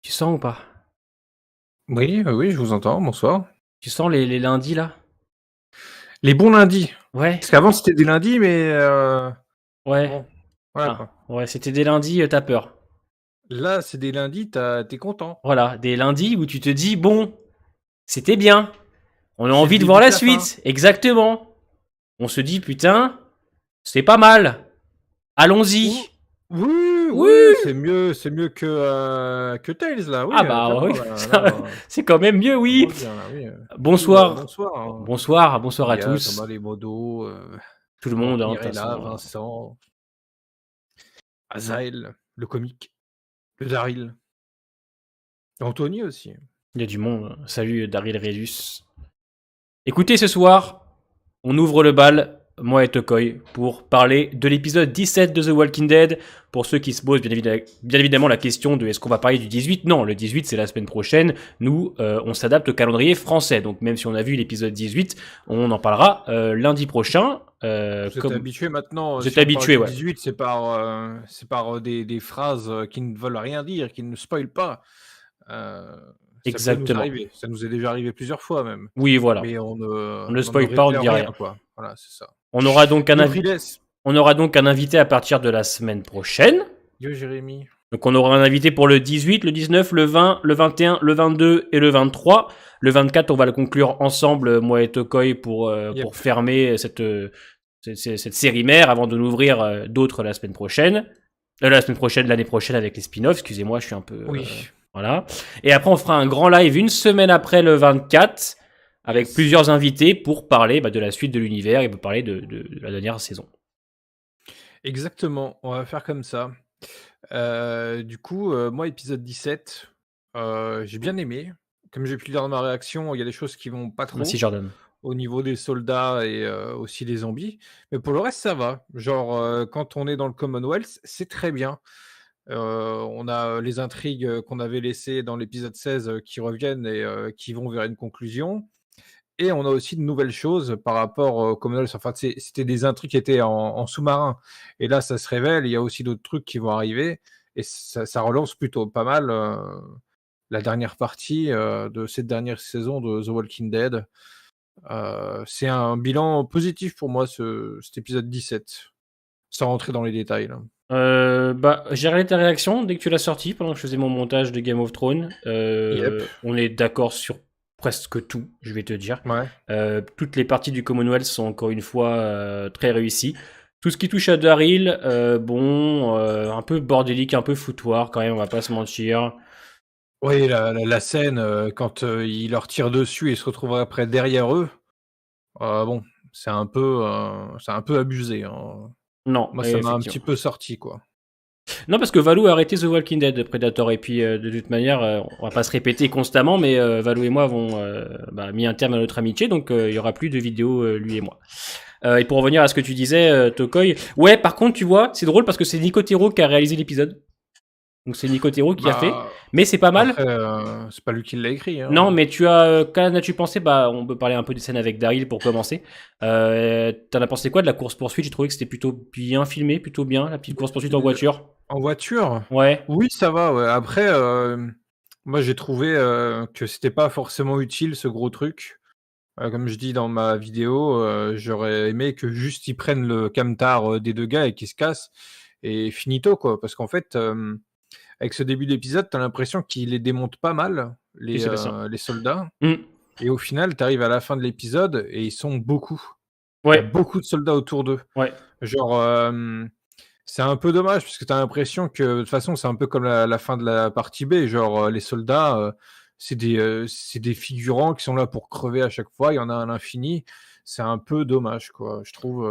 Tu sens ou pas? Oui, oui, je vous entends, bonsoir. Tu sens les lundis là? Les bons lundis, Ouais, parce qu'avant c'était des lundis, mais ouais. bon, voilà Ah, quoi. ouais, c'était des lundis, tu peur. Là, c'est des lundis, tu content. Voilà, des lundis où tu te dis: «Bon, c'était bien, on a C'est le envie de début voir de la la fin. suite». Exactement. On se dit: «Putain, c'est pas mal, Ou allons-y». oui, Oui! oui, c'est mieux que Tales là, oui, Ah bah, oui, clairement là ça c'est quand même mieux, on oui. revient là, oui, oui, Bonsoir. bonsoir, hein. Bonsoir à Lia, Thomas, tous. les modos, Tout le monde, hein, de toute Mirella, façon, Vincent, Azaël, le comique, le Daryl, Anthony aussi. il y a du monde. Salut Daryl Redus. Écoutez, ce soir, on ouvre le bal, moi et Tokoi, pour parler de l'épisode 17 de The Walking Dead. Pour ceux qui se posent bien évidemment la question de est-ce qu'on va parler du 18? Non, le 18 c'est la semaine prochaine. Nous, on s'adapte au calendrier français. Donc même si on a vu l'épisode 18, on en parlera lundi prochain. Vous êtes Comme habitué maintenant, vous êtes si on parle habitués, du ouais. 18, c'est par des phrases qui ne veulent rien dire, qui ne spoilent pas. Ça peut nous Exactement. arriver. Ça nous est déjà arrivé plusieurs fois même. Oui, voilà. Mais On ne on ne spoil pas, on ne révèle dit rien, rien. quoi. Voilà, c'est ça. On aura donc un, Notre Iles, on aura donc un invité à partir de la semaine prochaine. Yo Jérémy. Donc on aura un invité pour le 18, le 19, le 20, le 21, le 22 et le 23. Le 24, on va le conclure ensemble, moi et Tokoi, Yep. pour fermer cette série mère avant de l'ouvrir d'autres la semaine prochaine. L'année prochaine avec les spin-offs, excusez-moi, je suis un peu... Oui. voilà. Et après, on fera un grand live une semaine après le 24 avec Yes. plusieurs invités pour parler de la suite de l'univers et pour parler de la dernière saison. Exactement. On va faire comme ça. Du coup, moi, épisode 17, j'ai bien aimé. Comme j'ai pu le dire dans ma réaction, il y a des choses qui vont pas Merci trop. Jordan. Au niveau des soldats et aussi des zombies. Mais pour le reste, ça va. Genre, quand on est dans le Commonwealth, c'est très bien. On a les intrigues, qu'on avait laissées dans l'épisode 16, qui reviennent et qui vont vers une conclusion. Et on a aussi de nouvelles choses par rapport au Commonwealth. Enfin, c'était des intrigues qui étaient en sous-marin et là, ça se révèle. Il y a aussi d'autres trucs qui vont arriver et ça relance plutôt pas mal, la dernière partie, de cette dernière saison de The Walking Dead. C'est un bilan positif pour moi cet épisode 17, sans rentrer dans les détails là. J'ai regardé ta réaction dès que tu l'as sorti pendant que je faisais mon montage de Game of Thrones. Yep, On est d'accord sur presque tout, je vais te dire. ouais. Toutes les parties du Commonwealth sont encore une fois très réussies. Tout ce qui touche à Daryl, un peu bordélique, un peu foutoir quand même, on va pas se mentir. Oui, la scène, quand, il leur tire dessus et se retrouvent après derrière eux, bon, c'est un peu abusé, hein. Non, Moi, ça m'a un effectivement. petit peu sorti, quoi. Non, parce que Valou a arrêté The Walking Dead de Predator. Et puis, de toute manière, on va pas se répéter constamment, mais Valou et moi avons mis un terme à notre amitié, donc il y aura plus de vidéos, lui et moi. Et pour revenir à ce que tu disais, Tokoi, ouais, par contre, tu vois, c'est drôle parce que c'est Nicotero qui a réalisé l'épisode. Donc c'est Nicotero qui a fait, Bah, mais c'est pas mal. après, c'est pas lui qui l'a écrit, Non, hein. mais qu'en as-tu pensé? Bah, on peut parler un peu des scènes avec Daryl pour commencer. T'en as pensé quoi de la course-poursuite? J'ai trouvé que c'était plutôt bien filmé, plutôt bien, la petite course-poursuite en Le voiture. En voiture? Ouais. Oui, ça va, ouais. Après, moi, j'ai trouvé, que c'était pas forcément utile ce gros truc. Comme je dis dans ma vidéo, j'aurais aimé que juste ils prennent le camtar, des 2 gars et qu'ils se cassent et finito, quoi. Parce qu'en fait, avec ce début d'épisode, tu as l'impression qu'ils les démontent pas mal, Oui, c'est Sébastien. les soldats Mm. et au final, tu arrives à la fin de l'épisode et ils sont beaucoup. Il y a Ouais, beaucoup de soldats autour d'eux. ouais. Genre, c'est un peu dommage parce que tu as l'impression que de toute façon, c'est un peu comme la fin de la partie B, genre, les soldats, c'est des figurants qui sont là pour crever à chaque fois, il y en a à l'infini. c'est un peu dommage, quoi. Je trouve.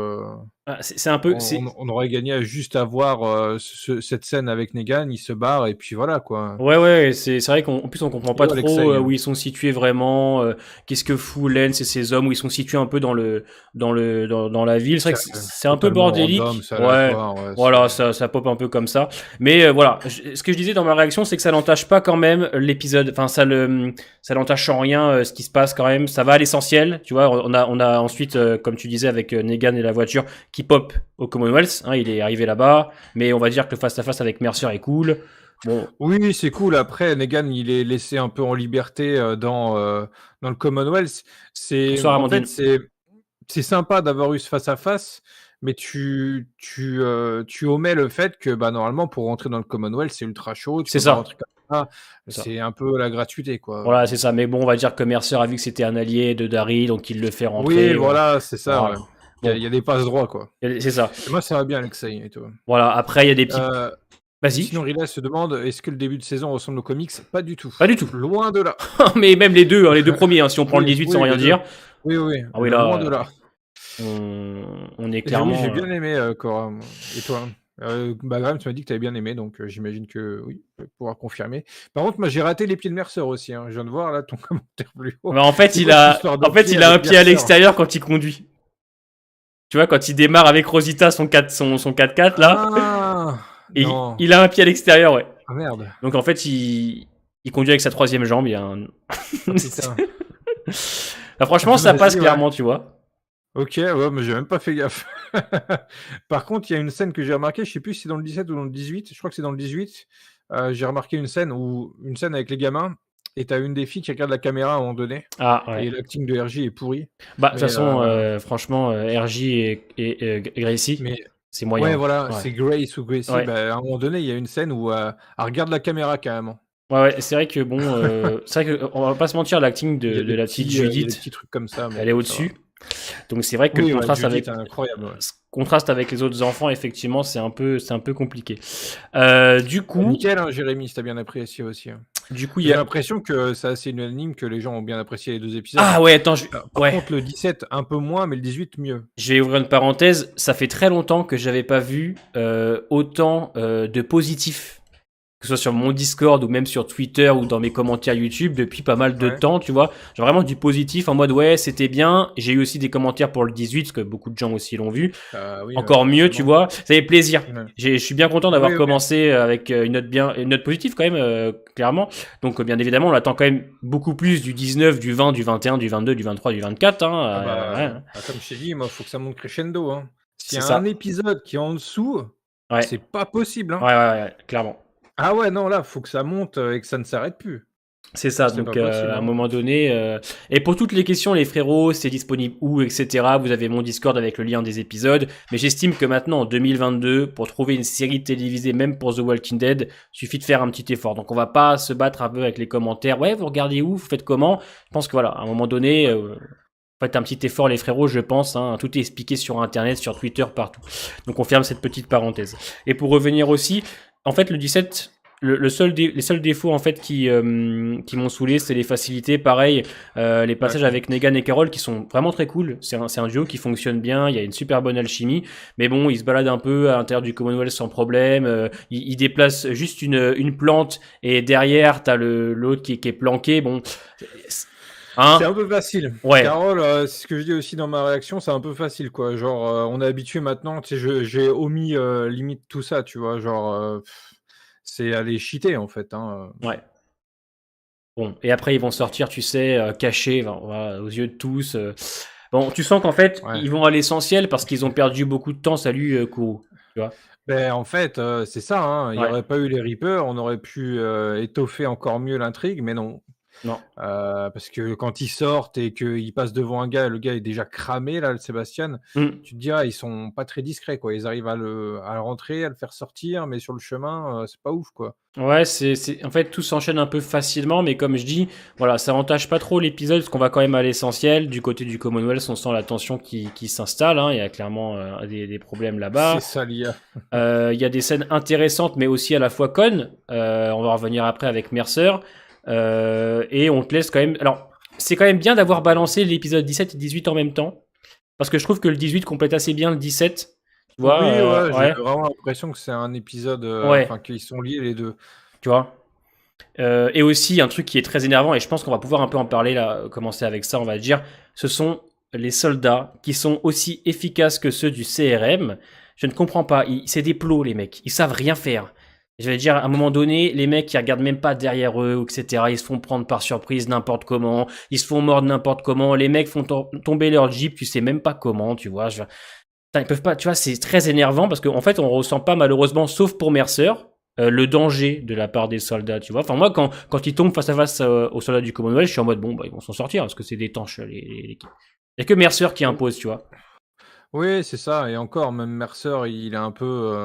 C'est un peu. On aurait gagné à juste avoir cette scène avec Negan, il se barre et puis voilà, quoi. Ouais, c'est vrai qu'en plus on comprend pas Yo, trop Alexei. où ils sont situés vraiment, qu'est-ce que fout Lance et ses hommes, où ils sont situés un peu dans la ville. C'est vrai que c'est un peu Totalement random, bordélique. c'est Ouais, aléatoire. Ouais, voilà, ça pop un peu comme ça. Mais voilà, ce que je disais dans ma réaction, c'est que ça n'entache pas quand même l'épisode. Enfin, ça n'entache en rien ce qui se passe quand même. Ça va à l'essentiel, tu vois. On a ensuite, comme tu disais, avec Negan et la voiture qui pop au Commonwealth. Hein, il est arrivé là-bas, mais on va dire que le face-à-face avec Mercer est cool. Bon. Oui, c'est cool. Après, Negan, il est laissé un peu en liberté dans le Commonwealth. Bonsoir En Amandine. fait, c'est sympa d'avoir eu ce face-à-face, mais tu omets le fait que bah, normalement, pour rentrer dans le Commonwealth, c'est ultra chaud. Tu C'est peux pas ça. rentrer comme ça. C'est un peu la gratuité, quoi. Voilà, c'est ça. Mais bon, on va dire que Mercer a vu que c'était un allié de Daryl, donc il le fait Oui, rentrer. voilà, c'est ça. Voilà. Ouais. Bon, Il y a des passes-droits, quoi. c'est ça. Et moi, ça va bien, Alexei et toi. Voilà, après, il y a des petits. Vas-y. Sinon, Rila se demande est-ce que le début de saison ressemble aux comics? Pas du tout. Pas du tout. Loin de là. Mais même les deux, hein, les deux premiers, hein, si on prend le 18 sans rien les deux. dire. Oui. Ah oui, Loin de là, là. on est Oui, clairement. j'ai bien aimé Cora. Et toi? Graham, tu m'as dit que tu avais bien aimé, donc j'imagine que oui, tu vas pouvoir confirmer. Par contre, moi j'ai raté les pieds de Mercer aussi. Hein. Je viens de voir là ton commentaire plus haut. Mais en fait, C'est il quoi cette a, histoire de en fait, pied il a un avec pied à Mercer? l'extérieur quand il conduit. Tu vois, quand il démarre avec Rosita son 4x4 là, Ah et non. il a un pied à l'extérieur, ouais. Ah merde. Donc en fait, il conduit avec sa troisième jambe. Il y a un. Ah, putain. Bah, franchement, ça Vas-y, passe ouais. clairement, tu vois. Ok, ouais, mais j'ai même pas fait gaffe. Par contre, il y a une scène que j'ai remarqué, je sais plus si c'est dans le 17 ou dans le 18, je crois que c'est dans le 18. J'ai remarqué une scène avec les gamins, et t'as une des filles qui regarde la caméra à un moment donné, Ah et ouais. l'acting de RJ est pourri. Bah de toute Mais, façon, franchement, RJ et Gracie, mais c'est ouais, moyen. voilà, Ouais. c'est Grace ou Gracie. Ouais. Bah, à un moment donné, il y a une scène où elle regarde la caméra carrément. Ouais, c'est vrai que bon, c'est vrai que on va pas se mentir, l'acting Il y a de des la petite petits, il y a des Judith, petits trucs comme ça, mais elle est bon, ça va. au-dessus. Donc c'est vrai que Oui, le ouais, contraste Judith, avec incroyable. Ouais. contraste avec les autres enfants, effectivement, c'est un peu compliqué. Du coup, Nickel, hein, Jérémy, si t'as bien apprécié aussi. Hein. il y J'ai a. l'impression que c'est assez unanime, que les gens ont bien apprécié les 2 épisodes. Ah ouais, attends, Par ouais. contre, le 17, un peu moins, mais le 18, mieux. Je vais ouvrir une parenthèse. Ça fait très longtemps que j'avais pas vu autant de positifs, que ce soit sur mon Discord ou même sur Twitter ou dans mes commentaires YouTube depuis pas mal de Ouais. temps, tu vois. Genre vraiment du positif en mode ouais, c'était bien. J'ai eu aussi des commentaires pour le 18 parce que beaucoup de gens aussi l'ont vu. Oui, Encore mieux, tu vois. Ça fait plaisir. Ouais. Je suis bien content d'avoir Oui, commencé avec une note positive quand même, clairement. Donc bien évidemment, on attend quand même beaucoup plus du 19, du 20, du 21, du 22, du 23, du 24. Hein, ouais. Comme je t'ai dit, moi, il faut que ça monte crescendo. Hein. S'il y C'est a un ça. épisode qui est en dessous, Ouais. c'est pas possible. Hein. Ouais, clairement. Ah ouais, non, là, faut que ça monte et que ça ne s'arrête plus. C'est ça, C'est donc pas possible, à un hein. moment donné. Et pour toutes les questions, les frérots, c'est disponible où, etc. Vous avez mon Discord avec le lien des épisodes. Mais j'estime que maintenant, en 2022, pour trouver une série télévisée, même pour The Walking Dead, suffit de faire un petit effort. Donc on va pas se battre un peu avec les commentaires. Ouais, vous regardez où, vous faites comment. Je pense que voilà, à un moment donné, faites un petit effort, les frérots, je pense. Hein, tout est expliqué sur Internet, sur Twitter, partout. Donc on ferme cette petite parenthèse. Et pour revenir aussi, en fait, le 17. Les seuls défauts en fait qui m'ont saoulé, c'est les facilités. Pareil, les passages avec Negan et Carol qui sont vraiment très cool. C'est un duo qui fonctionne bien. Il y a une super bonne alchimie. Mais bon, ils se baladent un peu à l'intérieur du Commonwealth sans problème. Ils déplacent juste une plante et derrière t'as l'autre qui est planqué. Bon. Hein, c'est un peu facile. Ouais. Carole, c'est ce que je dis aussi dans ma réaction, c'est un peu facile, quoi. Genre, on est habitué maintenant. Tu sais, j'ai omis limite tout ça, tu vois. Genre, c'est aller cheater en fait. Hein. Ouais. Bon, et après ils vont sortir, tu sais, cachés, aux yeux de tous. Bon, tu sens qu'en fait ils vont à l'essentiel parce qu'ils ont perdu beaucoup de temps. Salut Kourou, tu vois. Ben, en fait, c'est ça. Hein. Il n'y aurait pas eu les Reapers, on aurait pu étoffer encore mieux l'intrigue, mais non. Non. Parce que quand ils sortent et qu'ils passent devant un gars, le gars est déjà cramé, là, le Sébastien, tu te dis, ils sont pas très discrets, quoi. Ils arrivent à le rentrer, à le faire sortir, mais sur le chemin, c'est pas ouf, quoi. Ouais, en fait, tout s'enchaîne un peu facilement, mais comme je dis, voilà, ça entache pas trop l'épisode parce qu'on va quand même à l'essentiel. Du côté du Commonwealth, on sent la tension qui s'installe. Hein. Il y a clairement des problèmes là-bas. C'est ça, l'IA. Il y a des scènes intéressantes, mais aussi à la fois connes. On va revenir après avec Mercer. Et on te laisse quand même. Alors, c'est quand même bien d'avoir balancé l'épisode 17 et 18 en même temps. parce que je trouve que le 18 complète assez bien le 17. Tu vois, Oui, ouais, j'ai ouais, vraiment l'impression que c'est un épisode, ouais, enfin qu'ils sont liés les 2. tu vois. Et aussi, un truc qui est très énervant, et je pense qu'on va pouvoir un peu en parler là, commencer avec ça, on va dire, ce sont les soldats qui sont aussi efficaces que ceux du CRM. Je ne comprends pas, c'est des plots les mecs, ils savent rien faire. Je vais dire, à un moment donné, les mecs, ils regardent même pas derrière eux, etc. Ils se font prendre par surprise n'importe comment. Ils se font mordre n'importe comment. Les mecs font tomber leur jeep, tu sais même pas comment, tu vois. Putain, ils peuvent pas, tu vois, c'est très énervant parce qu'en fait, on ressent pas malheureusement, sauf pour Mercer, le danger de la part des soldats, tu vois. Enfin, moi, quand ils tombent face à face aux soldats du Commonwealth, je suis en mode, bon, bah, ils vont s'en sortir parce que c'est des tanches, l'équipe. Il y a que Mercer qui Ou impose, tu vois. oui, c'est ça et encore même Mercer, il est un peu,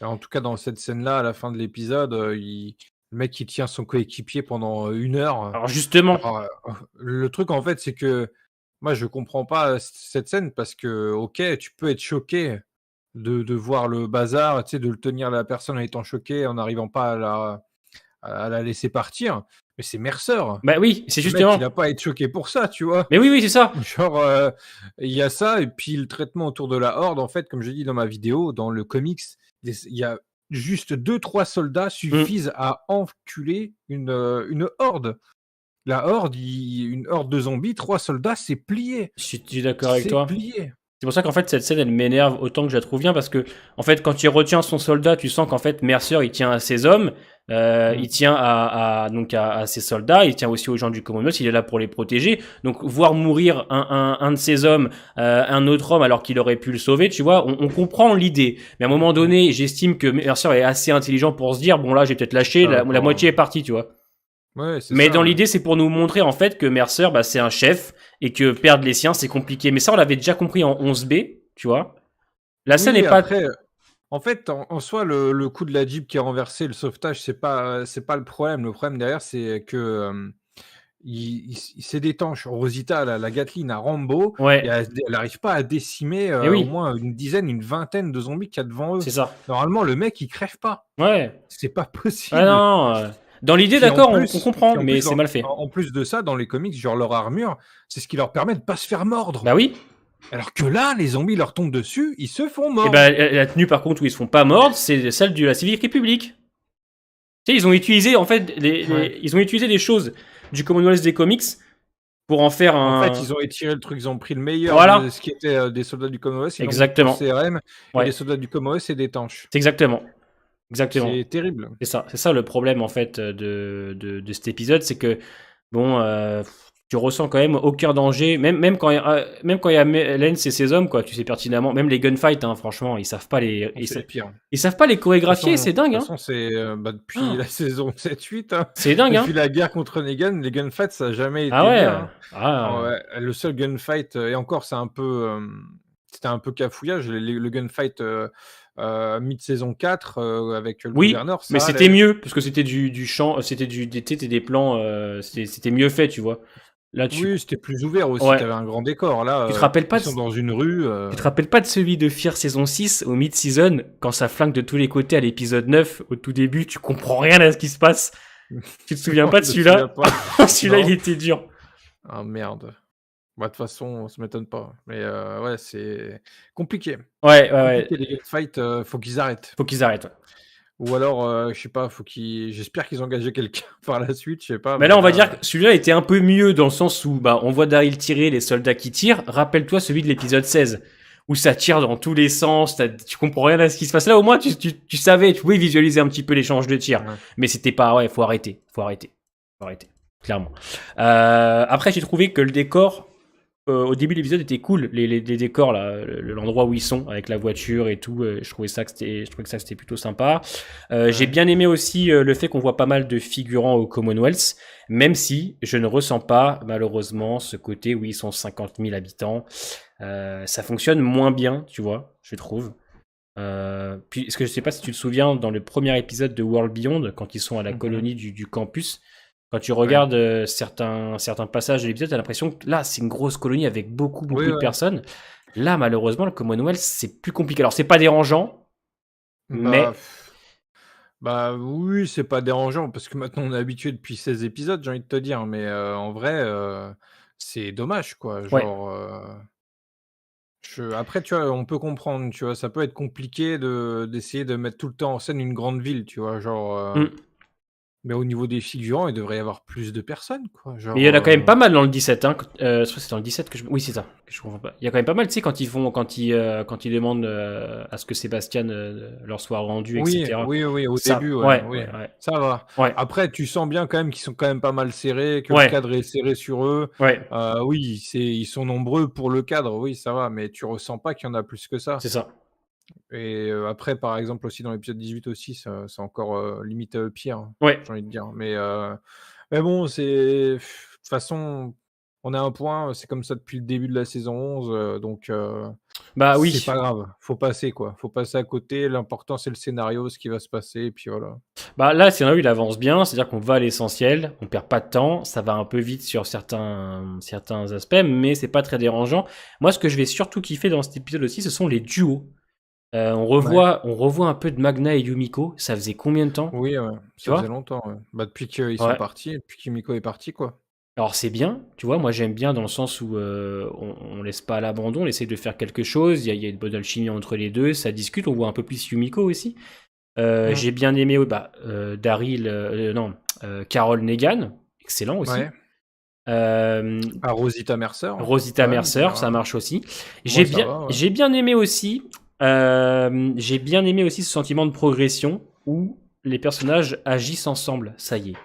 en tout cas dans cette scène-là, à la fin de l'épisode, le mec il tient son coéquipier pendant, 1 heure. Alors, justement, Alors, le truc en fait, c'est que moi je comprends pas cette scène parce que, OK, tu peux être choqué de voir le bazar, tu sais, de le tenir la personne en étant choquée, en n'arrivant pas à la laisser partir, mais c'est Mercer. bah oui, c'est Le mec, il a justement. pas à être choqué pour ça, tu vois? Mais oui, oui, c'est ça. Genre, il y a ça et puis le traitement autour de la Horde, en fait, comme j'ai dit dans ma vidéo, dans le comics, il y a juste deux trois soldats Mm. suffisent à enculer une horde. La horde, une horde de zombies, 3 soldats, c'est plié. Je suis d'accord avec C'est toi. plié. C'est pour ça qu'en fait cette scène elle m'énerve autant que je la trouve bien parce que en fait quand il retient son soldat tu sens qu'en fait Mercer il tient à ses hommes, Mmh. il tient donc à ses soldats, il tient aussi aux gens du Commonwealth, il est là pour les protéger. Donc voir mourir un de ses hommes, un autre homme alors qu'il aurait pu le sauver, tu vois, on comprend l'idée. Mais à un moment Mmh. donné j'estime que Mercer est assez intelligent pour se dire bon là j'ai peut-être lâché, Ça va la pas. moitié est partie, tu vois. Ouais, c'est Mais ça, dans ouais. l'idée, c'est pour nous montrer en fait que Mercer, bah, c'est un chef et que perdre les siens, c'est compliqué. Mais ça, on l'avait déjà compris en 11B, tu vois. La scène n'est Oui, pas. après, en fait, en soi, le coup de la Jeep qui est renversé, le sauvetage, c'est pas le problème. Le problème derrière, c'est que, il c'est d'étanche. Rosita, la Gatling à Rambo et Ouais, elle arrive pas à décimer, et au oui, moins une dizaine, une vingtaine de zombies qu'il y a devant eux. c'est ça. Normalement, le mec, il crève pas. Ouais. C'est pas Ouais, possible. non, non, dans l'idée, Puis en d'accord, on plus comprend, puis en mais plus c'est dans mal fait. en plus de ça, dans les comics, genre leur armure, c'est ce qui leur permet de pas se faire mordre. Bah oui. Alors que là, les zombies leur tombent dessus, ils se font Et bah, mordre. la tenue, par contre, où ils se font pas mordre, c'est celle de la Civic République. Tu sais, ils ont utilisé, en fait, Ouais. ils ont utilisé des choses du Commonwealth des comics pour en faire En fait, un. ils ont étiré le truc, ils ont pris le meilleur de Voilà. ce qui était, des soldats du Commonwealth, ils l'ont mis pour le Exactement. CRM et les Ouais. soldats du Commonwealth, c'est des tanches. C'est exactement. Exactement. C'est terrible. C'est ça le problème en fait de cet épisode, c'est que bon, tu ressens quand même aucun danger, même quand il y a Lance et ses hommes, quoi, tu sais pertinemment, même les gunfights, hein, franchement, Non, c'est les pires. ils savent pas les chorégraphier, De c'est dingue, toute hein. façon, c'est, bah, depuis Ah, la saison 7-8, hein, c'est dingue, hein. depuis la guerre contre Negan, les gunfights, ça a jamais Ah été bien, ouais, hein. Alors, ah, ouais, le seul gunfight, et encore, c'est un peu, c'était un peu cafouillage, le gunfight, mi-saison 4, avec le oui, gouverneur, mais ça c'était allait. mieux parce que c'était du champ, c'était des plans, c'était mieux fait, tu vois. Là, Oui, c'était plus ouvert aussi, tu ouais, avais un grand décor. Là, tu te rappelles pas ils de, sont dans une rue, Tu te rappelles pas de celui de Fear saison 6 au mid-season, quand ça flingue de tous les côtés à l'épisode 9, au tout début, tu comprends rien à ce qui se passe. Tu te souviens non, pas de je me souviens celui-là? pas. Celui-là, il Non? était dur. Ah merde. Bah, de toute façon, ça m'étonne pas. Mais, ouais, c'est compliqué. Ouais, ouais, Compliqué ouais. les gunfights, faut qu'ils arrêtent. Faut qu'ils arrêtent. Ouais. Ou alors, je sais pas, faut qu'ils j'espère qu'ils ont engagé quelqu'un par la suite, je sais pas, Mais mais là, on va dire là, que celui-là était un peu mieux dans le sens où, bah, on voit Daryl tirer, les soldats qui tirent. Rappelle-toi celui de l'épisode 16, où ça tire dans tous les sens, tu comprends rien à ce qui se passe. Là, au moins, tu savais, tu pouvais visualiser un petit peu l'échange de tirs. ouais. Mais c'était pas, ouais, faut arrêter. Clairement. Après, j'ai trouvé que le décor, au début de l'épisode était cool, les décors là, l'endroit où ils sont avec la voiture et tout, je trouvais que ça c'était plutôt sympa. J'ai Ouais. bien aimé aussi le fait qu'on voit pas mal de figurants au Commonwealth, même si je ne ressens pas malheureusement ce côté où ils sont 50 000 habitants. Ça fonctionne moins bien, tu vois, je trouve. Puis, est-ce que je sais pas si tu te souviens dans le premier épisode de World Beyond, quand ils sont à la Mmh. colonie du campus, quand tu Ouais. regardes certains passages de l'épisode, t'as l'impression que là, c'est une grosse colonie avec beaucoup, Oui, beaucoup de ouais. personnes. Là, malheureusement, le Commonwealth, c'est plus compliqué. Alors, c'est pas dérangeant, Bah, mais pff, bah, oui, c'est pas dérangeant parce que maintenant on est habitué depuis 16 épisodes, j'ai envie de te dire, mais, en vrai, c'est dommage quoi, ouais, genre, Après, tu vois, on peut comprendre, tu vois, ça peut être compliqué d'essayer de mettre tout le temps en scène une grande ville, tu vois, genre, Mm. mais au niveau des figurants, il devrait y avoir plus de personnes, quoi, Mais il y genre, en a quand même pas mal dans le 17, hein. Je crois que c'est dans le 17 que je. Oui, c'est ça, que je comprends pas. Il y a quand même pas mal, tu sais, quand ils demandent à ce que Sébastien leur soit rendu, oui, etc. oui, oui, au début, Ça, ouais, ouais, oui, ouais, ouais. ça va. Ouais, Après, tu sens bien quand même qu'ils sont quand même pas mal serrés, que le ouais, cadre est serré sur eux. ouais, Oui, ils sont nombreux pour le cadre, oui, ça va, mais tu ressens pas qu'il y en a plus que ça. c'est ça. Et après, par exemple, aussi dans l'épisode 18 aussi, ça c'est encore, limite, pire, hein, Ouais. j'ai envie de dire. Mais bon, de toute façon, on est à un point, c'est comme ça depuis le début de la saison 11, Bah c'est oui. pas grave, faut passer, quoi. Faut passer à côté, l'important c'est le scénario, ce qui va se passer et puis voilà. Bah là, le scénario, il avance bien, c'est-à-dire qu'on va à l'essentiel, on perd pas de temps, ça va un peu vite sur certains aspects, mais c'est pas très dérangeant. Moi, ce que je vais surtout kiffer dans cet épisode aussi, ce sont les duos. Ouais, On revoit un peu de Magna et Yumiko, ça faisait combien de temps, oui, ouais, tu ça faisait vois? longtemps, ouais. Bah, depuis qu'ils sont Ouais. partis, depuis qu'Himiko est parti, quoi. Alors c'est bien, tu vois, moi j'aime bien dans le sens où on laisse pas à l'abandon, on essaie de faire quelque chose, il y a une bonne alchimie entre les deux, ça discute, on voit un peu plus Yumiko aussi. Mmh. J'ai bien aimé, Daryl, non, Carol Negan, excellent aussi. Ouais. Euh, Ah, Rosita Mercer, Rosita ouais, Mercer, ça marche aussi. moi ça va, ouais. J'ai bien aimé aussi ce sentiment de progression où les personnages agissent ensemble, ça y est.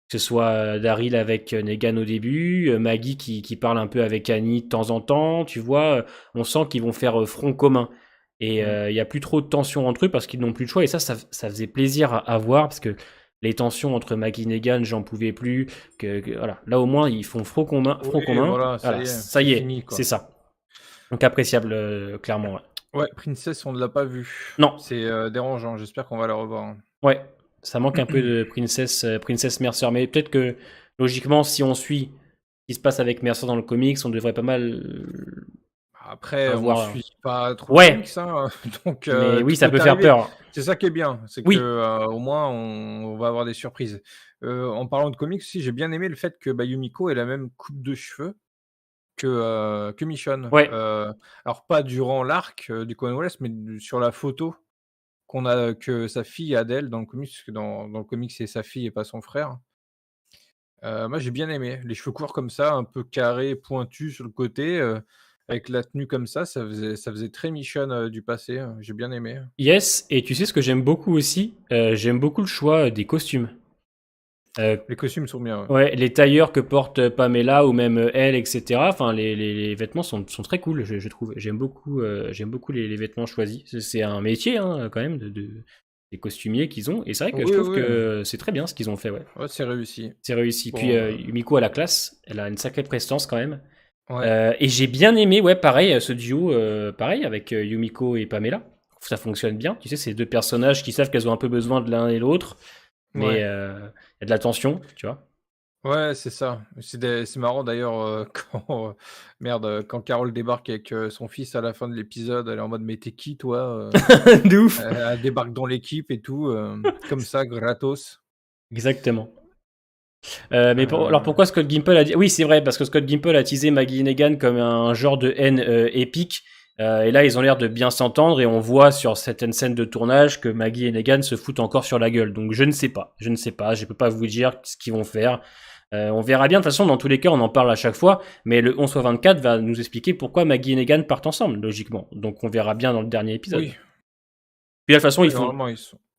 Que ce soit Daryl avec Negan au début, Maggie qui parle un peu avec Annie de temps en temps, tu vois, on sent qu'ils vont faire front commun. Et Mmh. il y a plus trop de tension entre eux parce qu'ils n'ont plus de choix. Et ça faisait plaisir à voir parce que les tensions entre Maggie et Negan, j'en pouvais plus. Voilà. Là, au moins, ils font front Oui, commun. voilà, ça Voilà, y est, ça c'est y est, fini, c'est quoi. ça. Donc appréciable, clairement. Ouais. Ouais, Princess, on ne l'a pas vu. Non, C'est, dérangeant, j'espère qu'on va la revoir, hein. ouais, ça manque un peu de Princess Mercer. Mais peut-être que, logiquement, si on suit ce qui se passe avec Mercer dans le comics, on devrait pas mal Après, on avoir. suit pas trop le comics, Ouais, hein, donc mais oui, tout ça peut peut faire arriver. peur. C'est ça qui est bien, c'est que, Oui, au moins on va avoir des surprises. En parlant de comics aussi, j'ai bien aimé le fait que, bah, Yumiko ait la même coupe de cheveux que Michonne. ouais. Alors pas durant l'arc, du Commonwealth, mais sur la photo qu'on a que sa fille a d'elle dans le comics, parce que dans le comics, c'est sa fille et pas son frère. Moi, j'ai bien aimé. Les cheveux courts comme ça, un peu carrés, pointus sur le côté, avec la tenue comme ça faisait très Michonne, du passé, j'ai bien aimé. Yes, et tu sais ce que j'aime beaucoup aussi j'aime beaucoup le choix des costumes. Euh, Les costumes sont bien, ouais. ouais, les tailleurs que porte Pamela ou même elle, etc. Enfin, les vêtements sont très cool, je trouve. J'aime beaucoup les vêtements choisis. C'est un métier, hein, quand même, des costumiers qu'ils ont. Et c'est vrai que je Oui, trouve oui, que c'est très bien ce qu'ils ont fait, ouais. ouais, c'est réussi. C'est réussi. Puis Bon, Yumiko a la classe, elle a une sacrée prestance quand même. ouais. Et j'ai bien aimé, ouais, pareil, ce duo, pareil, avec Yumiko et Pamela. Ça fonctionne bien. Tu sais, c'est deux personnages qui savent qu'elles ont un peu besoin de l'un et l'autre, mais Ouais. il y a de la tension, tu vois. Ouais, c'est ça. C'est marrant d'ailleurs, quand, merde, quand Carole débarque avec, son fils à la fin de l'épisode, elle est en mode: «Mais tu qui toi?» De ouf. Elle débarque dans l'équipe et tout, comme ça, gratos. Exactement. Alors Heu, pourquoi Scott Gimple a dit. Oui, c'est vrai, parce que Scott Gimple a teasé Maggie Negan comme un genre de haine épique. Et là, ils ont l'air de bien s'entendre et on voit sur certaines scènes de tournage que Maggie et Negan se foutent encore sur la gueule. Donc je ne sais pas, je peux pas vous dire ce qu'ils vont faire. On verra bien, de toute façon, dans tous les cas, on en parle à chaque fois, mais le 11/24 va nous expliquer pourquoi Maggie et Negan partent ensemble, logiquement. Donc on verra bien dans le dernier épisode. oui, Puis de toute façon, ils oui, font normalement,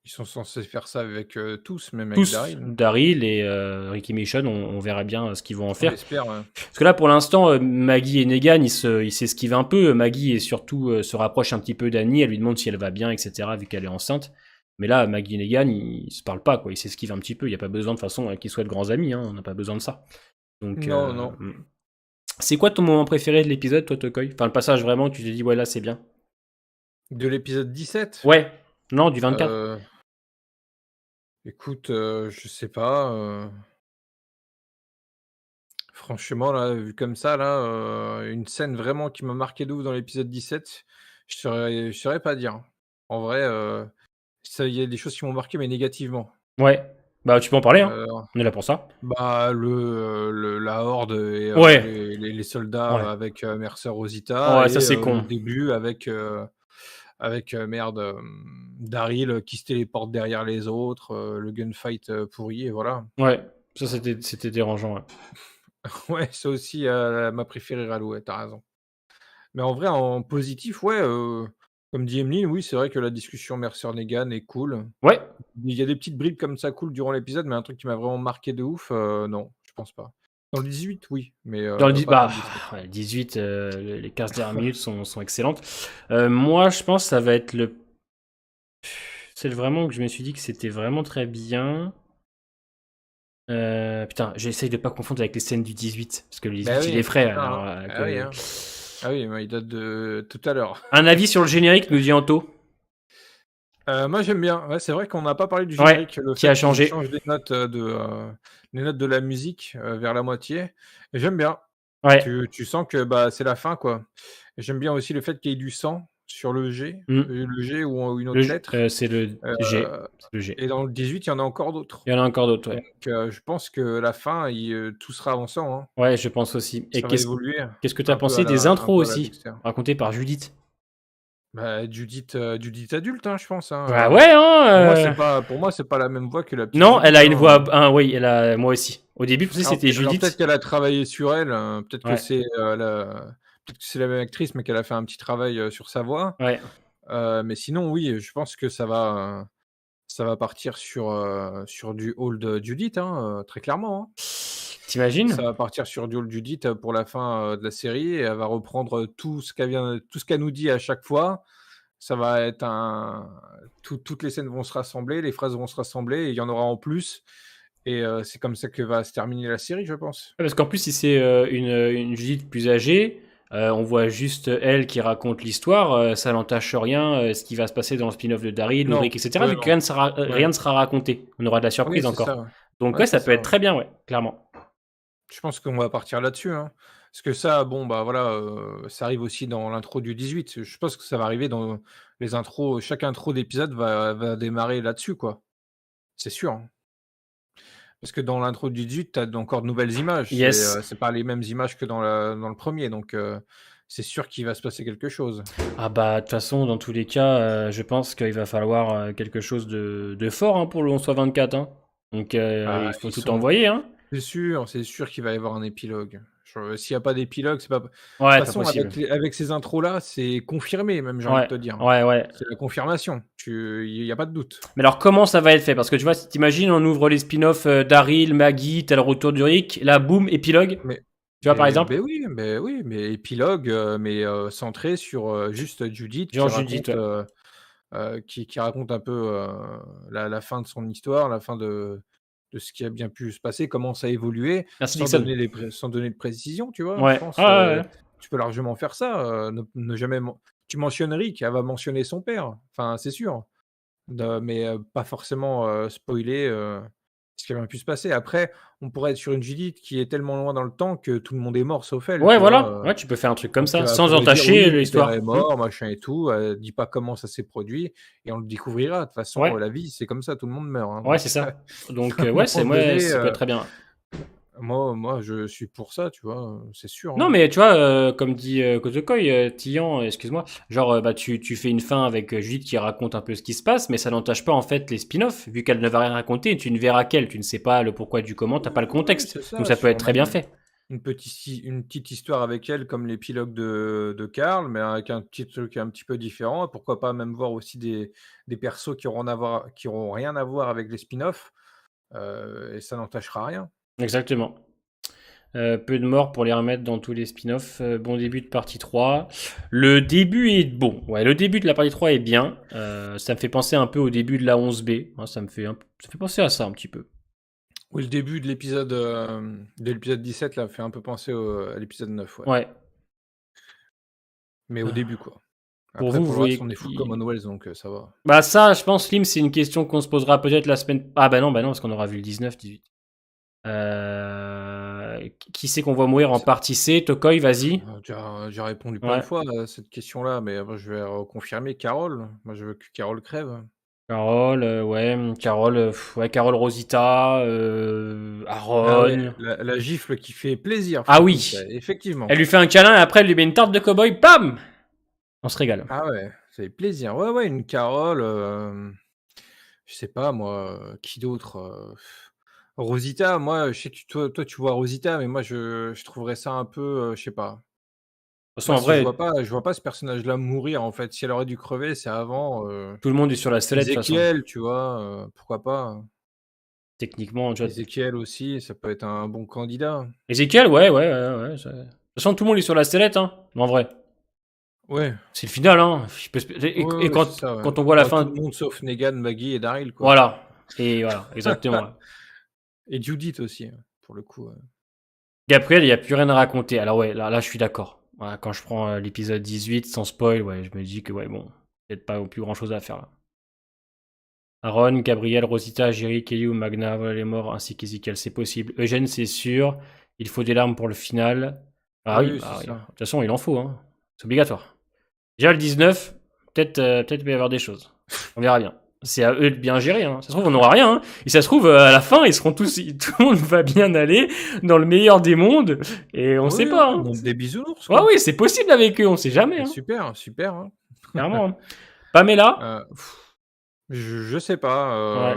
ils sont censés faire ça avec, tous, même avec tous, Daryl. Daryl et Ricky Michonne, on verra bien ce qu'ils vont en On faire. espère, ouais. Parce que là, pour l'instant, Maggie et Negan, ils s'esquivent un peu. Maggie est surtout se rapproche un petit peu d'Annie, elle lui demande si elle va bien, etc., vu qu'elle est enceinte. Mais là, Maggie et Negan, ils se parlent pas, quoi. Ils s'esquivent un petit peu. Il n'y a pas besoin de façon qu'ils soient de grands amis. Hein. On n'a pas besoin de ça. Donc, Non, non. c'est quoi ton moment préféré de l'épisode, toi, Tokoy? Enfin, le passage vraiment, tu te dis, ouais, là, c'est bien. De l'épisode 17? Ouais. Non, du 24. Heu, écoute, je sais pas, franchement, là, vu comme ça, là, une scène vraiment qui m'a marqué de ouf dans l'épisode 17, je saurais pas dire. En vrai, ça il y a des choses qui m'ont marqué, mais négativement. Ouais. Bah, tu peux en parler, hein. Heu, On est là pour ça. Bah, la Horde et Ouais, les soldats ouais. avec, Mercer Rosita Ouais, ça et c'est le con. début avec, merde, Daryl, qui se téléporte derrière les autres, le gunfight, pourri et voilà. Ouais, ça c'était dérangeant, ouais. Ouais, ça aussi, m'a préféré Ralou, ouais, tu raison. Mais en vrai, en positif, ouais, comme dit Emeline, oui, c'est vrai que la discussion Mercer-Negan est cool. Ouais, Il y a des petites bribes comme ça cool durant l'épisode, mais un truc qui m'a vraiment marqué de ouf, non, je pense pas. Dans le 18, oui, mais dans le pas dans bah, le 17. ouais, 18, les 15 dernières minutes sont excellentes. Moi, je pense que ça va être celle vraiment que je me suis dit que c'était vraiment très bien. Putain, j'essaye de pas confondre avec les scènes du 18, parce que le Bah 18, il est oui, frais, c'est ça, alors, hein. Ah oui, hein. Ah oui, mais il date de tout à l'heure. Un avis sur le générique, nous dit Anto? Moi j'aime bien. Ouais, c'est vrai qu'on n'a pas parlé du Ouais, générique, le qui a fait qu'ils changé. changent les notes de la musique, vers la moitié. Et j'aime bien. Ouais. Tu sens que, bah, c'est la fin, quoi. Et j'aime bien aussi le fait qu'il y ait du sang sur Mmh. le G ou une autre lettre, C'est le heu G. C'est le G. et dans le 18, il y en a encore d'autres. Il y en a encore d'autres, Donc ouais. je pense que la fin, tout sera ensemble, hein. Ouais, je pense aussi. Et Ça va évoluer qu'est-ce que tu as pensé des un intros peu à la aussi, Dexter. racontées par Judith? Bah, Judith adulte, hein, je pense, Bah hein, ouais, hein. pour moi, c'est pas la même voix que la petite Non, elle Judith, a une voix. hein. Oui, moi aussi. Au début, je pensais que c'était Alors peut-être Judith. qu'elle a travaillé sur elle, Ouais, peut-être que c'est la même actrice, mais qu'elle a fait un petit travail, sur sa voix. ouais. Mais sinon, oui, je pense que ça va partir sur du old Judith, hein, très clairement, hein. Ça T'imagines? va partir sur du old Judith, pour la fin, de la série et elle va reprendre tout ce qu'elle nous dit à chaque fois. Ça va être toutes les scènes vont se rassembler, les phrases vont se rassembler et il y en aura en plus et c'est comme ça que va se terminer la série, je pense. Ouais, parce qu'en plus, si c'est une Judith plus âgée, on voit juste elle qui raconte l'histoire, ça n'entache rien ce qui va se passer dans le spin-off de Daryl, Non, Ulrich, etc., ouais, vu que non, rien ouais. ne sera raconté. On aura de la Oui, surprise c'est ça, encore. ouais. Donc Ouais, ouais, c'est ça peut ça, être ouais. très bien, ouais, clairement. Je pense qu'on va partir là-dessus, hein. Parce que ça, bon, bah, voilà, ça arrive aussi dans l'intro du 18. Je pense que ça va arriver dans les intros, chaque intro d'épisode va démarrer là-dessus, quoi. C'est sûr, hein. Parce que dans l'intro du 18, tu as encore de nouvelles images. Yes. C'est pas les mêmes images que dans le premier, donc c'est sûr qu'il va se passer quelque chose. Ah bah, de toute façon, dans tous les cas, je pense qu'il va falloir quelque chose de fort hein, pour le 11-24. Hein. Donc, Bah, il faut ils tout sont envoyer. Hein. c'est sûr qu'il va y avoir un épilogue. S'il y a pas d'épilogue, c'est pas de toute Ouais, pas façon possible. avec ces intros-là, c'est confirmé même, j'ai envie de Ouais, te dire. ouais, ouais. C'est la confirmation. Il y a pas de doute. Mais alors, comment ça va être fait? Parce que tu vois, si t'imagines, on ouvre les spin-offs Daryl, Maggie, t'as le retour du Rick, là, boum, épilogue. Mais Tu vois, par exemple? oui, mais épilogue, mais centré sur, juste Judith Genre Judith, ouais. qui raconte un peu, la fin de son histoire, la fin de ce qui a bien pu se passer, comment ça a évolué, Merci Dixon. sans donner de précision, tu vois? Je Ouais. pense, Ah, ouais, ouais. tu peux largement faire ça, ne jamais tu mentionnes Rick, elle va mentionner son père, enfin, c'est sûr. Mais pas forcément, spoiler, ce qui a bien pu se passer. Après, on pourrait être sur une Judith qui est tellement loin dans le temps que tout le monde est mort sauf elle, Ouais, tu voilà. vois? Ouais, tu peux faire un truc comme Donc ça, elle sans pourrait dire: entacher «Oui, mon père est l'histoire. mort, machin et tout», elle dit pas comment ça s'est produit et on le découvrira. De toute façon, Ouais. la vie, c'est comme ça, tout le monde meurt, hein, Ouais, donc c'est ça. Donc, à un ouais, moment donné, ça peut être très bien. moi, je suis pour ça, tu vois? C'est sûr, Non, hein. mais tu vois, comme dit Kozokoi, Tian, excuse-moi, genre, bah, tu fais une fin avec Judith qui raconte un peu ce qui se passe, mais ça n'entache pas en fait les spin-offs, vu qu'elle ne va rien raconter, tu ne verras qu'elle, tu ne sais pas le pourquoi du comment, t'as pas le Oui, contexte. c'est Donc ça, ça peut être sur très bien même fait. une petite histoire avec elle comme l'épilogue de Karl, mais avec un petit truc un petit peu différent. Pourquoi pas même voir aussi des persos qui auront rien à voir avec les spin-offs, et ça n'entachera rien. Exactement. Peu de morts pour les remettre dans tous les spin-offs. Bon début de partie 3. Le début est bon. Ouais, le début de la partie 3 est bien. Ça me fait penser un peu au début de la 11B. Hein, ça fait penser à ça un petit peu. Oui, le début de l'épisode 17 là, fait un peu penser à l'épisode 9, ouais. Ouais. Mais au début, quoi. Pour Après vous, vous pour le reste, voyez on est full qui... Commonwealth donc ça va. Bah ça, je pense, Slim, c'est une question qu'on se posera peut-être la semaine... Ah bah non, parce qu'on aura vu le 19, 18. Qui c'est qu'on voit mourir en C'est partie C? Tokoi, vas-y. j'ai répondu plein de Ouais. fois à cette question-là, mais moi je vais reconfirmer Carole. Moi je veux que Carole crève. Carole, ouais, Carole Rosita, Ah ouais, Aaron. la gifle qui fait plaisir, Ah Francky, ça, oui, elle effectivement. lui fait un câlin et après elle lui met une tarte de cow-boy, bam! On se régale. Ah ouais, ça fait plaisir. Ouais, ouais, une Carole, je sais pas moi, qui d'autre? Rosita, moi, je sais que toi, tu vois Rosita, mais moi, je trouverais ça un peu, je sais pas. De toute façon, Moi, en si vrai, je vois pas ce personnage-là mourir, en fait. Si elle aurait dû crever, c'est avant, tout le monde est sur la sellette, de toute façon. Ézéchiel, tu vois? Pourquoi pas, hein. Techniquement, tu vois. Ézéchiel aussi, ça peut être un bon candidat. Ezekiel, ouais. De toute façon, tout le monde est sur la sellette, hein. En vrai. Ouais, C'est le final, hein. ouais, Et ouais, c'est ça, ouais. quand on voit la Bah, tout le fin. monde sauf Negan, Maggie et Daryl, quoi. Voilà. Et voilà, exactement. Et Judith aussi, hein, pour le coup, Gabriel, il n'y a plus rien à raconter. Alors ouais, là je suis d'accord. Voilà, quand je prends l'épisode 18 sans spoil, ouais, je me dis que ouais, bon, peut-être pas plus grand chose à faire là. Aaron, Gabriel, Rosita, Jerry, Kelly ou Magna, voilà les morts, ainsi qu'Ezekiel, c'est possible. Eugène, c'est sûr. Il faut des larmes pour le final. Ah oui, Oui, bah c'est oui. De ça. toute façon, il en faut, hein. C'est obligatoire. Déjà le 19, peut-être il va y avoir des choses. On verra bien. C'est à eux de bien gérer. Hein. Ça se trouve, on n'aura rien. Hein. Et ça se trouve, à la fin, ils seront tous, tout le monde va bien aller dans le meilleur des mondes. Et on sait Oui, pas. oui, Hein. monde des bisounours, Ouais, quoi. oui, c'est possible avec eux. On sait jamais. C'est Hein. super, super, hein. Clairement. Hein. Pamela. Heu, je sais pas, Ouais.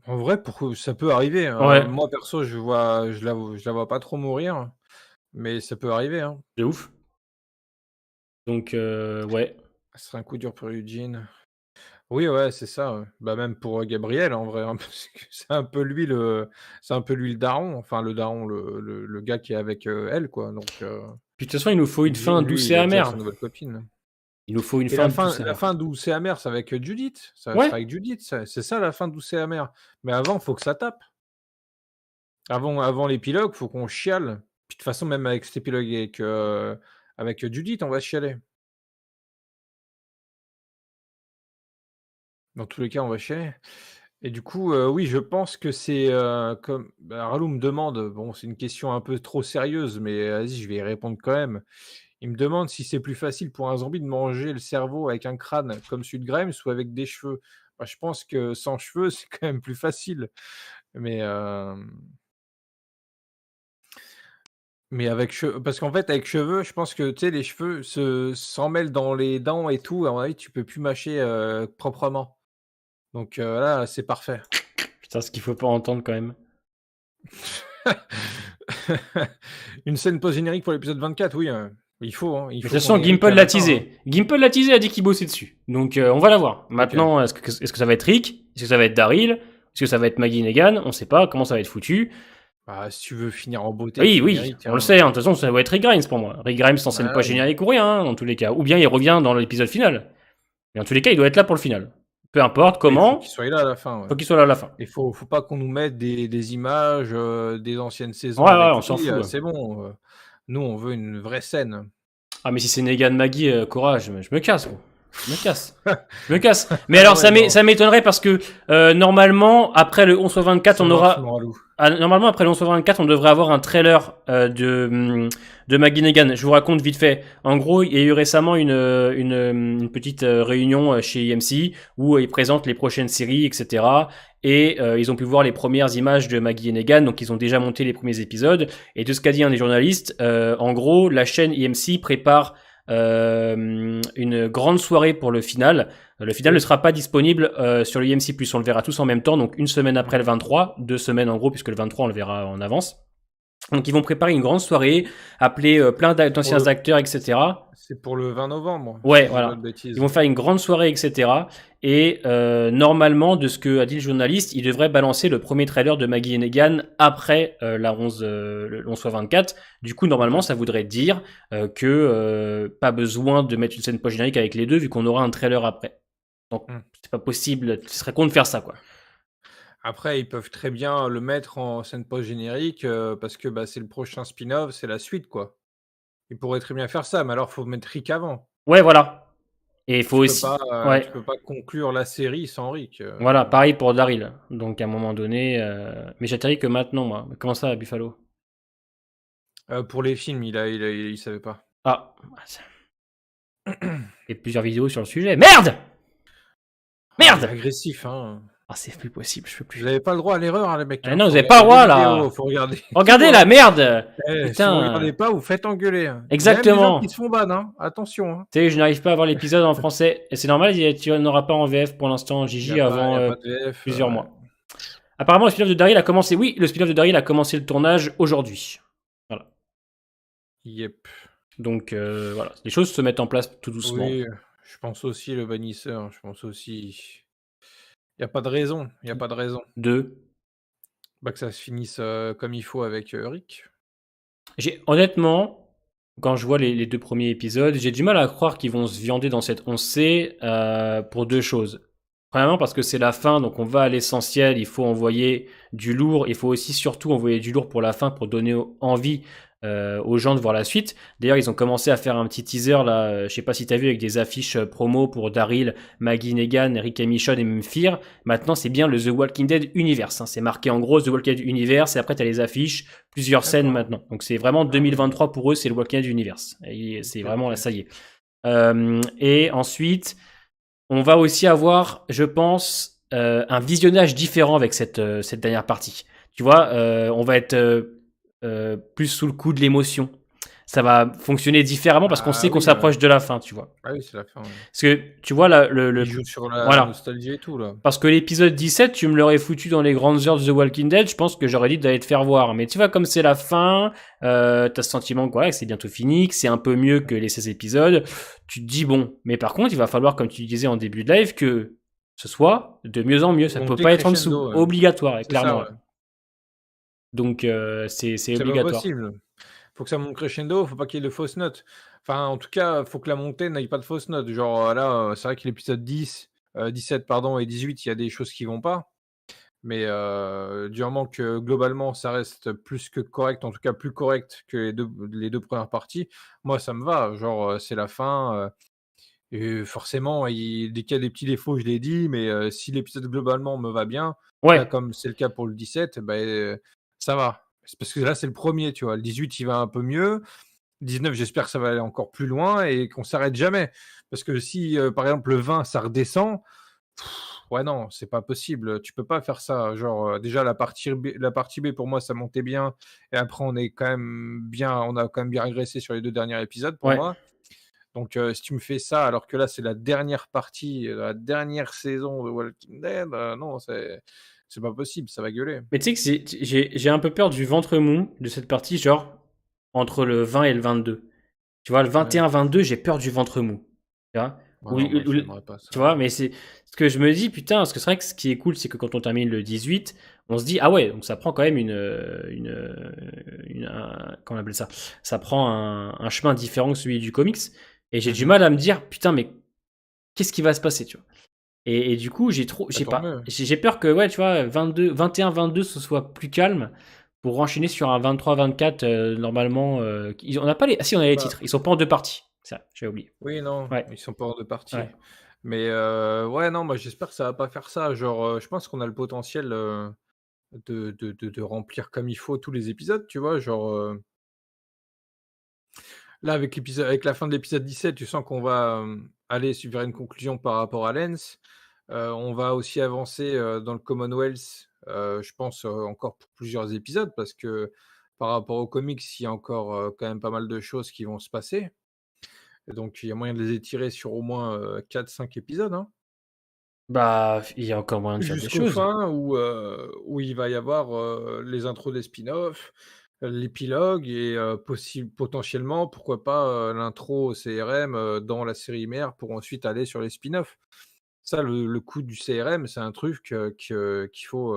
en vrai, pour ça peut arriver, Ouais. moi perso, je la vois pas trop mourir, mais ça peut arriver, hein. De ouf. Donc, ouais. Ce serait un coup dur pour Eugene. Oui, ouais, c'est ça, ouais. Bah, même pour, Gabriel, en vrai, hein, parce que c'est un peu lui le daron, enfin le daron, le gars qui est avec, elle, quoi, donc Puis de toute façon, il nous faut une fin Eugene, lui, douce il et a déjà amère. sa nouvelle copine. Il nous faut une Et fin douce et la amère. fin douce et amère, c'est avec, Judith. Ça Ouais. sera avec Judith, ça. C'est ça la fin douce et amère. Mais avant, faut que ça tape. Avant l'épilogue, faut qu'on chiale. Puis de toute façon, même avec cet épilogue avec Judith, on va chialer. Dans tous les cas, on va chialer. Et du coup, oui, je pense que c'est, comme bah, Ralou me demande, bon, c'est une question un peu trop sérieuse, mais vas-y, je vais y répondre quand même. Il me demande si c'est plus facile pour un zombie de manger le cerveau avec un crâne comme celui de Grimes ou avec des cheveux. Bah, je pense que sans cheveux, c'est quand même plus facile. Mais, avec cheveux, parce qu'en fait, avec cheveux, je pense que, tu sais, les cheveux s'en mêlent dans les dents et tout. À mon avis, tu peux plus mâcher, proprement. Donc, là, c'est parfait. Putain, ce qu'il faut pas entendre quand même. Une scène post-générique pour l'épisode 24, oui, il Mais de faut toute qu'on façon, ait Rick Gimple à l'a la fin, hein. teasé. Gimple l'a teasé, a dit qu'il bossait dessus. Donc, on va la voir. OK. Maintenant, est-ce que ça va être Rick? Est-ce que ça va être Daryl? Est-ce que ça va être Maggie Negan? On sait pas comment ça va être foutu. Bah, si tu veux finir en beauté, Oui, tu oui, mérites, on le hein. sait. Hein. De toute façon, ça va être Rick Grimes pour moi. Rick Grimes sans scène Bah, pas oui. générique ou rien, hein, dans tous les cas. Ou bien il revient dans l'épisode final. Mais en tous les cas, il doit être là pour le final. Peu importe Oui, il faut qu'il comment, soit là à la fin, ouais. faut qu'il soit là à la fin. Il faut pas qu'on nous mette des images, des anciennes Ouais, saisons ouais, avec on s'en lui, fout. Ouais. c'est bon, nous, on veut une vraie scène. Ah, mais si c'est Negan Maggie, courage, je me casse, gros. Je me casse. Je me casse. Mais alors, Ouais, non, ça m'étonnerait parce que normalement, après le 11/24, ça on marche, aura. mon Ralou. Normalement, après le 11/24, on devrait avoir un trailer de Maggie Negan. Je vous raconte vite fait. En gros, il y a eu récemment une petite réunion chez EMC où ils présentent les prochaines séries, etc. Et ils ont pu voir les premières images de Maggie et Negan, donc ils ont déjà monté les premiers épisodes. Et de ce qu'a dit un des journalistes, en gros, la chaîne EMC prépare une grande soirée pour le final. Le final ne Oui. sera pas disponible sur le EMC+, on le verra tous en même temps, donc une semaine après le Mmh. 23, 2 semaines en gros, puisque le 23 on le verra en avance. Donc ils vont préparer une grande soirée, appeler plein Pour d'anciens le acteurs, etc. C'est pour le 20 novembre, Ouais, si je dis pas de voilà. Ils bêtises. vont faire une grande soirée, etc. Et normalement, de ce que a dit le journaliste, ils devraient balancer le premier trailer de Maggie et Negan après le 11/24. Du coup, normalement, OK. ça voudrait dire que pas besoin de mettre une scène post-générique avec les deux, vu qu'on aura un trailer après. Donc, Mmh. c'est pas possible. Ce serait con de faire ça, quoi. Après, ils peuvent très bien le mettre en scène post-générique, parce que, bah, c'est le prochain spin-off, c'est la suite, quoi. Ils pourraient très bien faire ça, mais alors faut mettre Rick avant. Ouais, voilà. Et il faut aussi. Ouais. Tu peux pas conclure la série sans Rick, Voilà, pareil pour Daryl. Donc, à un moment donné. Mais j'atterris que maintenant, moi. Comment ça, Buffalo? pour les films, il savait pas. Ah. Et plusieurs vidéos sur le sujet. Merde! Ah, il est Merde! agressif, hein. Ah, c'est plus possible, je peux Vous plus. n'avez pas le droit à l'erreur, hein, les mecs. Ah Hein. non, vous Faut avez pas le regarder droit, les vidéos, là. faut regarder tout. Regardez Hein. la merde! Si vous regardez Putain. pas, vous faites engueuler. Hein. Il y a même des gens Exactement. qui se font ban, hein. Attention. Hein. Tu sais, je n'arrive pas à voir l'épisode en français. Et c'est normal, tu n'auras pas en VF pour l'instant, Il n'y Gigi, a, y avant a pas de VF. plusieurs mois. Apparemment, le spin-off de Daryl a commencé. Oui, le spin-off de Daryl a commencé le tournage aujourd'hui. Voilà. Yep. Donc, voilà. Les choses se mettent en place tout doucement. Oui, je pense aussi le bannisseur. Je pense aussi. Il n'y a pas de raison. Il n'y a pas de raison. Deux. Bah, que ça se finisse comme il faut avec Rick. Honnêtement, quand je vois les deux premiers épisodes, j'ai du mal à croire qu'ils vont se viander dans cette 11C pour deux choses. Premièrement, parce que c'est la fin, donc on va à l'essentiel, il faut envoyer du lourd, il faut aussi surtout envoyer du lourd pour la fin, pour donner envie aux gens de voir la suite. D'ailleurs, ils ont commencé à faire un petit teaser, là, je sais pas si t'as vu, avec des affiches promo pour Daryl, Maggie Negan, Rick et Michonne et même Fear. Maintenant, c'est bien le The Walking Dead Universe, hein. C'est marqué en gros The Walking Dead Universe, et après t'as les affiches, plusieurs scènes maintenant. Donc c'est vraiment 2023 pour eux, c'est le Walking Dead Universe. Et c'est vraiment là, ça y est. Et ensuite, on va aussi avoir, je pense, un visionnage différent avec cette dernière partie. Tu vois, on va être plus sous le coup de l'émotion. Ça va fonctionner différemment parce qu'on sait qu'on s'approche de la fin, tu vois. Ah oui, c'est la fin. Ouais. Parce que, tu vois, là, Il joue sur la voilà. nostalgie et tout, là. Parce que l'épisode 17, tu me l'aurais foutu dans les grandes heures de The Walking Dead, je pense que j'aurais dit d'aller te faire voir. Mais tu vois, comme c'est la fin, t'as ce sentiment que, voilà, que c'est bientôt fini, que c'est un peu mieux que les 16 épisodes, tu te dis bon. Mais par contre, il va falloir, comme tu disais en début de live, que ce soit de mieux en mieux. Ça peut pas être en dessous. Ouais. Obligatoire, clairement. Ça, ouais. Donc, c'est obligatoire. Pas possible. Faut que ça monte crescendo, faut pas qu'il y ait de fausses notes. Enfin, en tout cas, faut que la montée n'aille pas de fausses notes. Genre là, c'est vrai que l'épisode 17 pardon, et 18, il y a des choses qui vont pas. Mais du moment que globalement, ça reste plus que correct, en tout cas plus correct que les deux premières parties, moi, ça me va. Genre, c'est la fin. Et forcément, dès qu'il y a des petits défauts, je l'ai dit, mais si l'épisode globalement me va bien, là, comme c'est le cas pour le 17, ça va. C'est parce que là, c'est le premier, tu vois. Le 18, il va un peu mieux. Le 19, j'espère que ça va aller encore plus loin et qu'on s'arrête jamais. Parce que si, par exemple, le 20, ça redescend, ouais, non, c'est pas possible. Tu peux pas faire ça. Genre, déjà, la partie B, pour moi, ça montait bien. Et après, on a quand même bien régressé sur les 2 derniers épisodes, pour moi. Donc, si tu me fais ça, alors que là, c'est la dernière partie, la dernière saison de Walking Dead, non, c'est pas possible, ça va gueuler. Mais tu sais que j'ai un peu peur du ventre mou de cette partie, genre entre le 20 et le 22. Tu vois, le 21-22, j'ai peur du ventre mou. Tu vois, pas ça. Tu vois, mais c'est ce que je me dis, putain, parce que c'est vrai que ce qui est cool, c'est que quand on termine le 18, on se dit, ah ouais, donc ça prend quand même comment on appelle ça? Ça prend un chemin différent que celui du comics. Et j'ai du mal à me dire, putain, mais qu'est-ce qui va se passer, tu vois? Et du coup, j'ai peur que, ouais, tu vois, 21-22, ce soit plus calme pour enchaîner sur un 23-24, normalement. On n'a pas les. Ah si, on a les titres. Ils sont pas en deux parties. Ça, j'ai oublié. Oui, non, ils sont pas en deux parties. Ouais. Mais ouais, non, moi j'espère que ça va pas faire ça. Genre, je pense qu'on a le potentiel de remplir comme il faut tous les épisodes, tu vois. Genre, là, avec la fin de l'épisode 17, tu sens qu'on va aller vers une conclusion par rapport à Lens. On va aussi avancer dans le Commonwealth, je pense encore pour plusieurs épisodes, parce que par rapport aux comics, il y a encore quand même pas mal de choses qui vont se passer. Et donc, il y a moyen de les étirer sur au moins 4-5 épisodes. Hein. Bah, il y a encore moyen de faire des Jusqu'aux choses. fins où il va y avoir les intros des spin-offs, l'épilogue et potentiellement, pourquoi pas, l'intro au CRM dans la série mère pour ensuite aller sur les spin-offs. Ça, le coup du CRM, c'est un truc qu'il faut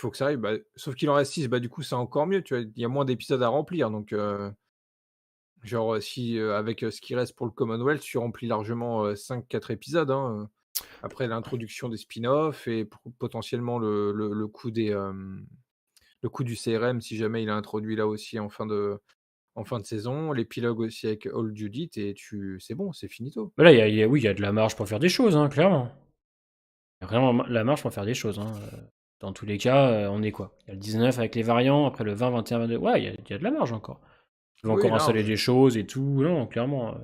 que ça arrive. Bah, sauf qu'il en reste 6, bah, du coup, c'est encore mieux, tu vois? Il y a moins d'épisodes à remplir donc genre, si, avec ce qui reste pour le Commonwealth, tu remplis largement 5-4 épisodes, hein, après l'introduction des spin-offs et potentiellement le coup le coup du CRM si jamais il est introduit là aussi en fin de saison, l'épilogue aussi avec Old Judith et c'est bon, c'est finito. Mais là, oui, il y a de la marge pour faire des choses, hein, clairement. Il y a vraiment la marge pour faire des choses. Hein. Dans tous les cas, on est quoi? Il y a le 19 avec les variants, après le 20, 21, 22. Ouais, il y a de la marge encore. Ils vont Oui, encore installer large. des choses et tout. Non, clairement.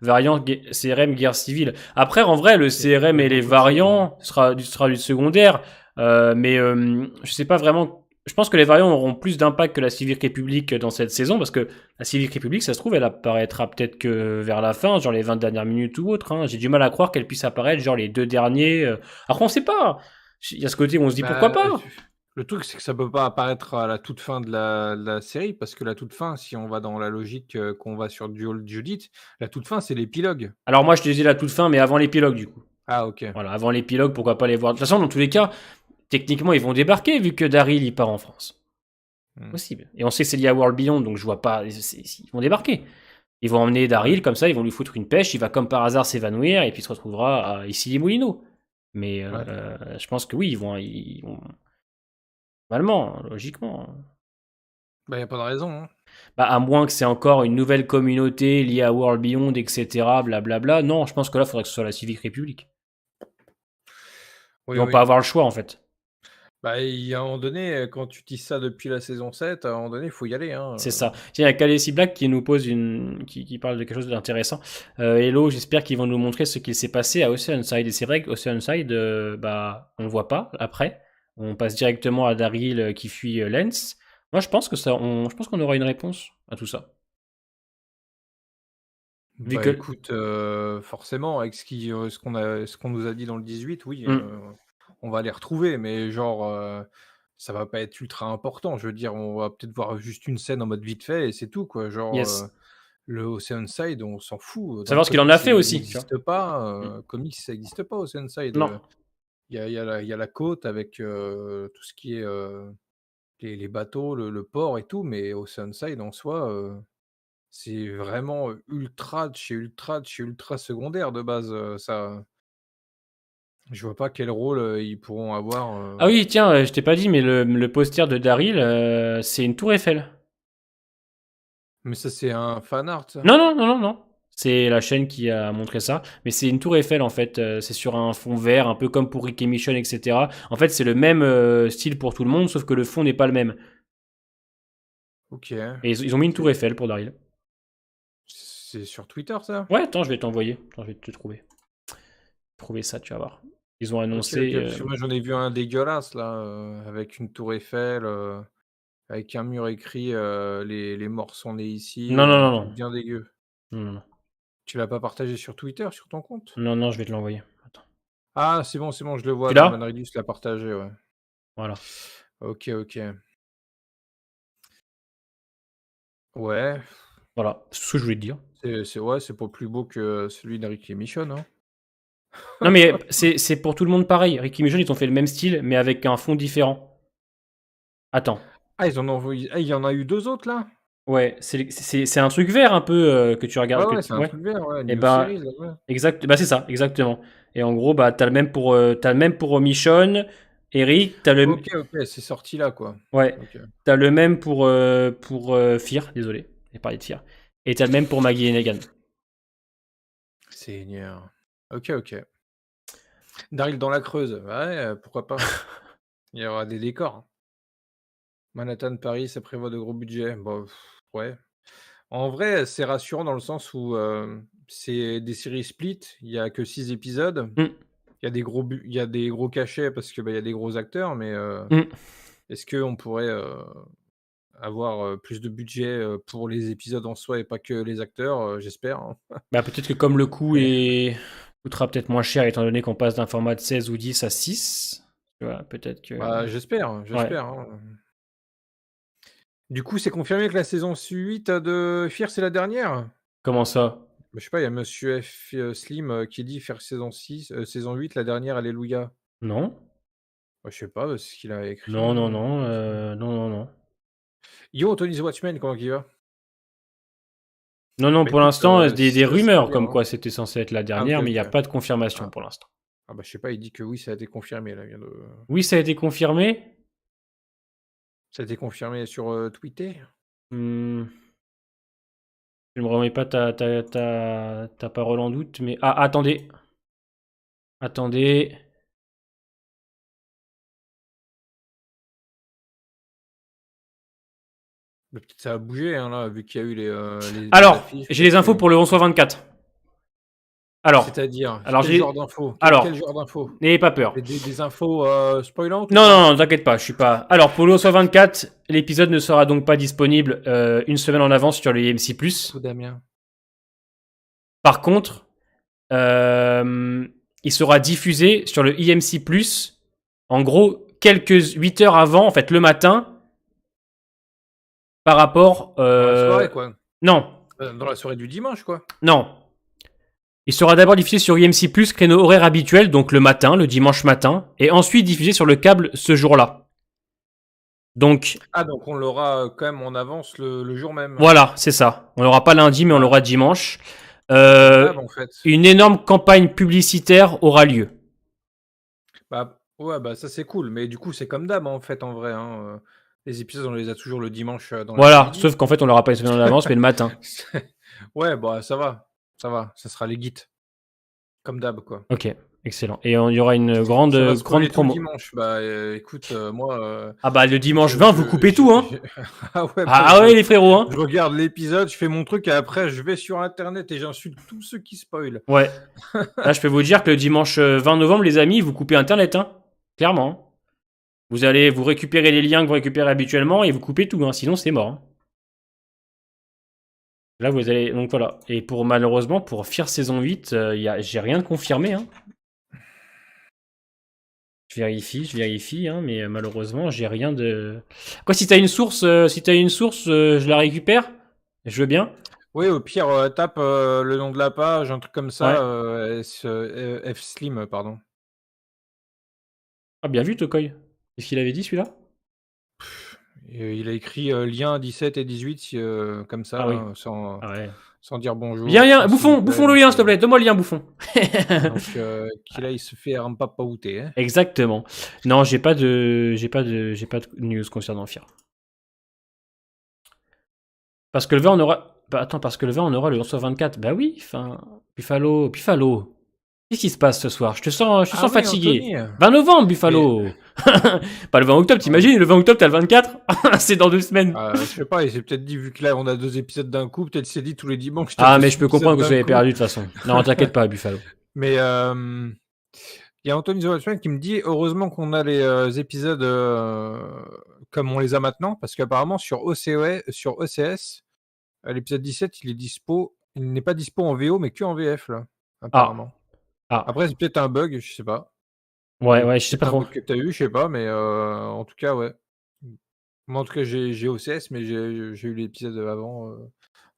Variant CRM guerre civile. Après, en vrai, le Il y CRM a et les beaucoup de choses, hein. variants sera du secondaire. Mais je sais pas vraiment. Je pense que les variants auront plus d'impact que la Civic Republic dans cette saison parce que la Civic Republic, ça se trouve, elle apparaîtra peut-être que vers la fin, genre les 20 dernières minutes ou autre. Hein. J'ai du mal à croire qu'elle puisse apparaître, genre les 2 derniers. Après, on sait pas. Il y a ce côté où on se dit pourquoi Bah, pas. le truc, c'est que ça peut pas apparaître à la toute fin de la série, parce que la toute fin, si on va dans la logique qu'on va sur Duel Judith, la toute fin, c'est l'épilogue. Alors moi, je te disais la toute fin, mais avant l'épilogue, du coup. Ah, ok. Voilà, avant l'épilogue, pourquoi pas les voir. De toute façon, dans tous les cas, techniquement, ils vont débarquer vu que Daryl il part en France. Hmm. Possible. Et on sait que c'est lié à World Beyond, donc je vois pas. Ils vont débarquer. Ils vont emmener Ouais. Daryl comme ça, ils vont lui foutre une pêche, il va comme par hasard s'évanouir et puis il se retrouvera à ici les Moulineaux. Mais Ouais. je pense que oui, normalement, logiquement. Bah, y a pas de raison, hein. Bah, à moins que c'est encore une nouvelle communauté liée à World Beyond, etc. Blablabla. Non, je pense que là, il faudrait que ce soit la Civic République. Ils Oui, vont pas oui. avoir le choix en fait. Bah, il y a un moment donné, quand tu dis ça depuis la saison 7, à un moment donné, il faut y aller, hein. C'est ça. Tiens, il y a Khaleesi Black qui nous pose qui parle de quelque chose d'intéressant. Hello, j'espère qu'ils vont nous montrer ce qu'il s'est passé à Oceanside. Et c'est vrai qu'Oceanside, bah, on le voit pas après. On passe directement à Daryl qui fuit Lance. Moi, je pense que je pense qu'on aura une réponse à tout ça. Vu Bah, que, écoute, forcément, avec ce qu'on nous a dit dans le 18, oui, hmm, on va les retrouver, mais genre, ça va pas être ultra important. Je veux dire, on va peut-être voir juste une scène en mode vite fait et c'est tout, quoi. Genre, yes. le Oceanside, on s'en fout. Dans le Savoir ce qu'il en a comics, fait il aussi, tu vois. n'existe pas. Hmm. Comics, ça n'existe pas, Oceanside. Non. Il y a la côte avec tout ce qui est les bateaux, le port et tout, mais Oceanside en soi, c'est vraiment ultra de chez ultra de chez ultra secondaire de base. Ça, je vois pas quel rôle ils pourront avoir. Ah oui, tiens, je t'ai pas dit, mais le poster de Daryl, c'est une tour Eiffel. Mais ça, c'est un fan art, ça. Non, non, non, non, non. C'est la chaîne qui a montré ça. Mais c'est une tour Eiffel, en fait. C'est sur un fond vert, un peu comme pour Rick et Michonne, etc. En fait, c'est le même style pour tout le monde, sauf que le fond n'est pas le même. Ok. Et ils ont mis une tour C'est Eiffel pour Daryl. c'est sur Twitter, ça? Ouais, attends, je vais t'envoyer. Attends, je vais te trouver. Trouver ça, tu vas voir. Ils ont Ok, ok. annoncé. Parce que moi, j'en ai vu un dégueulasse, là, avec une tour Eiffel, avec un mur écrit les morts sont nés ici, Non, non, un non, truc non. bien dégueu. Non, non, non. Tu l'as pas partagé sur Twitter, sur ton compte? Non, non, je vais te l'envoyer. Attends. Ah, c'est bon, je le vois Tu là, l'as? Manridus l'a partagé, ouais. Voilà. Ok, ok. Ouais, Voilà. C'est ce que je voulais te dire. ouais, c'est pas plus beau que celui d'Eric et Michonne, hein. Non, mais c'est pour tout le monde pareil. Rick et Michonne, ils ont fait le même style, mais avec un fond différent. Attends. Ah, ils en ont envoyé. Ah, il y en a eu 2 autres là? Ouais, c'est un truc vert un peu que tu Ouais, regardes. ouais, c'est un Ouais. truc vert, ouais, Et New bah, Series, là, ouais. exact, bah c'est ça, exactement. Et en gros, bah t'as le même pour Michonne, Eric, OK, OK, c'est sorti là, quoi. ouais, OK. t'as le même pour Fear, désolé, j'ai parlé de Fear. Et t'as le même pour Maggie et Negan. Seigneur. OK, OK. Daryl dans la Creuse, ouais, pourquoi pas. Il y aura des décors. Manhattan, Paris, ça prévoit de gros budgets. Bah, ouais. En vrai, c'est rassurant dans le sens où, c'est des séries split, il y a que 6 épisodes. Hmm, Il y a des gros cachets parce que, bah, il y a des gros acteurs, mais, hmm. est-ce qu'on pourrait, avoir, plus de budget, pour les épisodes en soi et pas que les acteurs? J'espère, hein. Bah peut-être que comme le coût Mais coûtera peut-être moins cher étant donné qu'on passe d'un format de 16 ou 10 à 6, tu vois, peut-être que. bah, j'espère, Ouais. j'espère, hein. Du coup, c'est confirmé que la saison 8 de Fear, c'est la dernière? Comment ça? Bah, je sais pas, il y a Monsieur F, Slim, qui dit faire saison 8, la dernière, alléluia. Non? Bah, je sais pas, c'est ce qu'il a écrit, Non, non, hein. non, non, non, non. Yo, Tony's Watchmen, comment il va? Non, non, Bah, pour écoute, l'instant, des ça serait rumeurs bien, comme hein. quoi c'était censé être la Ah, OK, dernière, mais il n'y a OK. pas de confirmation Ah. pour l'instant. Ah, bah, je sais pas, il dit que oui, ça a été confirmé là, il vient de Oui, ça a été confirmé. ça a été confirmé sur, Twitter? Hmm, je ne me remets pas ta parole en doute, mais. Ah, attendez. Attendez. Mais peut-être ça a bougé, hein, là, vu qu'il y a eu les Alors, affiches, j'ai peut-être les infos que pour le 11/24. Alors, c'est-à-dire? alors Quel genre j'ai, d'infos? Quel alors, genre d'infos? n'ayez pas peur. Des infos, spoilantes ou Non, pas? non, non, t'inquiète pas, je suis pas. Alors, pour le 11/24, l'épisode ne sera donc pas disponible une semaine en avance sur le IMC+. Fou Damien. Par contre, euh, il sera diffusé sur le IMC+, en gros, quelques 8 heures avant, en fait, le matin, par rapport... Dans la soirée, quoi. Non, Dans la soirée du dimanche, quoi. non. Il sera d'abord diffusé sur IMC+, créneau horaire habituel, donc le matin, le dimanche matin, et ensuite diffusé sur le câble ce jour-là. Donc, Ah, donc on l'aura quand même en avance le jour même. voilà, c'est ça. On l'aura pas lundi, mais on Bah, l'aura dimanche. comme Euh, d'hab, en fait. une énorme campagne publicitaire aura lieu. Bah, ouais, bah ça c'est cool. Mais du coup, c'est comme d'hab, en fait, en vrai. Hein. Les épisodes, on les a toujours le dimanche dans Voilà, l'après-midi. sauf qu'en fait, on l'aura pas une semaine en avance, mais le matin. Ouais, bah ça va. Ça va. Ça sera les gits. Comme d'hab, quoi. Ok, excellent. Et il y aura une Ça va grande spoiler tout le promo. dimanche. Bah écoute, moi, Ah bah, le dimanche 20, vous coupez tout, hein. ah ouais, moi, Ah ouais, les frérots, hein. je regarde l'épisode, je fais mon truc et après, je vais sur Internet et j'insulte tous ceux qui spoilent. Ouais. Là, je peux vous dire que le dimanche 20 novembre, les amis, vous coupez Internet, hein. Clairement. Vous allez vous récupérer les liens que vous récupérez habituellement et vous coupez tout, hein. Sinon c'est mort, hein. Là, vous allez. Donc voilà. Et pour malheureusement, pour Fear saison 8, j'ai rien de confirmé, hein. Je vérifie, hein, mais malheureusement, j'ai rien de. Quoi, si t'as une source, je la récupère. Je veux bien. Oui, au pire, tape le nom de la page, un truc comme Ouais. ça, F Slim, pardon. Ah, bien vu, Tokoy. Qu'est-ce qu'il avait dit celui-là? Et il a écrit lien 17 et 18 comme ça, Ah oui. là, Ah ouais. sans dire Viens, bonjour, viens, sans s'il vous bouffon, plaît. bouffon le Donc, lien, s'il te plaît. Donne-moi le lien, bouffon. qu'il aille se faire un papa outé. Hein. Exactement. Non, j'ai pas de news concernant Fear. Parce que le 20, on aura. Bah, attends, parce que le 20, on aura le 11/24. Bah oui, enfin. Buffalo. Qu'est-ce qui se passe ce soir? Je te Ah sens oui, fatigué. Anthony. 20 novembre, Mais Buffalo. Pas le 20 octobre, ah, t'imagines? Le 20 octobre, t'as le 24. C'est dans 2 semaines. je sais pas, il s'est peut-être dit, vu que là on a 2 épisodes d'un coup, peut-être il s'est dit tous les dimanches, t'as Ah, 2 mais je peux épisodes comprendre que vous d'un avez coup. perdu de toute façon. Non, t'inquiète pas, Buffalo. Mais il y a Anthony The Watchman qui me dit heureusement qu'on a les épisodes comme on les a maintenant, parce qu'apparemment sur sur OCS, l'épisode 17, il n'est pas dispo en VO, mais que en VF là, Ah, apparemment. ah. Après, c'est peut-être un bug, je sais pas. Ouais, ouais, je sais pas Peut-être un trop. bug que tu as eu, je sais pas, mais en tout cas, ouais. Moi, en tout cas, j'ai OCS, mais j'ai eu l'épisode avant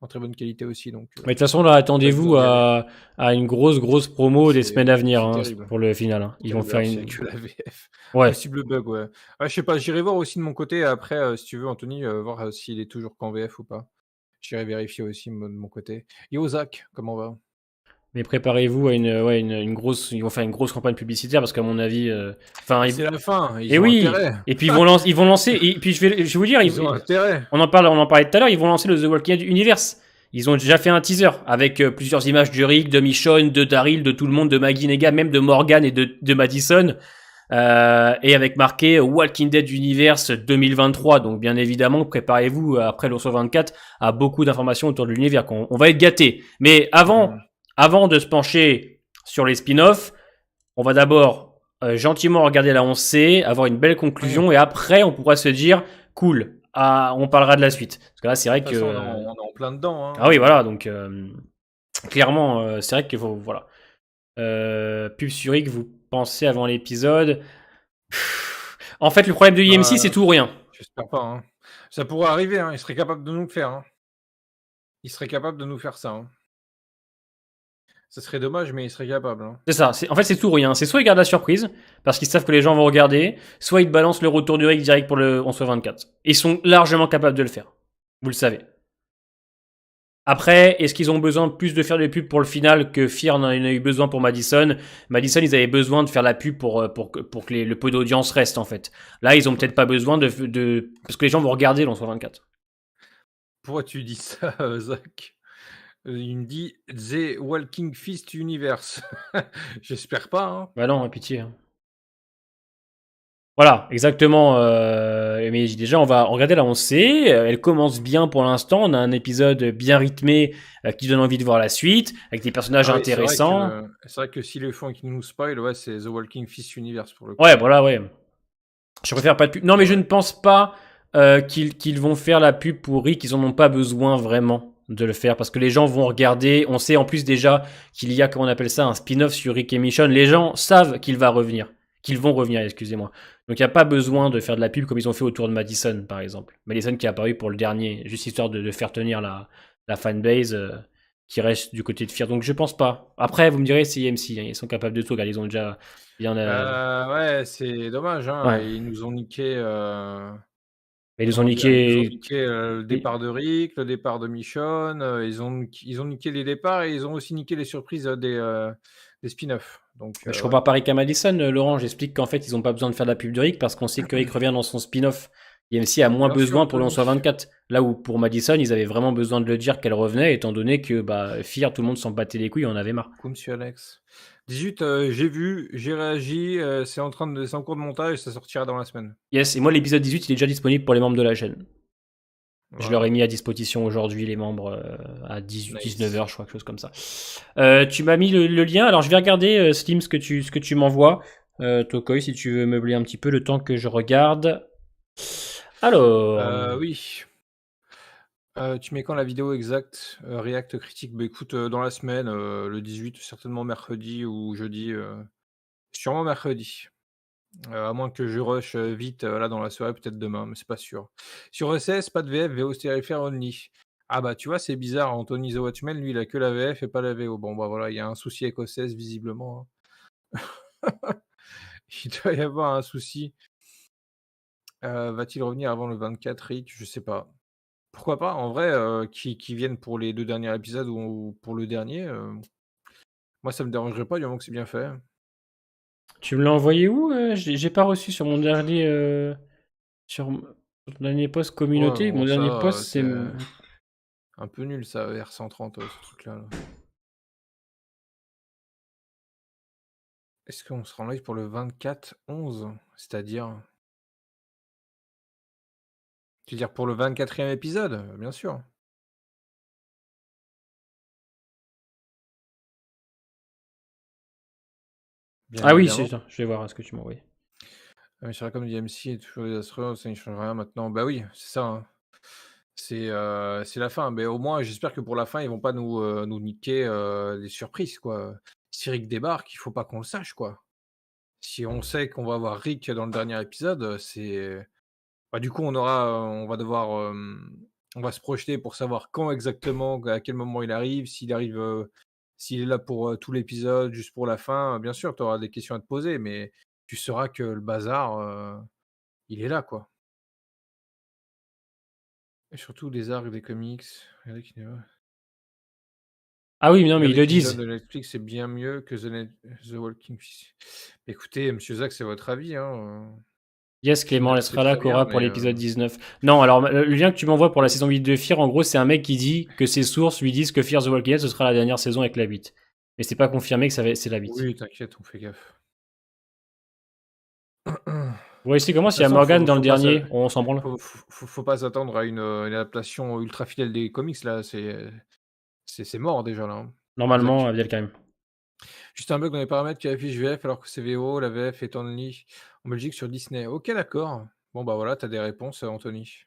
en très bonne qualité aussi, donc Mais de toute façon, là, pas besoin attendez-vous d'y aller. à une grosse promo des semaines à venir, C'est hein, terrible. pour le final, hein. C'est Ils vont terrible, faire alors s'il y a une. que la VF. Ouais. Possible bug, ouais. Ouais, je sais pas, j'irai voir aussi de mon côté après, si tu veux, Anthony, voir s'il est toujours qu'en VF ou pas. J'irai vérifier aussi de mon côté. Yo, Zach, comment va? Mais préparez-vous à une grosse. Ils vont faire une grosse campagne publicitaire parce qu'à mon avis. Enfin, Bah, c'est la fin, et ils ont oui. intérêt. Et puis ils vont lancer. Et puis je vais vous dire, Ils ont intérêt. on en parlait tout à l'heure. Ils vont lancer le The Walking Dead Universe. Ils ont déjà fait un teaser avec plusieurs images de Rick, de Michonne, de Daryl, de tout le monde, de Maggie Negan, même de Morgan et de Madison. Et avec marqué Walking Dead Universe 2023. Donc bien évidemment, préparez-vous après le 24 à beaucoup d'informations autour de l'univers. On va être gâtés. Mais Mmh. avant de se pencher sur les spin-offs, on va d'abord gentiment regarder la 11C, avoir une belle Oui. conclusion, et après on pourra se dire cool, on parlera de la suite. Parce que là, c'est vrai De toute façon, que on est en plein dedans, ah oui, hein. voilà, donc clairement, c'est vrai qu'il faut voilà. Pub sur X, vous pensez avant l'épisode. En fait, le problème de IMC, c'est Bah, tout ou rien. j'espère pas, hein. Ça pourrait arriver, hein, ils seraient capables de nous le faire, hein. Ils seraient capables de nous faire ça, hein. Ça serait dommage, mais ils seraient capables, hein. C'est ça. En fait, c'est tout ou rien. C'est soit ils gardent la surprise, parce qu'ils savent que les gens vont regarder, soit ils te balancent le retour du Rick direct pour le 11/24. Ils sont largement capables de le faire. Vous le savez. Après, est-ce qu'ils ont besoin plus de faire des pubs pour le final que Fear en a eu besoin pour Madison? Madison, ils avaient besoin de faire la pub pour que le peu d'audience reste, en fait. Là, ils ont peut-être pas besoin parce que les gens vont regarder l'11/24. Pourquoi tu dis ça, Zach? Il me dit: «The Walking Fist Universe». J'espère pas, hein. Bah non, pitié, hein. Voilà, exactement. Mais déjà, on va regarder là, on sait. Elle commence bien pour l'instant. On a un épisode bien rythmé qui donne envie de voir la suite, avec des personnages Ah oui, intéressants. c'est vrai que si les font et qu'ils nous spoil, ouais, c'est The Walking Fist Universe pour le coup. Ouais, voilà, ouais. Je préfère pas de pub. Non, C'est mais je vrai. ne pense pas qu'ils vont faire la pub pour Rick. Ils en ont pas besoin vraiment de le faire parce que les gens vont regarder. On sait en plus déjà qu'il y a, comment on appelle ça, un spin-off sur Rick et Michonne. Les gens savent qu'il va revenir. Qu'ils vont revenir, excusez-moi. Donc il n'y a pas besoin de faire de la pub comme ils ont fait autour de Madison, par exemple. Madison qui est apparu pour le dernier, juste histoire de faire tenir la fanbase qui reste du côté de Fear. Donc je pense pas. Après, vous me direz, c'est EMC, hein, ils sont capables de tout. Regarde, ils ont déjà bien. Ouais, c'est dommage, hein. Ouais. Ils nous ont niqué, Mais ils nous ont comment dire? Ils nous ont niqué. niqué, le départ de Rick, le départ de Michonne, ils ont niqué les départs et ils ont aussi niqué les surprises, des spin-offs. Donc Je ouais. compare pas Rick à Madison, Laurent. J'explique qu'en fait, ils ont pas besoin de faire de la pub de Rick parce qu'on sait que Rick revient dans son spin-off. EMC a moins Bien sûr, besoin pour le Anthony. 24. Là où pour Madison, ils avaient vraiment besoin de le dire qu'elle revenait, étant donné que bah, Fear, tout le monde s'en battait les couilles, on en avait marre. Coucou monsieur Alex. 18, j'ai vu, j'ai réagi, c'est en cours de montage, ça sortira dans la semaine. Yes, et moi, l'épisode 18, il est déjà disponible pour les membres de la chaîne. Je leur ai Voilà, mis à disposition aujourd'hui, les membres, à 19h, nice. je crois, quelque chose comme ça. Tu m'as mis le lien, alors je vais regarder, Slim, ce que tu m'envoies. Tokoi, si tu veux meubler un petit peu le temps que je regarde. Alors. Oui, tu mets quand la vidéo exacte, react critique? Bah, écoute, dans la semaine, le 18, certainement mercredi ou jeudi, sûrement mercredi. À moins que je rush, vite, là dans la soirée, peut-être demain, mais c'est pas sûr. Sur ECS, pas de VF, VO stérifière only. Ah bah, tu vois, c'est bizarre, Anthony The Watchmen, lui, il a que la VF et pas la VO. Bon, bah, voilà, il y a un souci avec OCS visiblement, hein. Il doit y avoir un souci. Va-t-il revenir avant le 24 Rick? Je sais pas. Pourquoi pas? En vrai, qu'il vienne pour les 2 derniers épisodes ou pour le dernier, moi ça me dérangerait pas du moment que c'est bien fait. Tu me l'as envoyé où j'ai pas reçu sur mon dernier sur mon dernier post Ouais, communauté. Mon bon dernier ça, post c'est c'est un peu nul ça, R130, ce truc-là, là. Est-ce qu'on sera en live pour le 24/11? C'est-à-dire? Tu veux dire pour le 24e épisode? Bien sûr. Bien Ah oui, c'est évidemment. ça. Je vais voir ce que tu m'as envoyé. Ah mais c'est vrai comme dit MC est toujours désastreux, ça ne change rien maintenant. Bah oui, c'est ça, hein. C'est la fin, mais au moins j'espère que pour la fin, ils vont pas nous niquer, des surprises, quoi. Si Rick débarque, il faut pas qu'on le sache, quoi. Si on sait qu'on va avoir Rick dans le dernier épisode, c'est bah, du coup, on va devoir, on va se projeter pour savoir quand exactement, à quel moment il arrive, s'il est là pour, tout l'épisode, juste pour la fin, bien sûr, tu auras des questions à te poser, mais tu sauras que le bazar, il est là, quoi. Et surtout des arcs, des comics, Rick Ah oui, non, mais ils Regardez le Kingdom disent. de Netflix, c'est bien mieux que The Walking Dead. Écoutez, monsieur Zach, c'est votre avis, hein, Yes, Clément, elle Kingdom, c'est sera là, très bien, Cora, pour mais l'épisode 19. Non, alors le lien que tu m'envoies pour la saison 8 de Fear, en gros, c'est un mec qui dit que ses sources lui disent que Fear the Walking Dead, ce sera la dernière saison avec la 8. Mais c'est pas confirmé que c'est la 8. oui, t'inquiète, on fait gaffe. Vous voyez, c'est De comment toute s'il y a façon, Morgan dans le dernier, on s'en branle. faut pas s'attendre à une adaptation ultra fidèle des comics, là, c'est mort déjà, là, hein, Normalement, Zach. Abdel quand même. Juste un bug dans les paramètres qui affiche VF alors que c'est VO, la VF est only en Belgique sur Disney. OK, d'accord. Bon, bah, voilà, t'as des réponses, Anthony.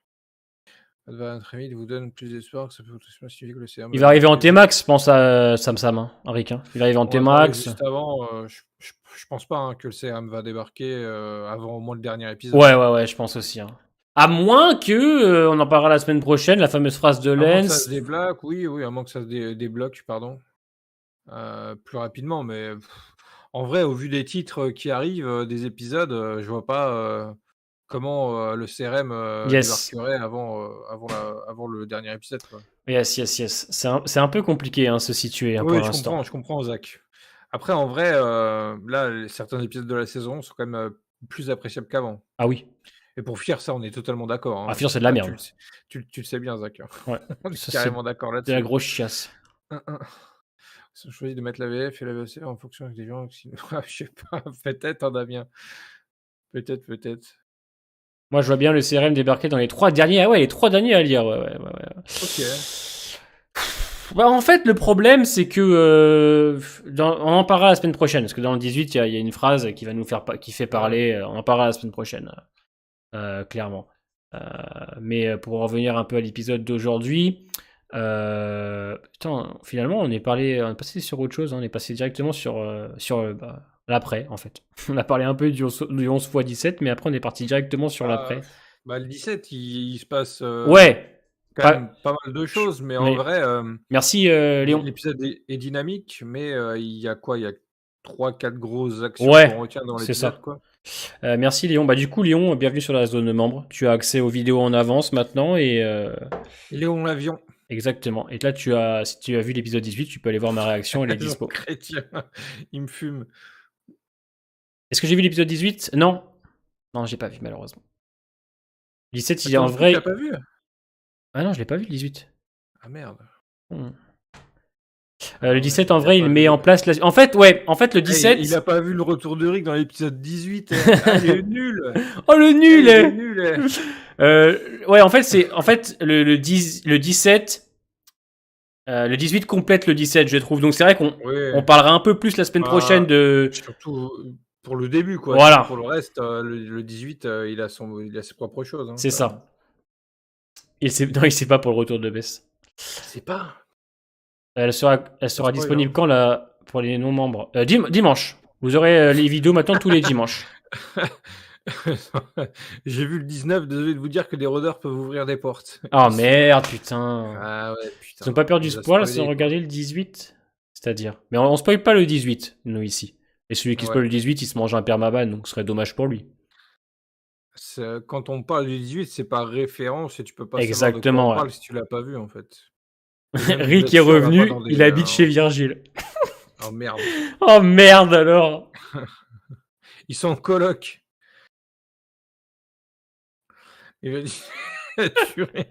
Très vite vous donne plus d'espoir que ça peut potentiellement signifier que le CR Il me va arriver en débarquer. T-Max, je pense à Sam Sam, hein, Henrik. Hein. Il va arriver en On en a parlé T-Max. juste avant, je pense pas, hein, que le CRM va débarquer, avant au moins le dernier épisode, Ouais, hein. ouais, ouais, je pense aussi. Hein. À moins que, on en parlera la semaine prochaine, la fameuse phrase de À moins que ça se Lens. débloque, oui, oui, à moins que ça se débloque, pardon, plus rapidement, mais en vrai, au vu des titres, qui arrivent, des épisodes, je vois pas, comment, le CRM, Yes. débarquerait avant le dernier épisode, quoi. Yes, yes, yes. C'est un peu compliqué, hein, se situer hein, pour Oui, l'instant. je comprends Zach. Après en vrai, là, certains épisodes de la saison sont quand même, plus appréciables qu'avant. Ah oui. Et pour Fear, ça, on est totalement d'accord, Ah, hein. Fear, c'est de la Tu merde. le sais tu le sais bien Zach, hein. Ouais. On est Ça, c'est carrément d'accord de la là-dessus. grosse chiasse. Hein, hein. Ils ont choisi de mettre la VF et la VOC en fonction des gens qui je sais pas, peut-être, hein, Damien. Peut-être, peut-être. Moi, je vois bien le CRM débarquer dans les 3 derniers. Ah ouais, les 3 derniers à lire. Ok. Bah, en fait, le problème, c'est que on en parlera la semaine prochaine, parce que dans le 18, il y a une phrase qui va nous faire qui fait Ouais. parler. On en parlera la semaine prochaine, clairement. Euh, mais pour revenir un peu à l'épisode d'aujourd'hui, putain, finalement, on est passé sur autre chose. Hein, on est passé directement sur l'après, en fait. On a parlé un peu du 11 x 17, mais après, on est parti directement sur Bah, l'après. bah, le 17, il se passe Ouais, quand pas, même pas mal de choses, mais en mais vrai, merci Léon. l'épisode est dynamique, mais il y a quoi? Il y a trois, quatre grosses actions qu'on Ouais, retient dans c'est l'épisode, ça. quoi. Merci Léon. Bah du coup Léon, bienvenue sur la zone membre. Tu as accès aux vidéos en avance maintenant et Léon l'avion, exactement. Et là si tu as vu l'épisode 18, tu peux aller voir ma réaction, elle est Jean dispo. Chrétien, il me fume. Est-ce que j'ai vu l'épisode 18? Non. Non, j'ai pas vu malheureusement. 17, Ah, en toi non plus, tu l'as vrai. pas vu? Ah non, je l'ai pas vu le 18. Ah merde. Hmm. Le Ah ouais, 17 en il a vrai, il pas met vu. en place En fait, ouais, en fait le Ah, il 17. a pas vu le retour de Rick dans l'épisode 18. Ah, il est nul. Oh le Ah, nul il est eh. nul. Ouais, en fait c'est en fait le 17. Le 18 complète le 17, je trouve. Donc c'est vrai qu'on Ouais. on parlera un peu plus la semaine prochaine Bah, de. surtout pour le début, quoi. Sinon, pour Voilà, le reste, le 18, il a ses propres choses, hein, c'est quand même. ça. Non, il sait pas pour le retour de Bess. Il sait pas. Elle Pas sera spoil, disponible hein. quand là pour les non-membres? Dimanche. Vous aurez les vidéos maintenant tous les dimanches. J'ai vu le 19, désolé de vous dire que des rôdeurs peuvent ouvrir des portes. Oh merde, putain. Ah ouais, Ils ont putain, pas peur on du nous a spoil sans spoilé, quoi. regarder le 18? C'est-à-dire. Mais on spoil pas le 18, nous ici. Et celui qui Ouais. spoil le 18, il se mange un permaban, donc ce serait dommage pour lui. Quand on parle du 18, c'est par référence et tu peux pas savoir de quoi on Exactement, ouais. parle si tu l'as pas vu, en fait. Et même Rick est là-dessus, on va pas dans revenu, il des, habite chez Virgile. oh merde. Oh merde alors. Ils sont en coloc. Il va dire purée.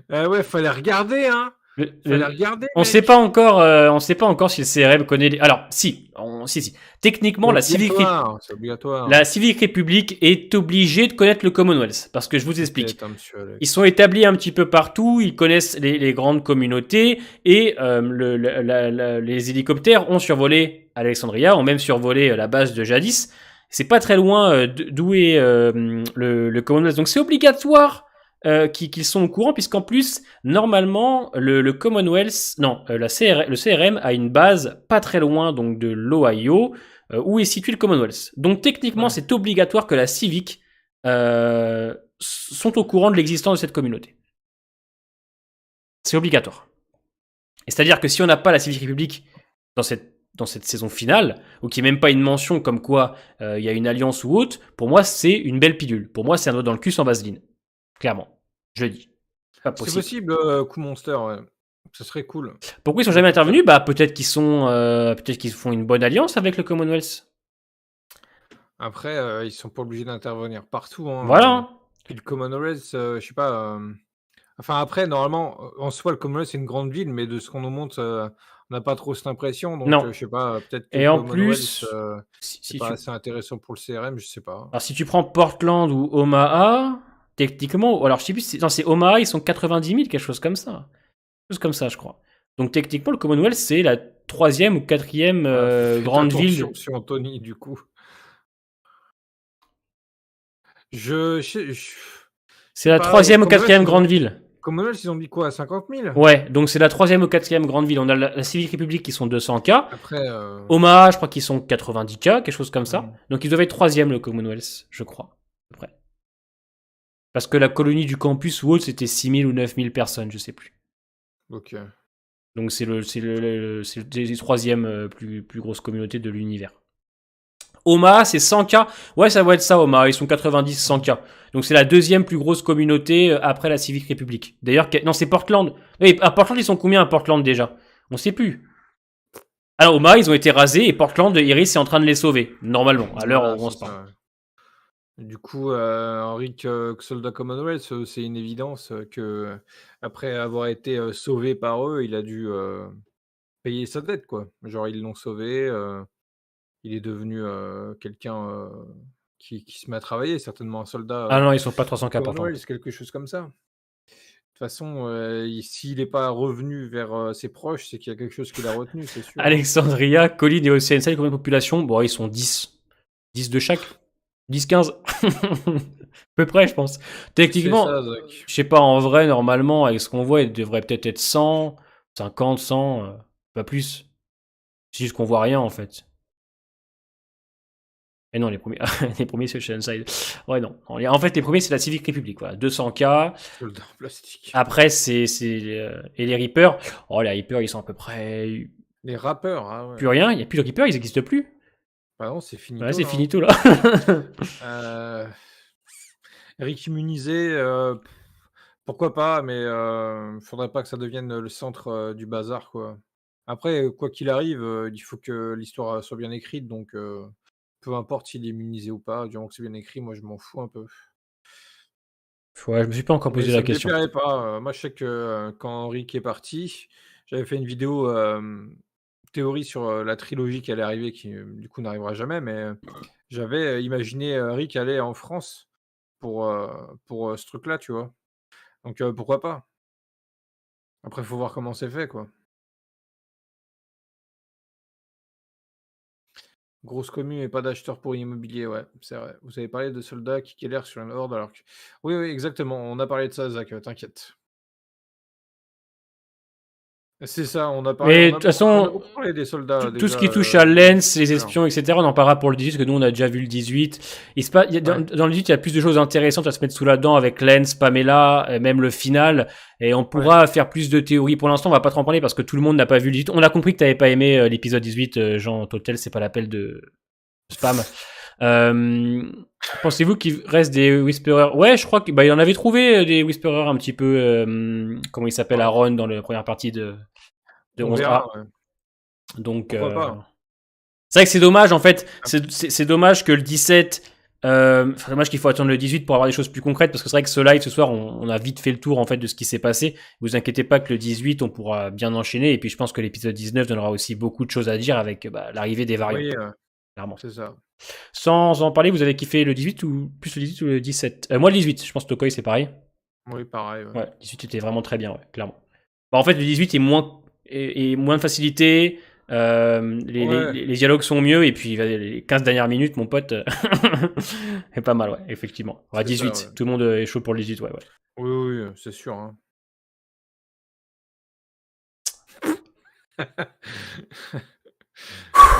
Ah ouais, fallait regarder, hein. Le- Fallait le- regarder, on sait pas mec. encore, on sait pas encore si le CRM connaît. Alors, si, si. C'est Techniquement, obligatoire, c'est obligatoire. La Civic République est obligée de connaître le Commonwealth, parce que je vous explique. Peut-être, hein, monsieur Ils Alex. sont établis un petit peu partout, ils connaissent les grandes communautés, et les hélicoptères ont survolé Alexandria, ont même survolé la base de Jadis. C'est pas très loin d'où est le Commonwealth. Donc c'est obligatoire qu'ils sont au courant, puisqu'en plus, normalement, le Commonwealth, non, le CRM a une base pas très loin donc de l'Ohio, où est situé le Commonwealth. Donc techniquement, Ouais. c'est obligatoire que la Civic sont au courant de l'existence de cette communauté. C'est obligatoire. Et c'est-à-dire que si on n'a pas la Civic République dans cette saison finale, ou qu'il n'y ait même pas une mention comme quoi il y a une alliance ou autre, pour moi, c'est une belle pilule. Pour moi, c'est un doigt dans le cul sans vaseline. Clairement. Je dis. Pas C'est possible. possible, coup Monster, ouais. Ce serait cool. Pourquoi ils sont Mais jamais tout ça intervenus? Bah peut-être qu'ils font une bonne alliance avec le Commonwealth. après, ils sont pas obligés d'intervenir partout, hein, Voilà. puis le Commonwealth, je sais pas, enfin après normalement, en soi, le Commonwealth, c'est une grande ville, mais de ce qu'on nous montre, on n'a pas trop cette impression donc Non. je sais pas, peut-être que le Et en Commonwealth, plus, c'est pas assez intéressant pour le CRM, je sais pas. alors si tu prends Portland ou Omaha, techniquement, alors je sais plus, non c'est Omaha, ils sont 90 000, quelque chose comme ça. Quelque chose comme ça, je crois. Donc techniquement, le Commonwealth, c'est la troisième ou quatrième Ah, faites grande ville. attention sur Anthony, du coup. Je sais C'est la pas, troisième ou quatrième grande ville. Commonwealth, ils ont dit quoi? 50 000? Ouais, donc c'est la troisième ou quatrième grande ville. On a la Civic Republic qui sont 200K. Après, Omaha, je crois qu'ils sont 90K, quelque chose comme ça. mmh, Donc ils doivent être troisième, le Commonwealth, je crois. À peu près. Parce que la colonie du campus ou autre, c'était 6 000 ou 9 000 personnes, je sais plus. OK. Donc c'est les troisième plus grosse communauté de l'univers. Omaha, c'est 100K. Ouais, ça va être ça, Omaha. Ils sont 90, Mmh. 100K. Donc c'est la deuxième plus grosse communauté après la Civic République. D'ailleurs, non, c'est Portland. Oui, à Portland, ils sont combien à Portland déjà? On sait plus. Alors, Omaha, ils ont été rasés et Portland, Iris est en train de les sauver. Normalement, à l'heure Voilà, où on c'est se parle. ça, ouais. Du coup, Rick, Soldat Commonwealth, c'est une évidence, que après avoir été, sauvé par eux, il a dû, payer sa dette, quoi. Genre, ils l'ont sauvé, il est devenu, quelqu'un, qui se met à travailler, certainement un soldat Ah non, ils sont pas 300K par contre. Commonwealth, quelque chose comme ça. De toute façon, s'il n'est pas revenu vers ses proches, c'est qu'il y a quelque chose qui l'a retenu, c'est sûr. Hein. Alexandria, Colin et Oceanside, combien de population? Bon, ils sont 10. 10 de chaque. 10-15. À peu près, je pense. C'est Techniquement, ça, Zach. je sais pas, en vrai, normalement, avec ce qu'on voit, il devrait peut-être être 100, 50, 100, pas plus. C'est juste qu'on voit rien, en fait. Et non, les premiers, les premiers c'est Oceanside. Ouais, non. En fait, les premiers, c'est la Civic Republic, voilà. 200K. Soldat en plastique. Après, et les Reapers. Oh, les Reapers, ils sont à peu près. Les rappeurs, ah ouais. Plus rien. Il n'y a plus de Reapers, ils n'existent plus. Bah non, c'est finito. Ouais, c'est là, hein. finito, là. Rick immunisé, pourquoi pas, mais faudrait pas que ça devienne le centre du bazar, quoi. Après, quoi qu'il arrive, il faut que l'histoire soit bien écrite, donc peu importe s'il est immunisé ou pas, du moment que c'est bien écrit, moi je m'en fous un peu. Ouais, je me suis pas encore Mais posé ça la me question. déplairait pas. Moi, je sais que quand Rick est parti, j'avais fait une vidéo théorie sur la trilogie qui allait arriver, qui du coup n'arrivera jamais, mais j'avais imaginé Rick aller en France pour ce truc-là, tu vois. Donc pourquoi pas? Après, il faut voir comment c'est fait, quoi. Grosse commune et pas d'acheteurs pour l'immobilier, ouais, c'est vrai. Vous avez parlé de soldats qui galèrent sur une horde alors que oui, oui, exactement, on a parlé de ça, Zach, t'inquiète. C'est ça, Mais de toute on a façon, beaucoup parlé des soldats tout ce déjà, qui touche à Lens, les alors. espions, etc., on en parlera pour le 18, parce que nous, on a déjà vu le 18. Ouais, Dans le 18, il y a plus de choses intéressantes à se mettre sous la dent avec Lens, Pamela, et même le final. Et on ouais. pourra faire plus de théories. Pour l'instant, on va pas trop en parler parce que tout le monde n'a pas vu le 18. On a compris que t'avais pas aimé l'épisode 18, Jean Totel, c'est pas l'appel de spam. Euh, Pensez-vous qu'il reste des Whisperers? Ouais, je crois qu'il il en avait trouvé des Whisperers un petit peu, comment il s'appelle, Ouais, Aaron dans la première partie de on 11A. verra, ouais. Donc, Pourquoi pas? c'est vrai que c'est dommage, en fait. Ah, C'est dommage que le 17. C'est dommage qu'il faut attendre le 18 pour avoir des choses plus concrètes, parce que c'est vrai que ce live ce soir, on a vite fait le tour en fait de ce qui s'est passé. Vous inquiétez pas que le 18, on pourra bien enchaîner. Et puis je pense que l'épisode 19 donnera aussi beaucoup de choses à dire avec l'arrivée des variants, oui, clairement. c'est ça. Sans en parler, vous avez kiffé le 18 ou plus le 18 ou le 17? Moi le 18, je pense que Tokoi c'est pareil. Oui, pareil, ouais. Ouais, le 18 était vraiment très bien, ouais, clairement. Bah, en fait, le 18 est moins de facilité. Ouais, Les dialogues sont mieux. Et puis, les 15 dernières minutes, mon pote, est pas mal, ouais, effectivement. Ouais, c'est ça, ouais. 18. Tout le monde est chaud pour le 18, ouais, ouais. Oui, oui, c'est sûr, hein.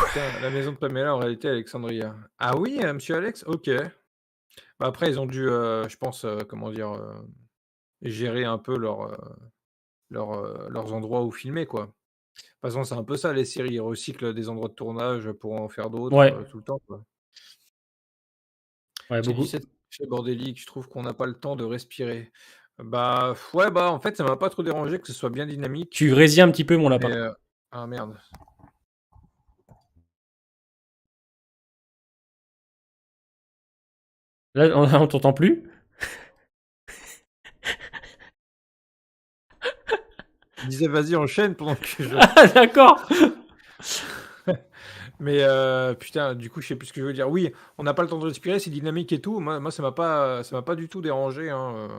Putain, la maison de Pamela, en réalité, Alexandria. Ah oui, monsieur Alex? OK. Bah, après, ils ont dû, je pense, comment dire? Gérer un peu leurs endroits où filmer, quoi. De toute façon, c'est un peu ça les séries, ils recyclent des endroits de tournage pour en faire d'autres, Ouais, tout le temps, quoi. ouais, C'est du beaucoup. set chez bordélique, je trouve qu'on n'a pas le temps de respirer. Bah, ouais, bah, en fait, ça m'a pas trop dérangé que ce soit bien dynamique, Tu résilles un petit peu, mon mais lapin. ah merde. Là, on t'entend plus. Je disais: «Vas-y, enchaîne» pendant que je Ah, d'accord. mais putain, du coup, je sais plus ce que je veux dire. Oui, on n'a pas le temps de respirer, c'est dynamique et tout. Moi, ça m'a pas du tout dérangé, hein,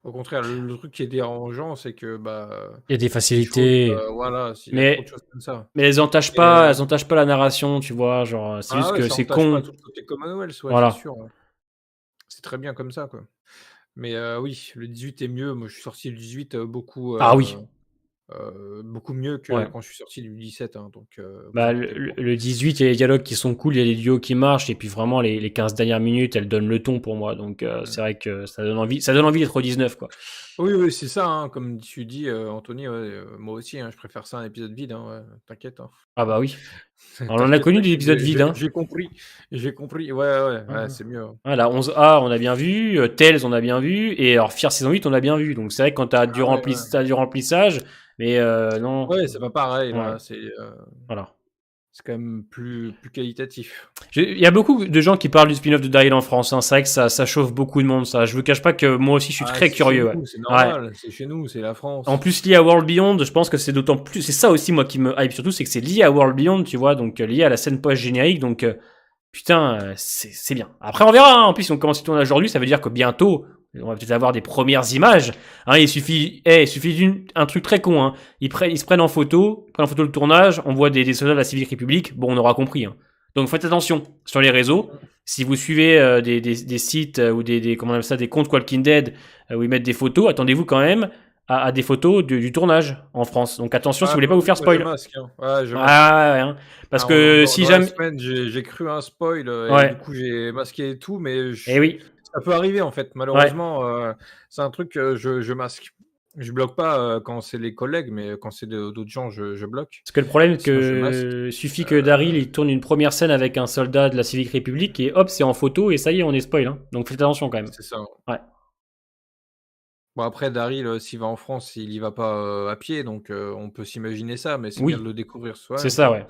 au contraire, le truc qui est dérangeant, c'est que, bah, Il y a des des choses, facilités. voilà, s'il y a trop de Mais, choses comme ça mais et elles entachent pas la narration, tu vois. Genre, c'est ah juste ouais, que ça c'est entache pas con. tout le côté Commonwealth, ouais, c'est Voilà. sûr, ouais. C'est très bien comme ça, quoi. Mais oui, le 18 est mieux. Moi, je suis sorti du 18, Ah oui. beaucoup mieux que Ouais. quand je suis sorti du 17, hein, donc vous Bah, inquiétez pas. le 18, il y a les dialogues qui sont cool, il y a les duos qui marchent, et puis vraiment, les 15 dernières minutes, elles donnent le ton pour moi. Donc, Ouais. c'est vrai que ça donne envie d'être au 19, quoi. Oui, oui, c'est ça, hein, comme tu dis, Anthony, ouais, moi aussi, hein, je préfère ça à un épisode vide, hein, ouais, t'inquiète, hein. Ah bah oui. On en a T'inquiète, connu des t'inquiète, épisodes vides, hein. j'ai compris, ouais, ouais, ouais, Ah, c'est mieux, hein. ah, la 11A, on a bien vu, Tales, on a bien vu, et alors Fear Saison 8, on a bien vu. Donc, c'est vrai que quand Ah ouais, ouais. t'as du remplissage, mais non, Ouais, c'est pas pareil ouais, là, voilà. c'est quand même plus qualitatif. Il y a beaucoup de gens qui parlent du spin-off de Daryl en France, hein. C'est vrai que ça chauffe beaucoup de monde, ça. Je vous cache pas que moi aussi, je suis Ah, très c'est chez curieux, ouais. nous, c'est Ouais. normal, c'est chez nous, c'est la En France. plus, lié à World Beyond, je pense que c'est d'autant plus. C'est ça aussi, moi, qui me hype surtout, c'est que c'est lié à World Beyond, tu vois, donc lié à la scène post-générique. Donc, Putain, c'est bien. Après, on verra. Hein. En plus, si on commence le tournage aujourd'hui, ça veut dire que bientôt, on va peut-être avoir des premières images. Hein, il suffit d'un truc très con. Hein. Ils se prennent en photo, le tournage, on voit des soldats de la Civic République. Bon, on aura compris. Hein. Donc, faites attention sur les réseaux. Si vous suivez des sites ou comment on appelle ça, des comptes Walking Dead où ils mettent des photos, attendez-vous quand même à des photos du tournage en France. Donc, attention si vous voulez pas vous faire spoil. Je masque. Hein. Ouais, je masque. Ah, ouais, hein. Parce que si jamais. La semaine, j'ai cru un spoil Ouais. et du coup j'ai masqué et tout, mais Eh oui. ça peut arriver en fait. Malheureusement, c'est un truc que je masque. Je bloque pas quand c'est les collègues, mais quand c'est d'autres gens, je bloque. Parce que le problème, Sinon, je masque. suffit que Daryl il tourne une première scène avec un soldat de la Civic République et hop, c'est en photo et ça y est, on est spoil. Hein. Donc faites attention quand même. C'est ça. Ouais. Bon après, Daryl, s'il va en France, il y va pas à pied, donc on peut s'imaginer ça, mais c'est Oui. bien de le découvrir soi-même. C'est ça, ouais.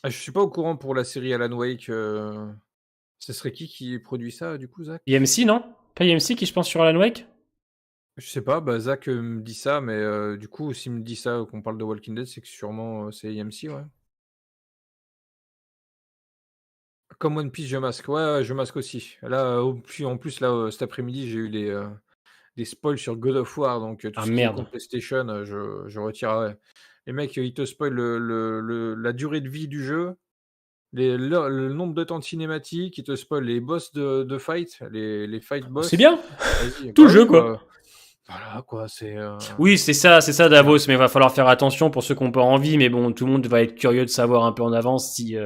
Je suis pas au courant pour la série Alan Wake. Ce serait qui produit ça, du coup, Zach? IMC, non? Pas IMC qui, je pense, sur Alan Wake? Je sais pas, bah, Zach me dit ça, mais du coup, s'il me dit ça, qu'on parle de Walking Dead, c'est que sûrement c'est AMC, ouais. Comme One Piece, je masque. Ouais, je masque aussi. Là, en plus, là, cet après-midi, j'ai eu des spoils sur God of War, donc tout Ah ce qui est merde. compte PlayStation, je retire. Ouais. Les mecs, ils te spoilent la durée de vie du jeu, le nombre de temps de cinématique, ils te spoilent les boss de fight, les fight C'est boss. bien. Vas-y, Tout bah le jeu, oui, quoi. bah, voilà, quoi, c'est. Oui, c'est ça Davos, mais il va falloir faire attention pour ceux qui ont pas envie. Mais bon, tout le monde va être curieux de savoir un peu en avance si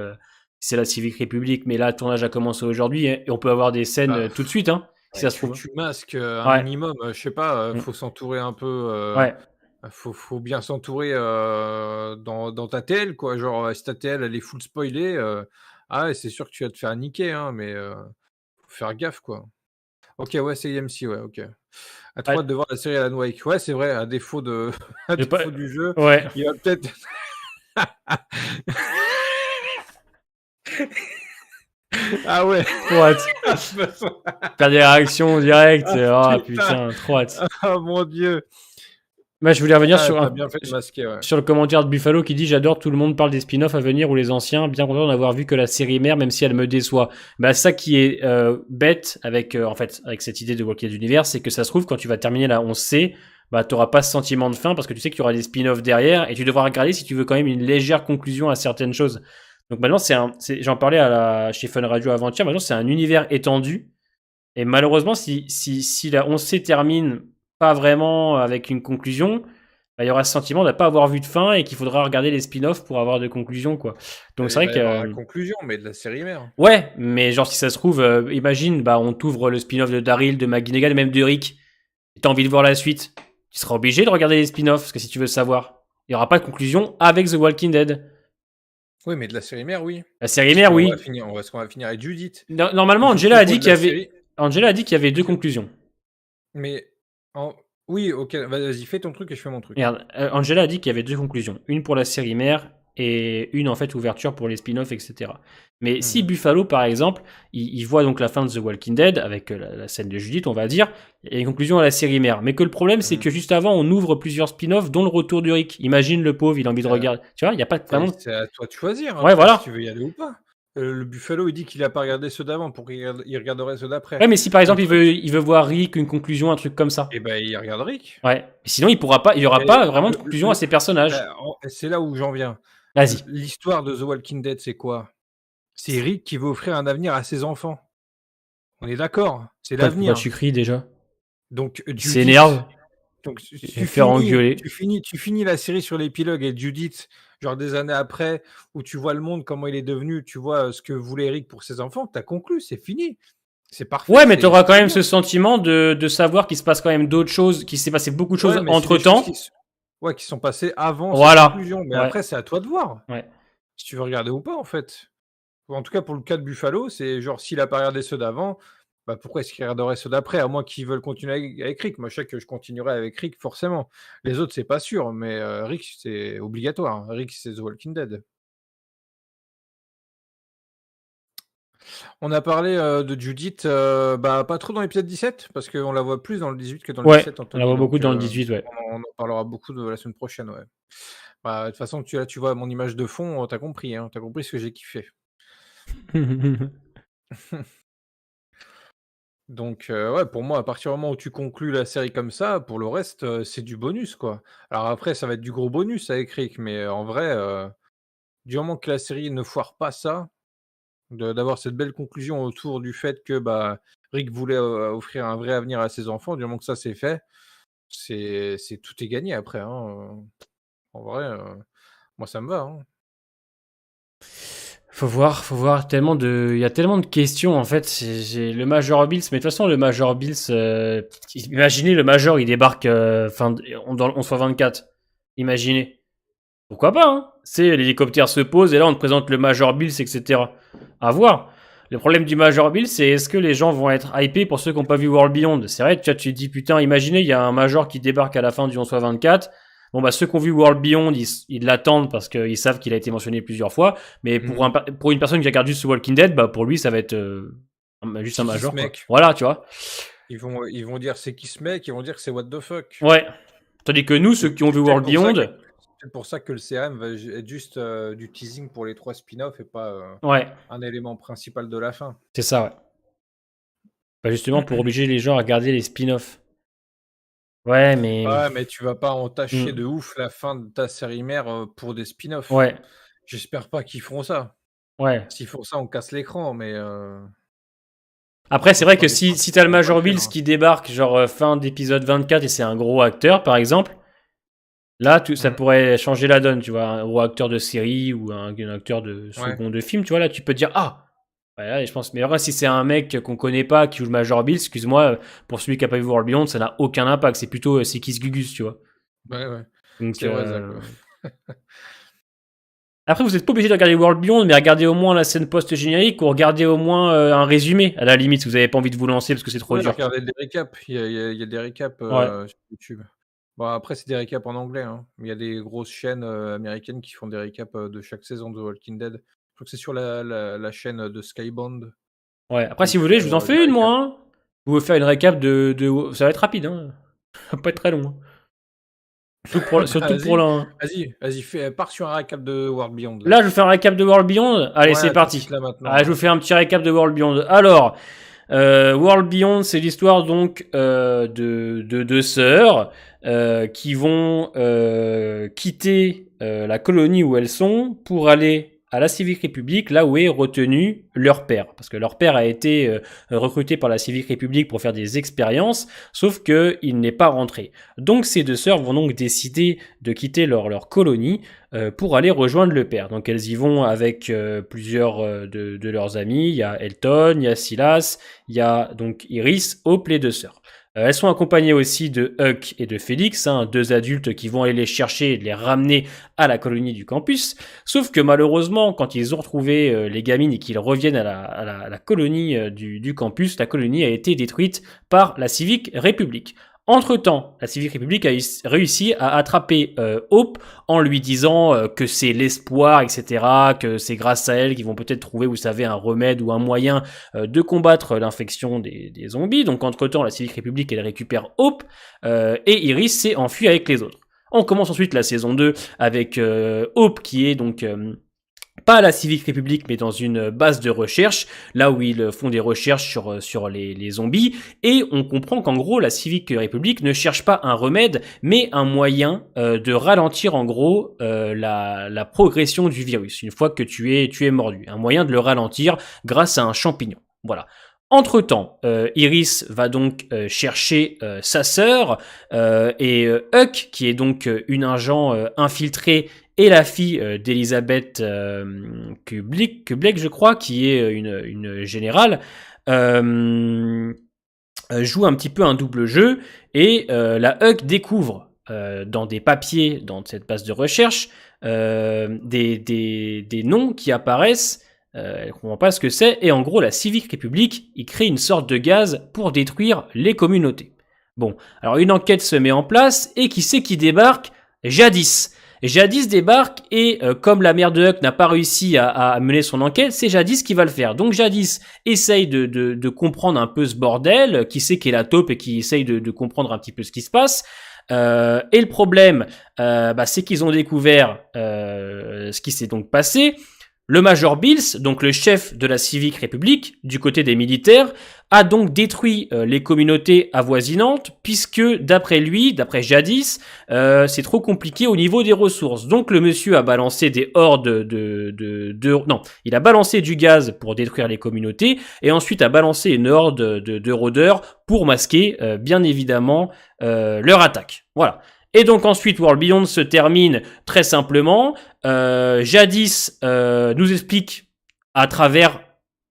c'est la Civic République. Mais là, le tournage a commencé aujourd'hui et on peut avoir des scènes Bah, tout de suite, hein, si ça se trouve. tu masques un Ouais. minimum, je sais pas, Mm. faut s'entourer un peu. Ouais. Faut bien s'entourer dans ta TL, quoi. Genre, si ta TL elle est full spoilée, ah ouais, c'est sûr que tu vas te faire niquer, hein, mais faut faire gaffe, quoi. Ok, ouais, c'est AMC, ouais, ok. À toi Ouais. de voir la série Alan Wake. Ouais, c'est vrai, à défaut de, à J'ai pas- défaut du jeu, Ouais. il va peut-être. Ah ouais. Trop hâte. Faire des réactions directes. Ah, Oh putain, trop hâte. Ah mon dieu. Bah, je voulais revenir Ah, t'as bien fait de masquer, ouais. sur le commentaire de Buffalo qui dit j'adore, tout le monde parle des spin-offs à venir ou les anciens, bien content d'avoir vu que la série mère, même si elle me déçoit. Bah, ça qui est bête avec en fait avec cette idée de Walking Dead Universe, c'est que ça se trouve quand tu vas terminer la 11C, bah t'auras pas ce sentiment de fin parce que tu sais qu'il y aura des spin-offs derrière et tu devras regarder si tu veux quand même une légère conclusion à certaines choses. Donc maintenant j'en parlais chez Fun Radio avant-hier, maintenant c'est un univers étendu et malheureusement si la 11C termine pas vraiment avec une conclusion, bah, il y aura ce sentiment de ne pas avoir vu de fin et qu'il faudra regarder les spin-offs pour avoir de conclusions, quoi. Donc c'est Il vrai va y avoir la que. conclusion, mais de la série mère. Ouais, mais genre si ça se trouve, imagine, bah on t'ouvre le spin-off de Daryl, de McGinnigal, et même de Rick, et t'as envie de voir la suite. Tu seras obligé de regarder les spin-offs, parce que si tu veux savoir, il n'y aura pas de conclusion avec The Walking Dead. Oui, mais de la série mère, oui. La série mère, oui. On va finir avec Judith. Normalement, Angela a dit qu'il y avait. Angela a dit qu'il y avait deux conclusions. Mais oui, ok, vas-y, fais ton truc et je fais mon truc. Regarde, Angela a dit qu'il y avait deux conclusions. Une pour la série mère et une en fait ouverture pour les spin-offs, etc. Mais si Buffalo, par exemple, il voit donc la fin de The Walking Dead avec la scène de Judith, on va dire, il y a une conclusion à la série mère. Mais que le problème, c'est que juste avant, on ouvre plusieurs spin-offs, dont le retour de Rick. Imagine le pauvre, il a envie de regarder. Tu vois, il n'y a pas vraiment. C'est à toi de choisir. Ouais, voilà. Si tu veux y aller ou pas. Le Buffalo, il dit qu'il a pas regardé ceux d'avant, pour qu'il regarderait ceux d'après. Ouais, mais si par exemple il veut voir Rick, une conclusion, un truc comme ça. Et ben il regarde Rick. Ouais. Et sinon, il y aura pas vraiment de conclusion à ces personnages. C'est là où j'en viens. Vas-y. L'histoire de The Walking Dead, c'est quoi? C'est Rick qui veut offrir un avenir à ses enfants. On est d'accord, c'est l'avenir. Pourquoi tu cries déjà? Donc il s'énerve. Donc tu finis la série sur l'épilogue et Judith, genre des années après, où tu vois le monde, comment il est devenu, tu vois ce que voulait Eric pour ses enfants, t'as conclu, c'est fini. C'est parfait. Ouais, mais t'auras quand même ce sentiment de savoir qu'il se passe quand même d'autres choses, qu'il s'est passé beaucoup de choses entre temps. Qui sont passées avant cette conclusion. Mais après, c'est à toi de voir. Ouais. Si tu veux regarder ou pas, en fait. En tout cas, pour le cas de Buffalo, c'est genre, s'il a pas regardé ceux d'avant, bah pourquoi est-ce qu'il regarderait ceux d'après, à moins qu'ils veulent continuer avec Rick. Moi, je sais que je continuerai avec Rick, forcément. Les autres, c'est pas sûr, mais Rick, c'est obligatoire. Rick, c'est The Walking Dead. On a parlé de Judith, pas trop dans l'épisode 17, parce qu'on la voit plus dans le 18 que dans le 17. On la voit beaucoup dans le 18, ouais. On en parlera beaucoup de la semaine prochaine, ouais. De toute façon, tu vois mon image de fond, t'as compris, hein, t'as compris ce que j'ai kiffé. Donc, ouais, pour moi, à partir du moment où tu conclus la série comme ça, pour le reste, c'est du bonus, quoi. Alors après, ça va être du gros bonus avec Rick, mais en vrai, du moment que la série ne foire pas ça, d'avoir cette belle conclusion autour du fait que, bah, Rick voulait, offrir un vrai avenir à ses enfants, du moment que ça c'est fait, c'est tout est gagné après, hein, en vrai, moi ça me va, hein. Faut voir, il y a tellement de questions en fait. J'ai le Major Bills, mais de toute façon, le Major Bills, imaginez le Major, il débarque dans le 11x24. Imaginez. Pourquoi pas, hein? C'est l'hélicoptère se pose et là on te présente le Major Bills, etc. À voir. Le problème du Major Bills, c'est est-ce que les gens vont être hypés pour ceux qui n'ont pas vu World Beyond? C'est vrai, tu vois, tu te dis putain, imaginez, il y a un Major qui débarque à la fin du 11x24. Bon, bah, ceux qui ont vu World Beyond, ils l'attendent parce qu'ils savent qu'il a été mentionné plusieurs fois. Mais Mmh. pour une personne qui regarde juste Walking Dead, bah, pour lui, ça va être juste un C'est qui ce Major, quoi. mec? Voilà, tu vois. Ils vont dire: «C'est qui ce mec?» Ils vont dire que c'est what the fuck. Ouais. Tandis que nous, C'est ceux qui ont vu c'est peut-être World pour ça que Beyond, le CRM va être juste, du teasing pour les 3 spin-offs et pas, ouais, un élément principal de la fin. c'est ça, ouais. Bah, justement, pour obliger les gens à regarder les spin-offs. Ouais, mais. Ouais, mais tu vas pas entacher Hmm. de ouf la fin de ta série mère, pour des spin-offs. Ouais, J'espère pas qu'ils feront ça. ouais. S'ils font ça, on casse l'écran, mais Après, c'est je vrai pars que du si principe t'as le qu'ils vont pas le Major faire, Bills hein. qui débarque, genre fin d'épisode 24 et c'est un gros acteur, par exemple, là, ça Mmh. pourrait changer la donne, tu vois. Un gros acteur de série ou un acteur de Ouais. second de film, tu vois, là, tu peux te dire, ah, ouais, là, je pense. Mais après, si c'est un mec qu'on connaît pas qui joue le Major Bills, excuse-moi, pour celui qui a pas vu World Beyond, ça n'a aucun impact. C'est plutôt c'est Kiss Gugus, tu vois. Ouais, ouais. Donc, C'est vrai, Zach. après, vous n'êtes pas obligé de regarder World Beyond, mais regardez au moins la scène post-générique ou regardez au moins un résumé, à la limite, si vous n'avez pas envie de vous lancer parce que c'est trop Ouais, dur. regardez des récaps. Il y a des récaps, Ouais. sur YouTube. Bon, après, c'est des récaps en anglais, hein, mais il y a des grosses chaînes, américaines qui font des récaps, de chaque saison de Walking Dead. Je crois que c'est sur la chaîne, de Skybound Ouais. Après, où ils si vous voulez, font, je vous en des fais une, moi. récaps. Hein. Vous pouvez faire une récap Ça va être rapide, hein. Ça va pas être très long. Hein. Bah, Surtout pour là. Hein. vas-y, pars sur un récap de World Beyond, là. Là, je vous fais un récap de World Beyond. Allez, c'est Ouais, tout de suite, parti. là, maintenant, Ah, je là. vous fais un petit récap de World Beyond. Alors, World Beyond, c'est l'histoire donc de deux sœurs qui vont quitter la colonie où elles sont pour aller à la Civic République, là où est retenu leur père. Parce que leur père a été recruté par la Civic République pour faire des expériences, sauf qu'il n'est pas rentré. Donc ces deux sœurs vont donc décider de quitter leur colonie pour aller rejoindre le père. Donc elles y vont avec plusieurs de leurs amis. Il y a Elton, il y a Silas, il y a donc Iris, Hope, les deux sœurs. Elles sont accompagnées aussi de Huck et de Félix, hein, deux adultes qui vont aller les chercher et les ramener à la colonie du campus. Sauf que malheureusement, quand ils ont retrouvé les gamines et qu'ils reviennent à la colonie du campus, la colonie a été détruite par la Civic République. Entre-temps, la Civic République a réussi à attraper Hope en lui disant que c'est l'espoir, etc., que c'est grâce à elle qu'ils vont peut-être trouver, vous savez, un remède ou un moyen de combattre l'infection des zombies. Donc entre-temps, la Civic République, elle récupère Hope et Iris s'est enfui avec les autres. On commence ensuite la saison 2 avec Hope qui est donc pas à la Civic République, mais dans une base de recherche, là où ils font des recherches sur les zombies, et on comprend qu'en gros, la Civic République ne cherche pas un remède, mais un moyen de ralentir en gros la progression du virus, une fois que tu es mordu, un moyen de le ralentir grâce à un champignon. Voilà. Entre-temps, Iris va donc chercher sa sœur et Huck, qui est donc une agent infiltrée et la fille d'Elisabeth Blake, je crois, qui est une générale, joue un petit peu un double jeu et la Huck découvre dans des papiers, dans cette base de recherche, des noms qui apparaissent. Elle ne comprend pas ce que c'est. Et en gros, la Civic République, il crée une sorte de gaz pour détruire les communautés. Bon, alors une enquête se met en place et qui c'est qui débarque? Jadis. Jadis débarque et comme la mère de Huck n'a pas réussi à mener son enquête, c'est Jadis qui va le faire. Donc Jadis essaye de comprendre un peu ce bordel, qui sait qu'est la taupe et qui essaye de comprendre un petit peu ce qui se passe. Et le problème, c'est qu'ils ont découvert ce qui s'est donc passé. Le Major Bills, donc le chef de la Civic République, du côté des militaires, a donc détruit les communautés avoisinantes, puisque d'après lui, d'après Jadis, c'est trop compliqué au niveau des ressources. Donc le monsieur a balancé des hordes non, il a balancé du gaz pour détruire les communautés, et ensuite a balancé une horde de rôdeurs pour masquer, bien évidemment, leur attaque. Voilà. Et donc ensuite, World Beyond se termine très simplement. Jadis nous explique à travers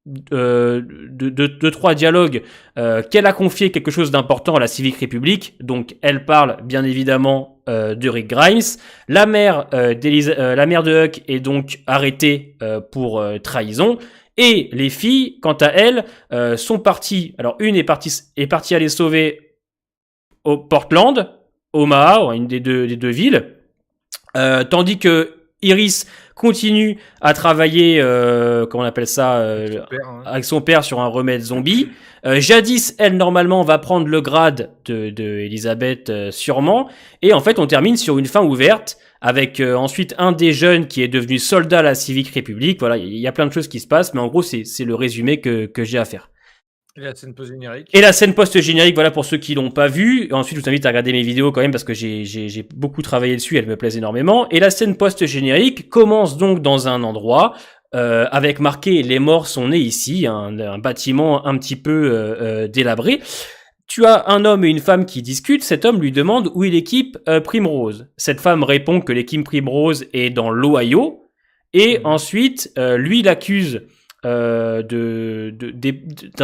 deux, trois dialogues qu'elle a confié quelque chose d'important à la Civic République. Donc elle parle bien évidemment de Rick Grimes. La mère de Huck est donc arrêtée pour trahison. Et les filles, quant à elles, sont parties. Alors une est partie aller sauver au Portland, Omaha, une des deux villes, tandis que Iris continue à travailler, comment on appelle ça, avec son père sur un remède zombie. Jadis, elle, normalement, va prendre le grade de Elisabeth, sûrement. Et en fait, on termine sur une fin ouverte, avec ensuite un des jeunes qui est devenu soldat à la Civic République. Voilà, il y a plein de choses qui se passent, mais en gros, c'est le résumé que j'ai à faire. Et la scène post-générique. Et la scène post-générique, voilà, pour ceux qui l'ont pas vu. Ensuite, je vous invite à regarder mes vidéos quand même parce que j'ai beaucoup travaillé dessus, elles me plaisent énormément. Et la scène post-générique commence donc dans un endroit avec marqué « Les morts sont nés ici », un bâtiment un petit peu délabré. Tu as un homme et une femme qui discutent. Cet homme lui demande où est l'équipe Primrose. Cette femme répond que l'équipe Primrose est dans l'Ohio. Et ensuite, lui l'accuse d'un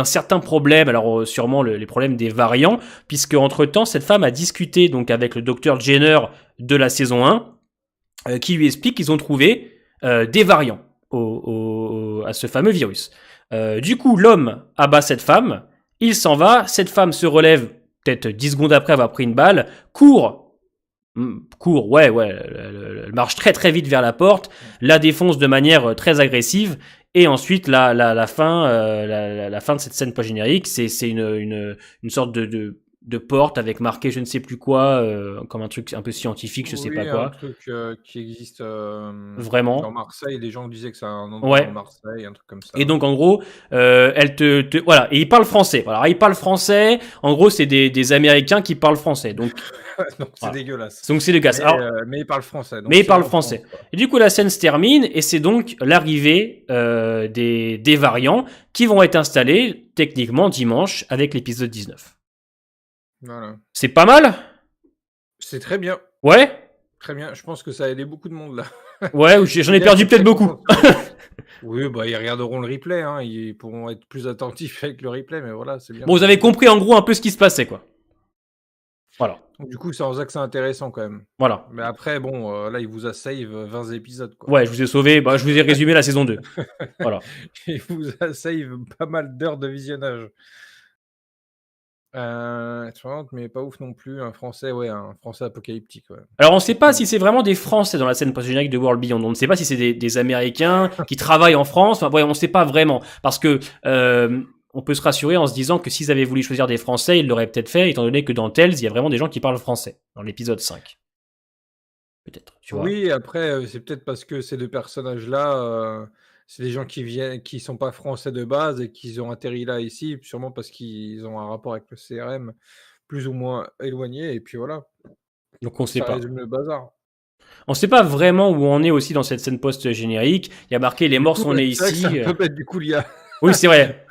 certain problème, alors sûrement les problèmes des variants, puisque entre-temps, cette femme a discuté donc avec le docteur Jenner de la saison 1, qui lui explique qu'ils ont trouvé des variants à ce fameux virus. Du coup, l'homme abat cette femme, il s'en va, cette femme se relève, peut-être 10 secondes après avoir pris une balle, court, elle marche très très vite vers la porte, la défonce de manière très agressive, et ensuite la fin de cette scène post-générique, c'est une sorte de porte avec marqué je ne sais plus quoi, comme un truc un peu scientifique, je sais pas quoi. Un truc qui existe Vraiment. dans Marseille, les gens disaient que c'est un endroit dans Marseille, un truc comme ça. Et donc en gros, elle voilà, et il parle français. Voilà, il parle français. En gros, c'est des Américains qui parlent français. Donc c'est dégueulasse. Donc c'est dégueulasse. Mais il parle français. Mais il parle français. Et du coup, la scène se termine et c'est donc l'arrivée des variants qui vont être installés techniquement dimanche avec l'épisode 19. Voilà. C'est pas mal. C'est très bien. Ouais. Très bien. Je pense que ça a aidé beaucoup de monde là. Ouais, j'en ai perdu peut-être beaucoup. Oui, bah ils regarderont le replay, hein. Ils pourront être plus attentifs avec le replay, mais voilà, c'est bien. Bon, vous avez compris en gros un peu ce qui se passait, quoi. Voilà. Du coup, c'est en ça que c'est intéressant quand même. Voilà. Mais après, bon, là, il vous a save 20 épisodes, quoi. Ouais, je vous ai sauvé. Bah, je vous ai résumé la saison 2. Voilà. Il vous a save pas mal d'heures de visionnage. Mais pas ouf non plus. Un français apocalyptique. Ouais. Alors, on ne sait pas si c'est vraiment des Français dans la scène post-générique de World Beyond. On ne sait pas si c'est des Américains qui travaillent en France. Enfin, ouais, on ne sait pas vraiment. Parce que on peut se rassurer en se disant que s'ils avaient voulu choisir des Français, ils l'auraient peut-être fait, étant donné que dans Tales, il y a vraiment des gens qui parlent français, dans l'épisode 5. Peut-être, tu vois. Oui, après, c'est peut-être parce que ces deux personnages-là, c'est des gens qui sont pas français de base et qui ont atterri là ici, sûrement parce qu'ils ont un rapport avec le CRM plus ou moins éloigné, et puis voilà. Donc on sait Ça pas. résume le bazar. On sait pas vraiment où on est aussi dans cette scène post-générique. Il y a marqué les morts sont nés C'est vrai que ici. c'est un peu bête, du coup, l'IA. Oui, c'est vrai.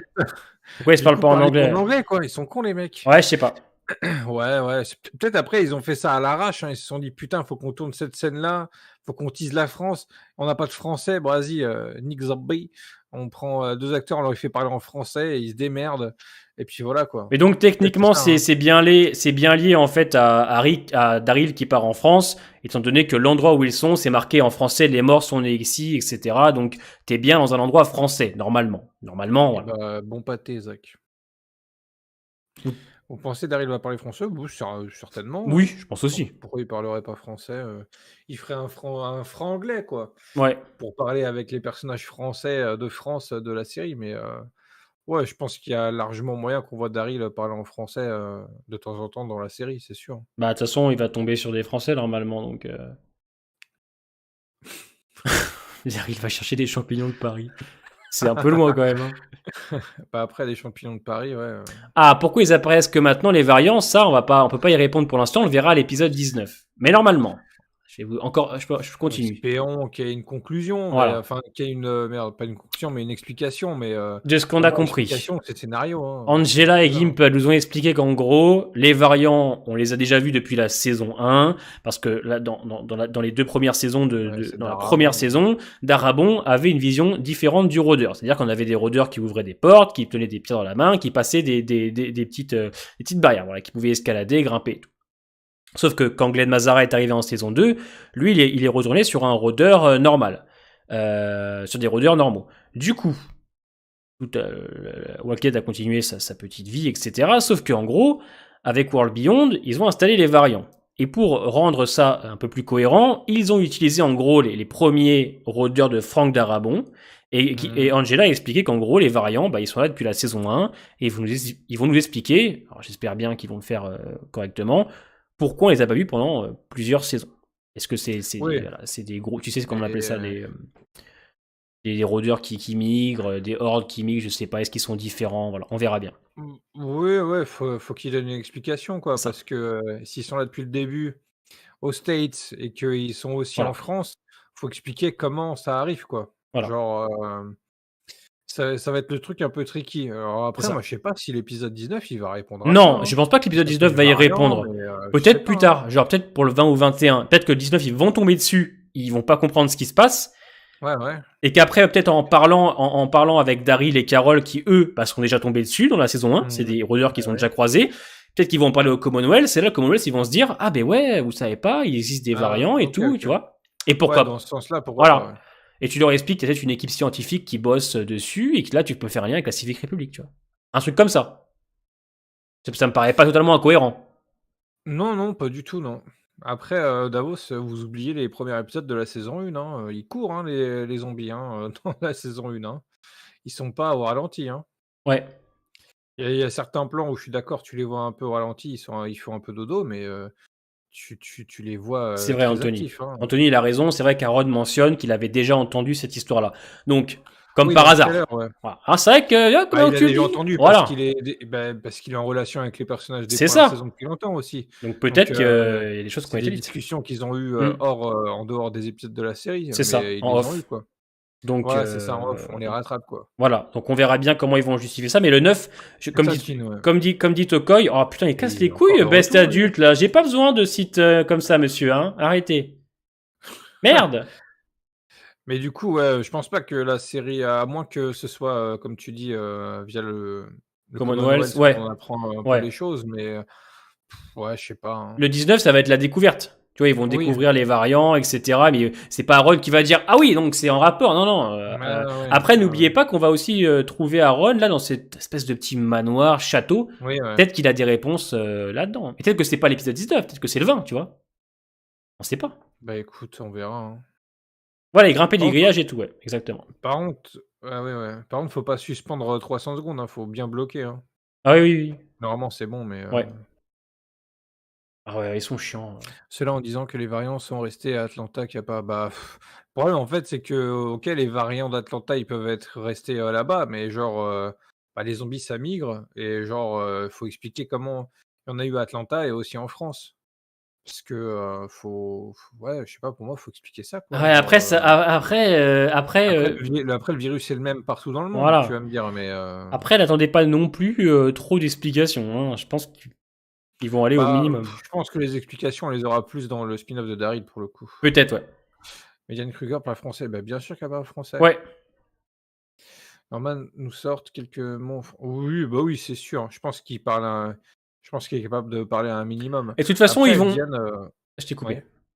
Pourquoi ils se parlent pas en anglais? En anglais, quoi. Ils sont cons, les mecs. Ouais, je sais pas. Ouais. Peut-être après, ils ont fait ça à l'arrache. Hein. Ils se sont dit, putain, faut qu'on tourne cette scène-là. Faut qu'on tease la France. On n'a pas de français. Bon, vas-y, Nick Zombie. On prend 2 acteurs, on leur fait parler en français et ils se démerdent. Et puis voilà, quoi. Mais donc techniquement, ça, hein. c'est bien lié en fait à Daryl qui part en France, étant donné que l'endroit où ils sont, c'est marqué en français, les morts sont nés ici, etc. Donc t'es bien dans un endroit français, normalement. Normalement, voilà. Bah, bon pâté, Zach. Vous pensez Daryl va parler français? Oui, certainement. Oui, Hein. je pense aussi. Pourquoi il parlerait pas français? Il ferait un franc-anglais, quoi. Ouais. Pour parler avec les personnages français de France de la série. Mais ouais, je pense qu'il y a largement moyen qu'on voit Daryl parler en français de temps en temps dans la série, c'est sûr. Bah de toute façon, il va tomber sur des Français normalement, donc. C'est-à-dire, il va chercher des champignons de Paris. C'est un peu loin quand même. Bah, après les champignons de Paris, ouais. Ah, pourquoi ils apparaissent que maintenant les variants? Ça, on peut pas y répondre pour l'instant. On le verra à l'épisode 19. Mais normalement, je continue. Espérons qu'il y ait une conclusion, mais Voilà. enfin qu'il y ait merde, pas une conclusion, mais une explication. Mais De ce qu'on pour a moi, compris. l'explication, c'est le scénario. Angela et Voilà. Gimp nous ont expliqué qu'en gros, les variants, on les a déjà vus depuis la saison 1, parce que là, dans les deux premières saisons dans la première saison, Darabon avait une vision différente du rôdeur. C'est-à-dire qu'on avait des rôdeurs qui ouvraient des portes, qui tenaient des pieds dans la main, qui passaient des petites barrières, voilà, qui pouvaient escalader, grimper et tout. Sauf que quand Glenn Mazara est arrivé en saison 2, lui, il est retourné sur un rôdeur normal. Sur des rôdeurs normaux. Du coup, Walkhead a continué sa petite vie, etc. Sauf qu'en gros, avec World Beyond, ils ont installé les variants. Et pour rendre ça un peu plus cohérent, ils ont utilisé en gros les premiers rôdeurs de Frank Darabon. Et Angela a expliqué qu'en gros, les variants, ils sont là depuis la saison 1. Et ils vont nous expliquer, alors j'espère bien qu'ils vont le faire correctement, pourquoi on les a pas vus pendant plusieurs saisons. Est-ce que c'est des gros... Tu sais comment on appelle ça, des rôdeurs qui migrent, des hordes qui migrent, je sais pas, est-ce qu'ils sont différents, voilà, on verra bien. Oui, ouais, faut qu'ils donnent une explication, quoi, Ça, parce que s'ils sont là depuis le début aux States et qu'ils sont aussi en voilà, France, faut expliquer comment ça arrive, quoi. voilà, Genre, ça va être le truc un peu tricky. Alors c'est après, moi, ça. je sais pas si l'épisode 19, il va répondre à ça, Non, hein. je pense pas que l'épisode Ça, c'est 19 les va y variants, répondre. mais je sais Peut-être pas, plus hein. tard, genre peut-être pour le 20 ou 21. Peut-être que le 19, ils vont tomber dessus, ils vont pas comprendre ce qui se passe. Ouais, ouais. Et qu'après, peut-être en parlant avec Daryl et Carol, qui eux sont déjà tombés dessus dans la saison 1, c'est Mmh. des rôdeurs qui Ouais, sont ouais. déjà croisés. Peut-être qu'ils vont en parler au Commonwealth, et là, le Commonwealth, ils vont se dire, ah ben ouais, vous savez pas, il existe des Ah, variants et OK, tout, OK. tu vois. Et Ouais, pourquoi dans pas. ce sens-là, pourquoi pas, Voilà. ouais. Et tu leur expliques qu'il y a peut-être une équipe scientifique qui bosse dessus, et que là, tu peux faire un lien avec la Civic Republic, tu vois. Un truc comme ça. Ça me paraît pas totalement incohérent. Non, non, pas du tout, non. Après, Davos, vous oubliez les premiers épisodes de la saison 1, hein, ils courent, hein, les zombies, hein, dans la saison 1, hein. Ils sont pas au ralenti, hein. Ouais. Il y a certains plans où je suis d'accord, tu les vois un peu au ralenti, ils font un peu dodo, mais tu les vois, C'est vrai, très Anthony. actifs, hein. Anthony, il a raison. C'est vrai qu'Aaron mentionne qu'il avait déjà entendu cette histoire-là. Donc, comme Oui, par dans le hasard. trailer, ouais. Voilà. Ah, c'est vrai que, Bah, comment il a tu le déjà dis? entendu Voilà. parce qu'il est en relation avec les personnages des C'est premières saisons ça. depuis longtemps aussi. Donc, Donc peut-être qu'il y a des choses qui ont c'est été des dites. discussions qu'ils ont eues, Hmm. en dehors des épisodes de la série, C'est ça, mais ils en les ont eues, off. quoi. Donc, Ouais, c'est ça, en off, on les rattrape, quoi. voilà. Donc, on verra bien comment ils vont justifier ça. Mais le 9, C'est ça le film, ouais. comme dit Tokoy, oh putain, il Et casse il les est encore couilles, de best retour, lui. adulte, là. J'ai pas besoin de sites comme ça, monsieur, hein. Arrêtez. Merde. Mais du coup, ouais, je pense pas que la série, à moins que ce soit, comme tu dis, via le Commonwealth, Commonwealth ouais. qu'on apprend un peu Ouais. les choses, mais ouais, je sais pas, hein. Le 19, ça va être la découverte. Tu vois, ils vont Oui, découvrir les variants, etc. Mais c'est pas Aaron qui va dire ah oui, donc c'est en rapport. Non, non. ouais, ouais, Après, ouais, n'oubliez ouais. pas qu'on va aussi trouver Aaron là dans cette espèce de petit manoir château. Oui, ouais. Peut-être qu'il a des réponses là-dedans. Et peut-être que c'est pas l'épisode 19, peut-être que c'est le 20, tu vois. On sait pas. Bah, écoute, on verra, hein. Voilà, il grimpait des Par contre grillages et tout, ouais, exactement. ouais, ouais, ouais. Par contre, faut pas suspendre, 300 secondes, hein, faut bien bloquer, hein. Ah oui, oui, oui. Normalement, c'est bon, mais Ouais. Ah ouais, ils sont chiants. ceux-là en disant que les variants sont restés à Atlanta, qu'il y a pas le problème, en fait, c'est que, OK, les variants d'Atlanta, ils peuvent être restés, là-bas, mais genre, les zombies, ça migre et genre, faut expliquer comment il y en a eu à Atlanta et aussi en France. Parce que, ouais, je sais pas, pour moi, faut expliquer ça, quoi, Ouais, après, genre, ça, après le virus, c'est le même partout dans le monde, tu voilà. vas me dire, mais Après, n'attendez pas non plus trop d'explications, hein. Je pense qu'ils vont aller au minimum. je pense que les explications, on les aura plus dans le spin-off de Daryl, pour le coup. Peut-être, ouais. Mais Diane Kruger parle français? Bah, bien sûr qu'elle parle français. Ouais. Norman nous sortent quelques mots oui, bah, oui, c'est sûr. Je pense qu'il est capable de parler un minimum. Et de toute façon, ils Après vont. Diane, Je t'ai oui. coupé.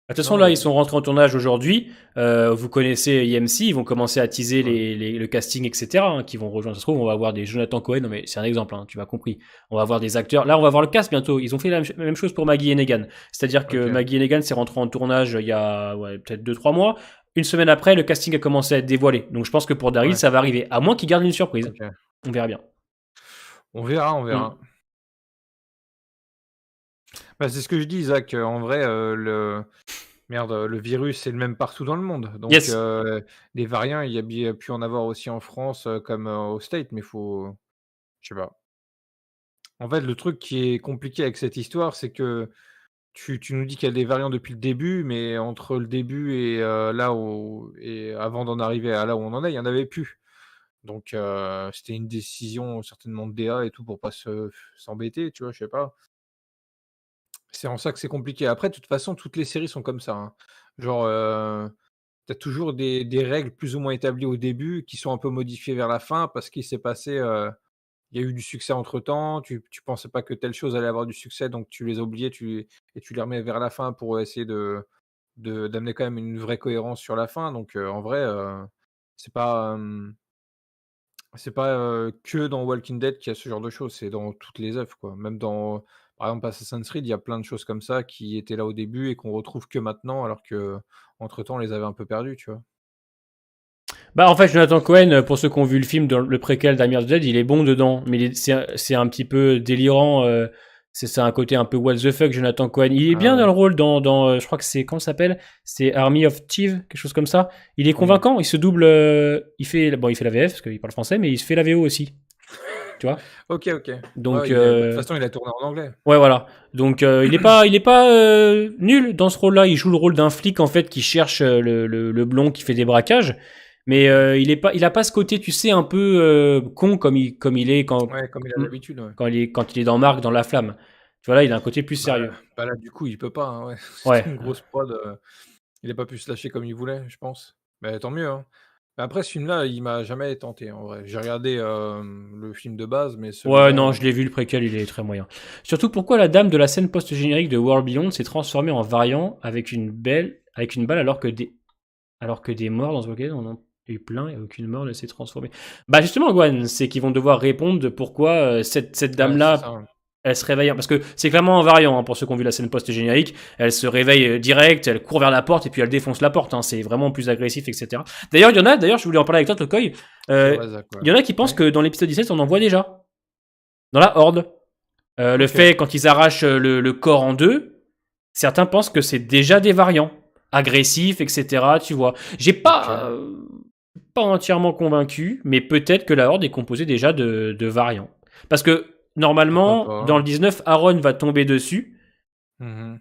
De toute façon, Non, là, ils vas-y. sont rentrés en tournage aujourd'hui. Vous connaissez IMC, ils vont commencer à teaser Ouais. le casting, etc., hein, qui vont rejoindre. Ça se trouve, on va avoir des Jonathan Cohen. Non, mais c'est un exemple, hein, tu m'as compris. On va avoir des acteurs. Là, on va voir le cast bientôt. Ils ont fait la même chose pour Maggie Hennigan. C'est-à-dire que OK, Maggie Hennigan s'est rentrée en tournage il y a peut-être 2-3 mois. Une semaine après, le casting a commencé à être dévoilé. Donc, je pense que pour Daryl, ouais, ça va arriver. À moins qu'il garde une surprise. OK. On verra bien. On verra, on Hmm. verra. Bah, c'est ce que je dis, Isaac, en vrai, Merde, le virus, c'est le même partout dans le monde. Donc, Yes. des variants, il y a pu en avoir aussi en France, comme, aux States, mais faut je sais pas. En fait, le truc qui est compliqué avec cette histoire, c'est que tu nous dis qu'il y a des variants depuis le début, mais entre le début et là où et avant d'en arriver à là où on en est, il y en avait plus. Donc, c'était une décision certainement de DA et tout pour pas s'embêter, tu vois? Je sais pas. C'est en ça que c'est compliqué. Après, de toute façon, toutes les séries sont comme ça, hein. Genre, tu as toujours des règles plus ou moins établies au début qui sont un peu modifiées vers la fin parce qu'il s'est passé, il y a eu du succès entre-temps, tu pensais pas que telle chose allait avoir du succès, donc tu les as oubliés, tu les remets vers la fin pour essayer d'amener quand même une vraie cohérence sur la fin. Donc, en vrai, c'est pas, c'est pas, que dans Walking Dead qu'il y a ce genre de choses, c'est dans toutes les œuvres, quoi. Même dans, par exemple, Assassin's Creed, il y a plein de choses comme ça qui étaient là au début et qu'on retrouve que maintenant, alors qu'entre-temps, on les avait un peu perdus, tu vois? Bah, en fait, Jonathan Cohen, pour ceux qui ont vu le film, dans le préquel d'Army of the Dead, il est bon dedans. Mais c'est un petit peu délirant. C'est un côté un peu what the fuck, Jonathan Cohen. Il est Ah bien dans ouais. le rôle je crois que c'est, comment ça s'appelle? C'est Army of Thieves, quelque chose comme ça. Il est Mmh. convaincant, il se double, il fait la VF, parce qu'il parle français, mais il se fait la VO aussi. Tu vois? OK, OK. Donc, Ouais, il est bah, de toute façon, il a tourné en anglais. ouais, voilà. Donc, il est pas nul dans ce rôle-là. Il joue le rôle d'un flic en fait qui cherche le blond qui fait des braquages. Mais il a pas ce côté, tu sais, un peu con comme il est Ouais, comme il a l'habitude, ouais. quand il est dans Marc, dans La Flamme. Tu vois là, il a un côté plus Bah, sérieux. bah, là, du coup, il peut pas, hein, ouais. Ouais. C'était une grosse prod, il a pas pu se lâcher comme il voulait, je pense. Mais tant mieux, hein. Mais après, ce film-là, il m'a jamais tenté, en vrai. J'ai regardé, le film de base, mais Ouais, celui-là, non, je l'ai vu le préquel, il est très moyen. Surtout pourquoi la dame de la scène post-générique de World Beyond s'est transformée en variant avec une balle alors que des morts dans ce Walking Dead, on en a eu plein et aucune mort ne s'est transformée. Bah justement, Gwen, c'est qu'ils vont devoir répondre de pourquoi cette ouais, c'est dame-là, ça. elle se réveille. Parce que c'est clairement un variant, hein, pour ceux qui ont vu la scène post-générique. Elle se réveille direct, elle court vers la porte et puis elle défonce la porte. Hein, c'est vraiment plus agressif, etc. D'ailleurs, je voulais en parler avec toi, Tokoy. C'est Euh, vrai, Zach, ouais. Il y en a qui pensent Ouais. que dans l'épisode 17, on en voit déjà. Dans la Horde. Le OK. fait, quand ils arrachent le corps en deux, certains pensent que c'est déjà des variants. Agressifs, etc. Tu vois. J'ai OK. pas entièrement convaincu, mais peut-être que la Horde est composée déjà de variants. Parce que, Pourquoi normalement, pas? dans le 19, Aaron va tomber dessus. Mmh. Ouais,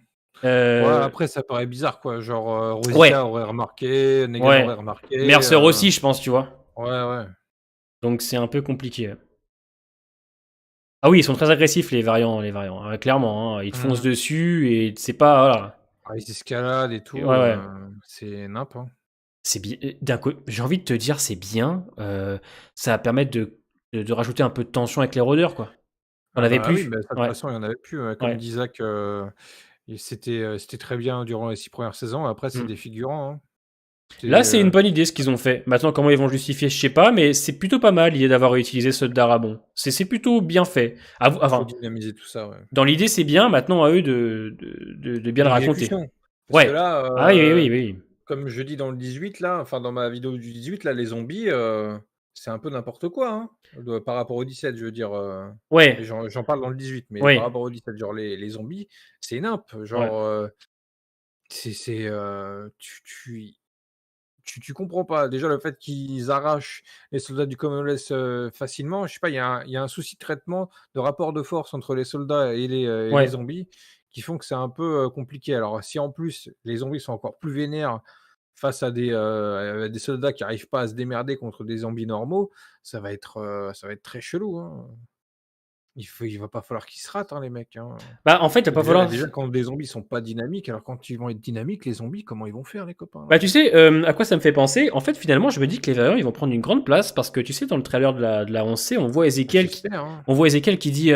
Euh, après, ça paraît bizarre, quoi. Genre, Rosita ouais, aurait remarqué, Negan aurait ouais. remarqué, Mercer aussi, je pense, tu vois. ouais, ouais. Donc c'est un peu compliqué. Ah oui, ils sont très agressifs, les variants. Clairement, hein. Ils te foncent Mmh. dessus et c'est pas... Voilà. Ah, ils escaladent et Ouais, tout, ouais. c'est nimp, hein. C'est bien. D'un coup, j'ai envie de te dire, c'est bien. Ça va permettre de rajouter un peu de tension avec les rôdeurs, quoi. On Ah avait bah, oui, plus. bah, ça, de toute Ouais, façon, il y en avait plus, ouais. Comme ouais. dit Zach, et c'était très bien durant les 6 premières saisons. Après, c'est Mm. des figurants, hein. C'était, Là, c'est une bonne idée ce qu'ils ont fait. Maintenant, comment ils vont justifier, je sais pas, mais c'est plutôt pas mal l'idée d'avoir utilisé ceux de Darabon. C'est plutôt bien fait. faut Enfin, dynamiser tout ça, ouais. dans l'idée, c'est bien. Maintenant, à eux de bien le raconter. L'exécution. Parce que Ouais. là, Ah oui, oui, oui, oui. comme je dis dans le 18 là, enfin dans ma vidéo du 18 là, les zombies, c'est un peu n'importe quoi, hein, par rapport au 17, je veux dire, et Ouais, j'en parle dans le 18, mais par oui, rapport au 17, genre les zombies, c'est nimp. ouais. Genre, tu comprends pas. Déjà le fait qu'ils arrachent les soldats du Commonwealth, facilement, je sais pas, il y a un souci de traitement, de rapport de force entre les soldats et les Ouais. zombies qui font que c'est un peu, compliqué. Alors si en plus les zombies sont encore plus vénères face à des soldats qui arrivent pas à se démerder contre des zombies normaux, ça va être très chelou, hein. Il va pas falloir qu'ils se ratent, hein, les mecs, hein. Bah, en fait, il va pas Déjà falloir. déjà quand les zombies sont pas dynamiques, alors quand ils vont être dynamiques, les zombies, comment ils vont faire les copains là? Bah, tu sais, à quoi ça me fait penser? En fait, finalement, je me dis que les variants, ils vont prendre une grande place parce que, tu sais, dans le trailer de la 11C, J'espère, hein. on voit Ezekiel qui dit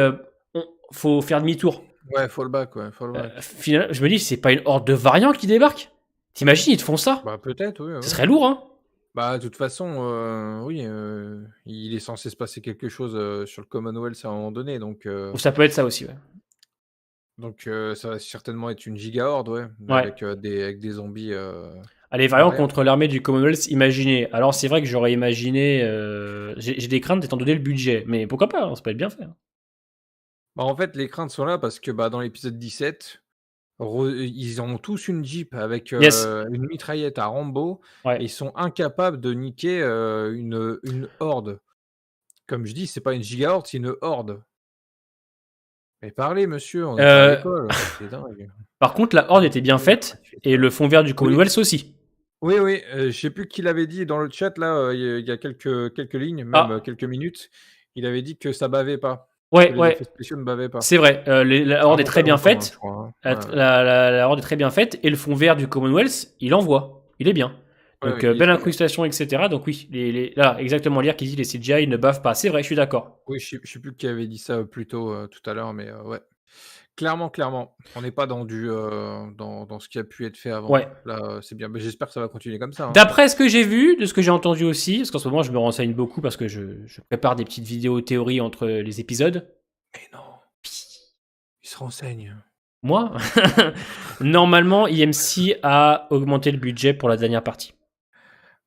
faut faire demi-tour. Ouais, fallback, ouais, fallback. Je me dis, c'est pas une horde de variants qui débarque? T'imagines, ils te font ça? Bah, peut-être, oui, Ce ouais. serait lourd, hein? Bah, de toute façon, oui, il est censé se passer quelque chose, sur le Commonwealth à un moment donné, donc Ou ça peut être ça aussi, ouais. ça va certainement être une giga horde, ouais, Ouais. avec des zombies, Ah, les variants variants. contre l'armée du Commonwealth, imaginez. Alors, c'est vrai que j'aurais imaginé. J'ai des craintes étant donné le budget, mais pourquoi pas, hein, ça peut être bien fait. Hein. Bah, en fait, les craintes sont là parce que, bah, dans l'épisode 17, Ils ont tous une Jeep avec, Yes. une mitraillette à Rambo et Ouais. ils sont incapables de niquer, une horde. Comme je dis, c'est pas une giga-horde, c'est une horde. Mais parlez monsieur, on n'est pas à Euh, l'école, c'est dingue. Par contre, la horde était bien faite Tu fais et ça. le fond vert du Oui, Commonwealth aussi. oui, oui, je sais plus qui l'avait dit dans le chat là, il y a quelques lignes, même, Ah, quelques minutes. Il avait dit que ça bavait pas, que ouais, les effets ouais, spéciaux ne bavaient pas. c'est vrai. La Ça horde est remonte à très bien longtemps, hein, je faite. crois, hein. La, Ouais, ouais. la horde est très bien faite et le fond vert du Commonwealth, il envoie. Il est bien. Ouais, Donc, ouais, il est belle très bien. incrustation, etc. Donc, oui, là, exactement, lire qui dit les CGI ne bavent pas. C'est vrai, je suis d'accord. Oui, je sais plus qui avait dit ça, plus tôt, tout à l'heure, mais ouais. Clairement, clairement. On n'est pas dans dans ce qui a pu être fait avant. Ouais. Là, c'est bien. Mais j'espère que ça va continuer comme ça, hein. D'après ce que j'ai vu, de ce que j'ai entendu aussi, parce qu'en ce moment, je me renseigne beaucoup parce que je prépare des petites vidéos théories entre les épisodes. Mais non, il se renseigne. Moi, normalement, IMC a augmenté le budget pour la dernière partie.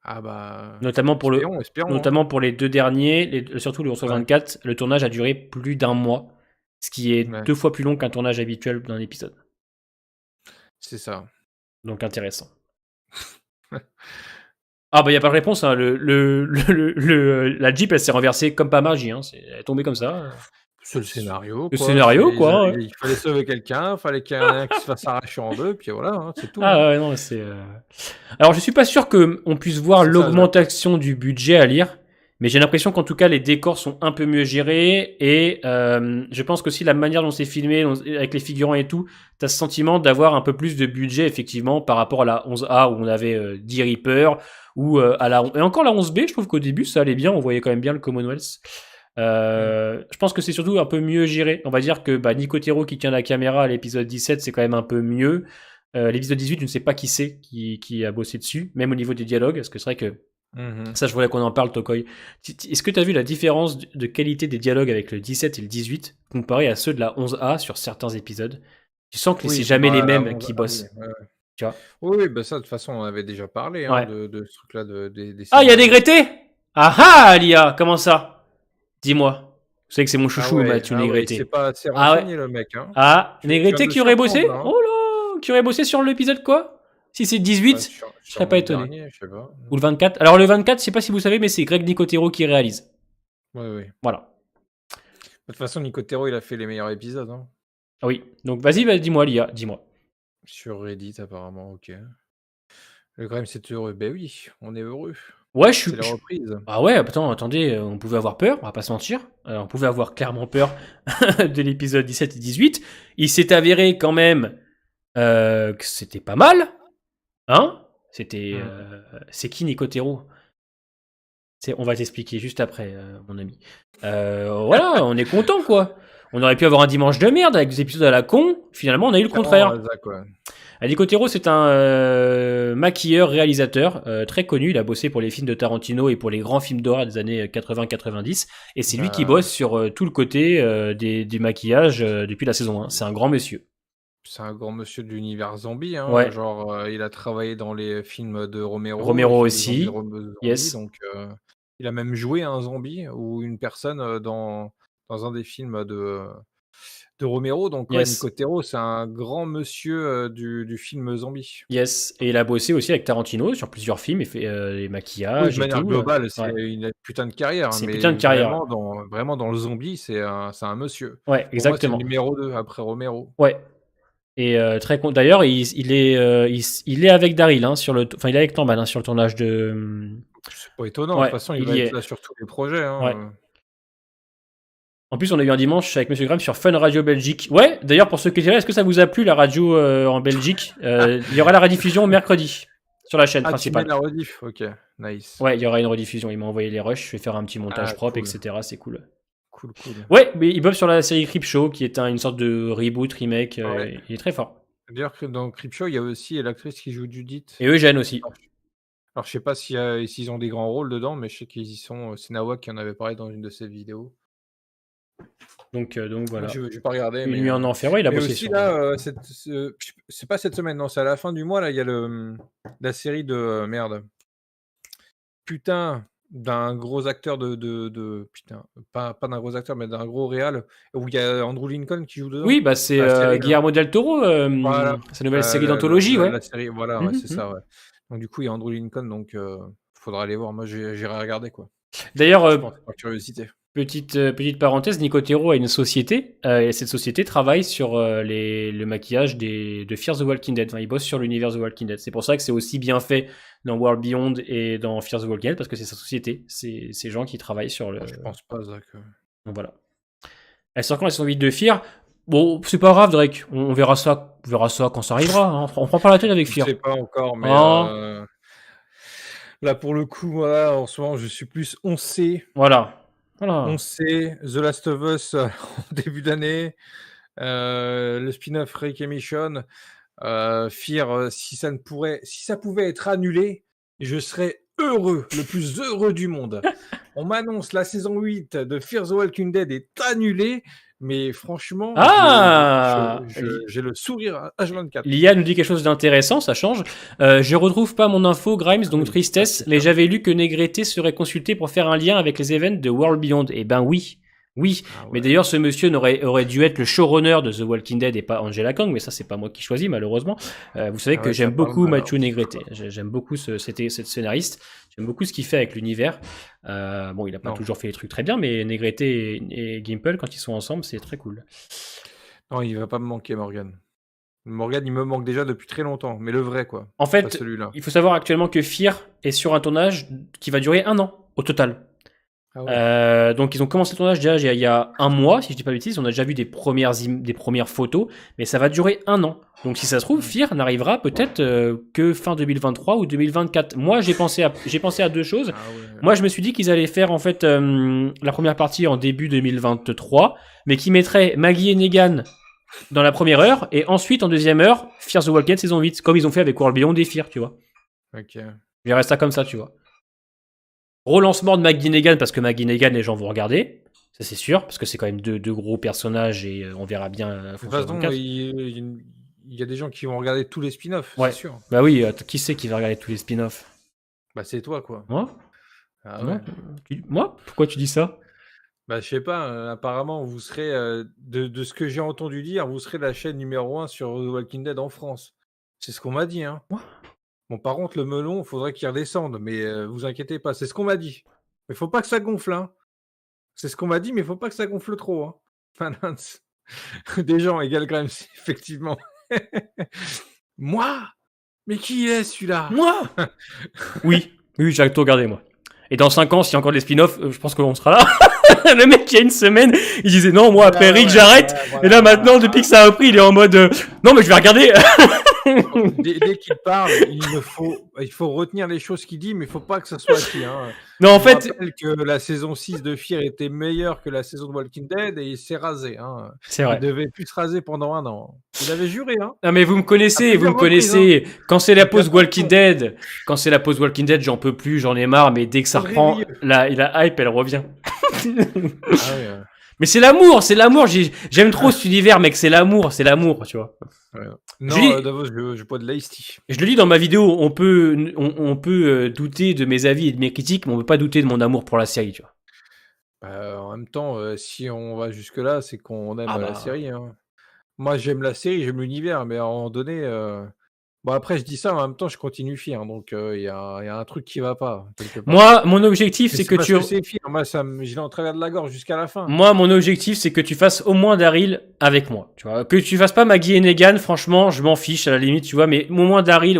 Ah bah, Notamment pour, espérons, espérons, hein. notamment pour les 2 derniers, surtout le Ouais, 24, le tournage a duré plus d'1 mois, ce qui est ouais, 2 fois plus long qu'un tournage habituel d'un épisode. c'est ça. Donc intéressant. Ah bah il n'y a pas de réponse, hein. La Jeep elle s'est renversée comme pas magie, hein. Elle est tombée comme ça. C'est le scénario, Le quoi. C'est scénario quoi, hein. il fallait sauver quelqu'un, fallait qu'il y en ait un qui se fasse arracher en 2, puis voilà, hein, c'est tout, hein. Ah ouais, non, c'est. Alors, je suis pas sûr qu'on puisse voir C'est ça, Jacques. l'augmentation du budget à lire, mais j'ai l'impression qu'en tout cas, les décors sont un peu mieux gérés et je pense qu'aussi la manière dont c'est filmé, avec les figurants et tout, t'as ce sentiment d'avoir un peu plus de budget, effectivement, par rapport à la 11A où on avait 10 Reapers, ou et encore la 11B, je trouve qu'au début, ça allait bien, on voyait quand même bien le Commonwealth. Mmh. Je pense que c'est surtout un peu mieux géré. On va dire que Nicotero qui tient la caméra à l'épisode 17, c'est quand même un peu mieux. L'épisode 18, je ne sais pas qui c'est qui a bossé dessus, même au niveau des dialogues, parce que c'est vrai que Mmh. ça, je voulais qu'on en parle, Tokoi. Est-ce que tu as vu la différence de qualité des dialogues avec le 17 et le 18 comparé à ceux de la 11A sur certains épisodes? Tu sens que c'est Oui, jamais les bah, la mêmes 11, qui ah oui, bossent, ouais, ouais. tu vois? Oui, oui, bah, ça, de toute façon, on avait déjà parlé, hein, Ouais. de ce truc-là, des Ah, il y a des scénarios. Grétés. Ah ah, Lia, comment ça? Dis-moi. Vous savez que c'est mon chouchou, Mathieu Ah ouais, il s'est Négrité. pas assez Ah ouais. renseigné, le mec, hein. Ah, Tu viens de Négrité le qui aurait surprendre, bossé? là, hein. Oh là, qui aurait bossé sur l'épisode quoi? Si c'est Bah, 18, je serais sûrement pas le étonné. dernier, je sais pas. Ou le 24. Alors le 24, je sais pas si vous savez, mais c'est Greg Nicotero qui réalise. Oui, oui. De Voilà. toute façon, Nicotero, il a fait les meilleurs épisodes, hein. Ah oui. Donc vas-y, dis-moi, Lia, dis-moi. Sur Reddit, apparemment, OK. Le Graham, c'est heureux. Ben oui, on est heureux. Ouais, C'est la reprise. Ah ouais, attendez, on pouvait avoir peur, on va pas se mentir. On pouvait avoir clairement peur de l'épisode 17 et 18. Il s'est avéré quand même que c'était pas mal. Hein? C'était. Mmh. C'est qui Nicotero? On va t'expliquer juste après, mon ami. Voilà, on est content quoi. On aurait pu avoir un dimanche de merde avec des épisodes à la con. Finalement, on a eu le Clairement, contraire. Zach, ouais. Nicotero, c'est un maquilleur, réalisateur très connu. Il a bossé pour les films de Tarantino et pour les grands films d'horreur des années 80-90. Et c'est lui qui Bah, bosse sur tout le côté du maquillage depuis la saison 1. C'est un grand monsieur. c'est un grand monsieur de l'univers zombie, hein. Ouais. Genre, il a travaillé dans les films de Romero, les Romero films de aussi. zombies, Yes. donc il a même joué un zombie ou une personne, dans un des films de Romero, donc ouais, Yes. Nicotero, c'est un grand monsieur, du film zombie. Yes. Et il a bossé aussi avec Tarantino sur plusieurs films. Il fait les Oui, de maquillages et manière tout. globale, c'est Ouais. une putain de carrière, hein, C'est une putain de mais carrière. vraiment dans le zombie, c'est un monsieur. Ouais, Pour moi, c'est le exactement. numéro 2 après Romero. Ouais. Et très content. D'ailleurs, il est avec Daryl, hein, enfin, il est avec Norman hein, sur le tournage de. C'est pas étonnant, de toute Ouais, façon, il il va y être est. là sur tous les projets, Ouais. hein. En plus, on a eu un dimanche avec Monsieur Graham sur Fun Radio Belgique. Ouais, d'ailleurs, pour ceux qui étaient là, est-ce que ça vous a plu la radio en Belgique? Il y aura la rediffusion mercredi sur la chaîne Ah, tu mets principale. la rediff? OK, nice. Ouais, il y aura une rediffusion. Il m'a envoyé les rushs. Je vais faire un petit montage Ah propre, cool, etc. C'est cool. cool, cool. Ouais, mais il bosse sur la série Creepshow, qui est une sorte de reboot, remake. Ouais. Il est très fort. D'ailleurs que dans Creepshow, il y a aussi l'actrice qui joue Et Judith. Eugène aussi. Alors je sais pas s'ils ont des grands rôles dedans, mais je sais qu'ils y sont, c'est Nawa qui en avait parlé dans une de ses vidéos. Donc Moi, voilà. j'ai pas regardé, Une nuit en enfer. Ouais, il a mais bossé aussi sur. là, c'est pas cette semaine, non, c'est à la fin du mois là, il y a la série de, merde. Putain! d'un gros acteur putain, pas d'un gros acteur, mais d'un gros réal, où il y a Andrew Lincoln qui joue dedans. Oui, bah c'est La série là. Guillermo del Toro, Voilà, sa nouvelle série d'anthologie, ouais. la série, voilà, ouais, Mhm, c'est mhm. ça, ouais. Donc du coup, il y a Andrew Lincoln, donc faudra aller voir. Moi, j'irai regarder, quoi. D'ailleurs, Je pense, par curiosité. petite parenthèse, Nicotero a une société, et cette société travaille sur le maquillage de Fear the Walking Dead. Enfin, il bosse sur l'univers The Walking Dead. C'est pour ça que c'est aussi bien fait dans World Beyond et dans Fear the Walking Dead, parce que c'est sa société. C'est ces gens qui travaillent sur le... Je pense pas, Zach. Donc voilà. Elle sort quand la saison 8 de Fear? Bon, c'est pas grave, Drake. On verra ça, quand ça arrivera. Hein. On prend pas la tête avec Je Fear. sais pas encore, mais Oh, là, pour le coup, voilà, en ce moment, je suis plus voilà. Voilà. 11C, The Last of Us en début d'année, le spin-off Rick et Michonne, Fear, si ça pouvait être annulé, je serais heureux, le plus heureux du monde. On m'annonce la saison 8 de Fear the Walking Dead est annulée, mais franchement, Ah! j'ai le sourire H24. L'IA nous dit quelque chose d'intéressant, ça change. Je retrouve pas mon info, Grimes, Ah donc oui, ça, tristesse, c'est mais sûr. j'avais lu que Negrete serait consulté pour faire un lien avec les événements de World Beyond. Eh ben oui, oui. Ah Mais ouais. d'ailleurs, ce monsieur aurait dû être le showrunner de The Walking Dead et pas Angela Kang, mais ça, c'est pas moi qui choisis, malheureusement. Vous savez Ah que ouais, ça j'aime parle beaucoup mal, alors. Matthew Negrete. J'aime beaucoup cette scénariste. J'aime beaucoup ce qu'il fait avec l'univers. Bon, il a pas Non. toujours fait les trucs très bien, mais Negrete et Gimple, quand ils sont ensemble, c'est très cool. Non, il va pas me manquer, Morgan. Morgan, il me manque déjà depuis très longtemps, mais le vrai, quoi. En Pas fait, celui-là. il faut savoir actuellement que Fear est sur un tournage qui va durer 1 an au total. Ah ouais. Donc ils ont commencé le tournage déjà il y a 1 mois, si je dis pas de bêtises. On a déjà vu des premières photos, mais ça va durer 1 an. Donc si ça se trouve, Fear n'arrivera peut-être que fin 2023 ou 2024. Moi, j'ai pensé à deux choses. Ah ouais. Moi, je me suis dit qu'ils allaient faire en fait la première partie en début 2023, mais qu'ils mettraient Maggie et Negan dans la première heure, et ensuite en deuxième heure, Fear the Walking Dead saison 8, comme ils ont fait avec World Beyond et Fear, tu vois. Ok. Je verrais ça comme ça, tu vois. Relancement de Maggie Negan, parce que Maggie Negan, les gens vont regarder. Ça, c'est sûr, parce que c'est quand même deux gros personnages et on verra bien De toute Fonction façon, 24. il y a des gens qui vont regarder tous les spin-offs, Ouais. c'est sûr. Bah oui, qui c'est qui va regarder tous les spin-offs? Bah, c'est toi, quoi. Moi? Ah Non. ouais. Moi? Pourquoi tu dis ça? Bah, je sais pas, apparemment, vous serez, de ce que j'ai entendu dire, vous serez la chaîne numéro 1 sur The Walking Dead en France. C'est ce qu'on m'a dit, hein. Moi? Bon, par contre, le melon, il faudrait qu'il redescende, mais vous inquiétez pas, c'est ce qu'on m'a dit. Mais faut pas que ça gonfle, hein. C'est ce qu'on m'a dit, mais faut pas que ça gonfle trop, hein. Voilà, des gens égale quand même, effectivement. Moi? Mais qui est celui-là? Moi? Oui, j'ai tout regardé, moi. Et dans 5 ans, s'il y a encore des spin-offs, je pense qu'on sera là. Le mec, il y a une semaine, il disait non, moi, après Rick, j'arrête. Ouais, Et là, maintenant, depuis que ça a pris, il est en mode non, mais je vais regarder. Dès qu'il parle, il faut retenir les choses qu'il dit, mais il faut pas que ça soit acquis, hein. Non, en Je fait, rappelle que la saison 6 de Fear était meilleure que la saison de Walking Dead et il s'est rasé, hein. c'est Il vrai. devait plus se raser pendant 1 an. Il avait juré, hein. Non, mais vous me connaissez, À plusieurs reprises, hein. Quand c'est la Donc, pause Walking attention. Dead, j'en peux plus, j'en ai marre, mais dès que ça reprend, Faudrait la hype, elle revient. Ah ouais, Mais c'est l'amour, j'aime trop cet univers, mec, c'est l'amour, tu vois. ouais. Je Non, dis- Davos, je bois de l'ice tea. Je le dis dans ma vidéo, on peut douter de mes avis et de mes critiques, mais on peut pas douter de mon amour pour la série, tu vois. En même temps, si on va jusque-là, c'est qu'on aime Ah la bah, série, hein. Moi, j'aime la série, j'aime l'univers, mais à un moment donné, bon après je dis ça, mais en même temps je continue Fear, donc il y a un truc qui va pas, quelque part. moi, mon objectif, Mais c'est c'est que parce que c'est Fear, moi je l'ai en travers de la gorge jusqu'à la fin. tu fasses au moins Daryl avec moi, tu vois. Que tu fasses pas Maggie et Negan, franchement, je m'en fiche à la limite, tu vois, mais au moins Daryl,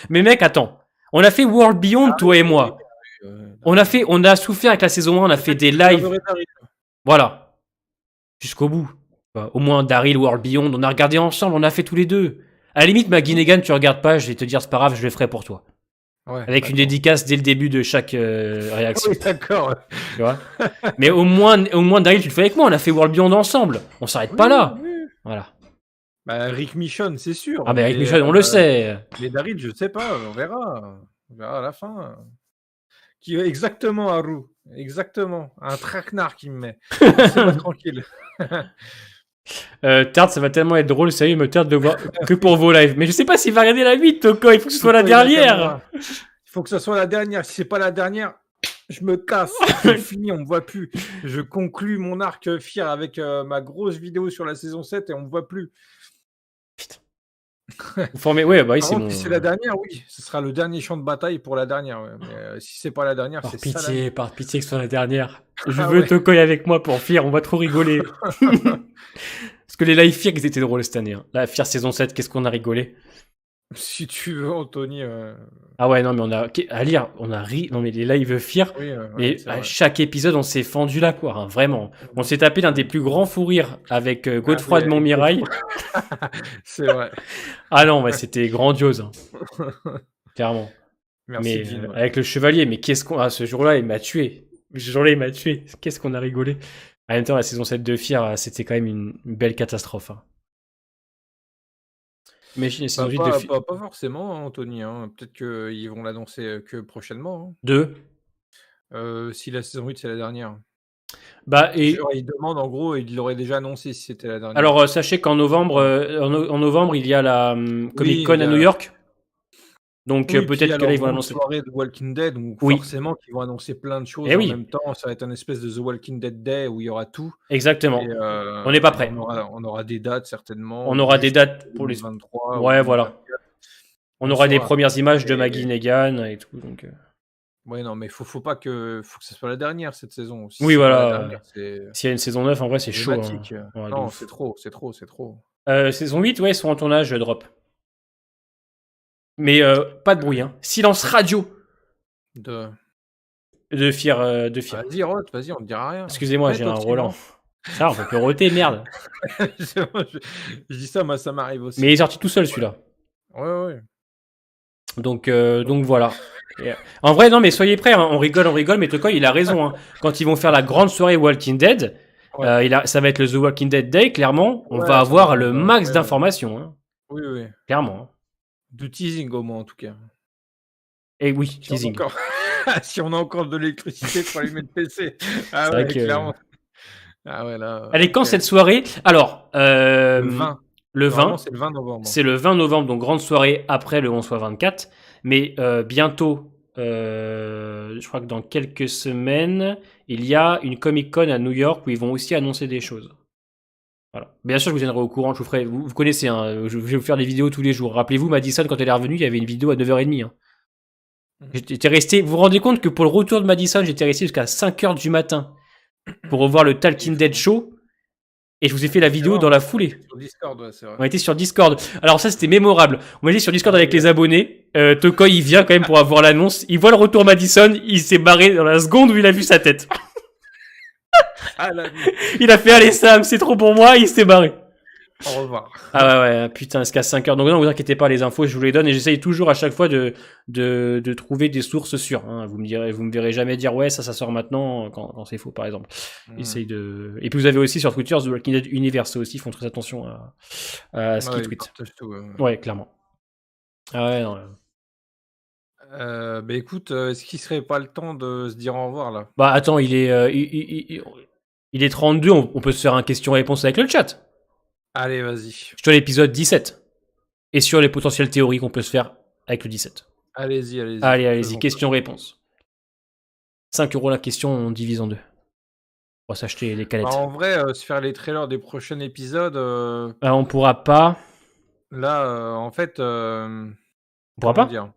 Mais mec, attends. On a fait World Beyond, toi et moi. On a souffert avec la saison 1, on a fait des lives. Voilà. Jusqu'au bout. Au moins Daryl, World Beyond, on a regardé ensemble, on a fait tous les deux. À la limite, Maggie Negan, tu regardes pas, je vais te dire, c'est pas grave, je le ferai pour toi. Ouais, Avec une dédicace dès le début de chaque réaction. Oui, d'accord. Tu vois. Mais au moins Daryl, tu le fais avec moi, on a fait World Beyond ensemble. On s'arrête pas là. Oui. Voilà. Bah, Rick Michonne, c'est sûr. Ah, avec Michel, on le sait. Mais Daryl, je sais pas, on verra. On verra à la fin. Exactement, Haru. Exactement. Un traquenard qui me met. Laissez-moi tranquille. Tard, ça va tellement être drôle, sérieux, il me tarde de voir que pour vos lives. Mais je sais pas s'il va regarder la 8, Toko, il faut que ce soit la dernière. Il faut que ce soit la dernière. Si c'est pas la dernière, Je me casse, c'est fini, on me voit plus. Je conclus mon arc Fear avec ma grosse vidéo sur la saison 7 et on me voit plus. Putain. Vous formez, ouais, bah oui, Par c'est contre, si c'est la mon. dernière, oui, ce sera le dernier champ de bataille pour la dernière. Ouais. Mais si c'est pas la dernière, c'est ça l'année. Par pitié que ce soit la dernière. Je Ah veux ouais. Tokoi avec moi pour Fear, on va trop rigoler. Parce que les live Fear, ils étaient drôles cette année. Hein. La Fear saison 7, qu'est-ce qu'on a rigolé. Si tu veux, Anthony. Ah ouais, non, mais on a. À lire, on a ri. Non, mais les live Fear. Oui, Mais c'est à vrai. chaque épisode, on s'est fendu la poire, hein, vraiment. On s'est tapé l'un des plus grands fous rires avec Ah oui, Godefroy de avec Montmirail. c'est vrai. Ah non, mais c'était grandiose, hein, clairement. Merci, Mais Jean. Ouais. avec le chevalier, mais qu'est-ce qu'on. Ah, ce jour-là, il m'a tué. Ce jour-là, il m'a tué. Qu'est-ce qu'on a rigolé. En même temps, la saison 7 de Fear, c'était quand même une belle catastrophe. Hein. Imagine la saison Bah, 8 de Fear. pas forcément, hein, Anthony. Hein. Peut-être qu'ils vont l'annoncer que prochainement. 2. Hein. Si la saison 8, c'est la dernière. Bah, et. Genre, ils demandent, en gros, ils l'auraient déjà annoncé si c'était la dernière. Alors, sachez qu'en novembre, en novembre, il y a la Comic Oui, Con à New York. Donc, oui, puis il y peut-être a que là, leur ils vont grande l'annoncer. soirée de Walking Dead où Oui. forcément qu'ils vont annoncer plein de choses Eh en oui, même temps. Ça va être un espèce de The Walking Dead Day où il y aura tout. Et, exactement. On n'est pas et prêt. on aura des dates certainement, On ou aura des juste dates pour les. 2023 ou Ouais, voilà. 2024. On On aura des saura. premières images de Et Maggie Negan et tout. Donc, ouais, non, mais faut pas faut que ce soit la dernière cette saison. Si oui, c'est pas la voilà. dernière, c'est S'il y a une saison 9, en vrai, c'est chaud. Hein. problématique. Ouais, de Non, ouf. c'est trop. Saison 8, ouais, ils sont en tournage, drop. Mais pas de bruit. Hein. Silence radio De... de Fear. De Fear. Vas-y, Roth, vas-y, on te dira rien. Excusez-moi, j'ai Toi un aussi, Roland. non? Ça, on peut plus roter, merde. Je dis ça, moi, ça m'arrive Mais il aussi. est sorti tout seul, celui-là. Ouais. Donc voilà. Et, en vrai, non, mais soyez prêts, hein. On rigole, mais Tokoi, il a raison. Hein. Quand ils vont faire la grande soirée Walking Dead, Ouais. ça va être le The Walking Dead Day, clairement. On Ouais, va ça va avoir être le un max vrai, d'informations. Hein. oui. Clairement. Hein. Du teasing au moins, en tout cas. Et oui, Si on a teasing. encore, si on a encore de l'électricité pour allumer le PC. Ah C'est vrai ouais, que. clairement. Ah ouais, là, Elle est quand OK. cette soirée? Alors, Le 20. le Normalement, 20, c'est le 20 novembre. c'est le 20 novembre, donc grande soirée après le 11x24. Mais bientôt, je crois que dans quelques semaines, il y a une Comic Con à New York où ils vont aussi annoncer des choses. Voilà. Bien sûr, je vous tiendrai au courant. Je vous ferai, vous connaissez, hein, je vais vous faire des vidéos tous les jours. Rappelez-vous, Madison, quand elle est revenue, il y avait une vidéo à 9h30. Hein. J'étais resté. Vous vous rendez compte que pour le retour de Madison, j'étais resté jusqu'à 5h du matin pour revoir le Talking Dead Show. Et je vous ai fait la C'est vidéo vrai, dans la on foulée. était sur Discord, ouais, c'est vrai. On était sur Discord. Alors ça, c'était mémorable. On était sur Discord avec oui. les abonnés. Tokoi, il vient quand même pour avoir l'annonce. Il voit le retour Madison. Il s'est barré dans la seconde où il a vu sa tête. Ah la vie. Il a fait, allez Sam, c'est trop pour moi. Il s'est barré. Au revoir. Ah ouais, putain, jusqu'à 5h. Donc non, vous inquiétez pas, les infos, je vous les donne. Et j'essaye toujours à chaque fois de trouver des sources sûres. Hein. Vous me verrez jamais dire, ouais, ça sort maintenant, quand c'est faux, par exemple. Essaye de... Et puis vous avez aussi sur Twitter, The Walking Dead Universe aussi, ils font très attention à ce qu'ils Ils tweetent. partagent tout. Ouais, clairement. Ah ouais, non. Bah écoute, est-ce qu'il serait pas le temps de se dire au revoir là? Bah attends, il est 32, on peut se faire un question-réponse avec le chat. Allez, vas-y. Sur l'épisode 17. Et sur les potentielles théories qu'on peut se faire avec le 17. Allez-y. Allez-y, Faisons ça. question-réponse. 5€ la question, on divise en deux. On va s'acheter des canettes. Bah, en vrai, se faire les trailers des prochains épisodes, On pourra pas. là, en fait, On pourra comment pas dire?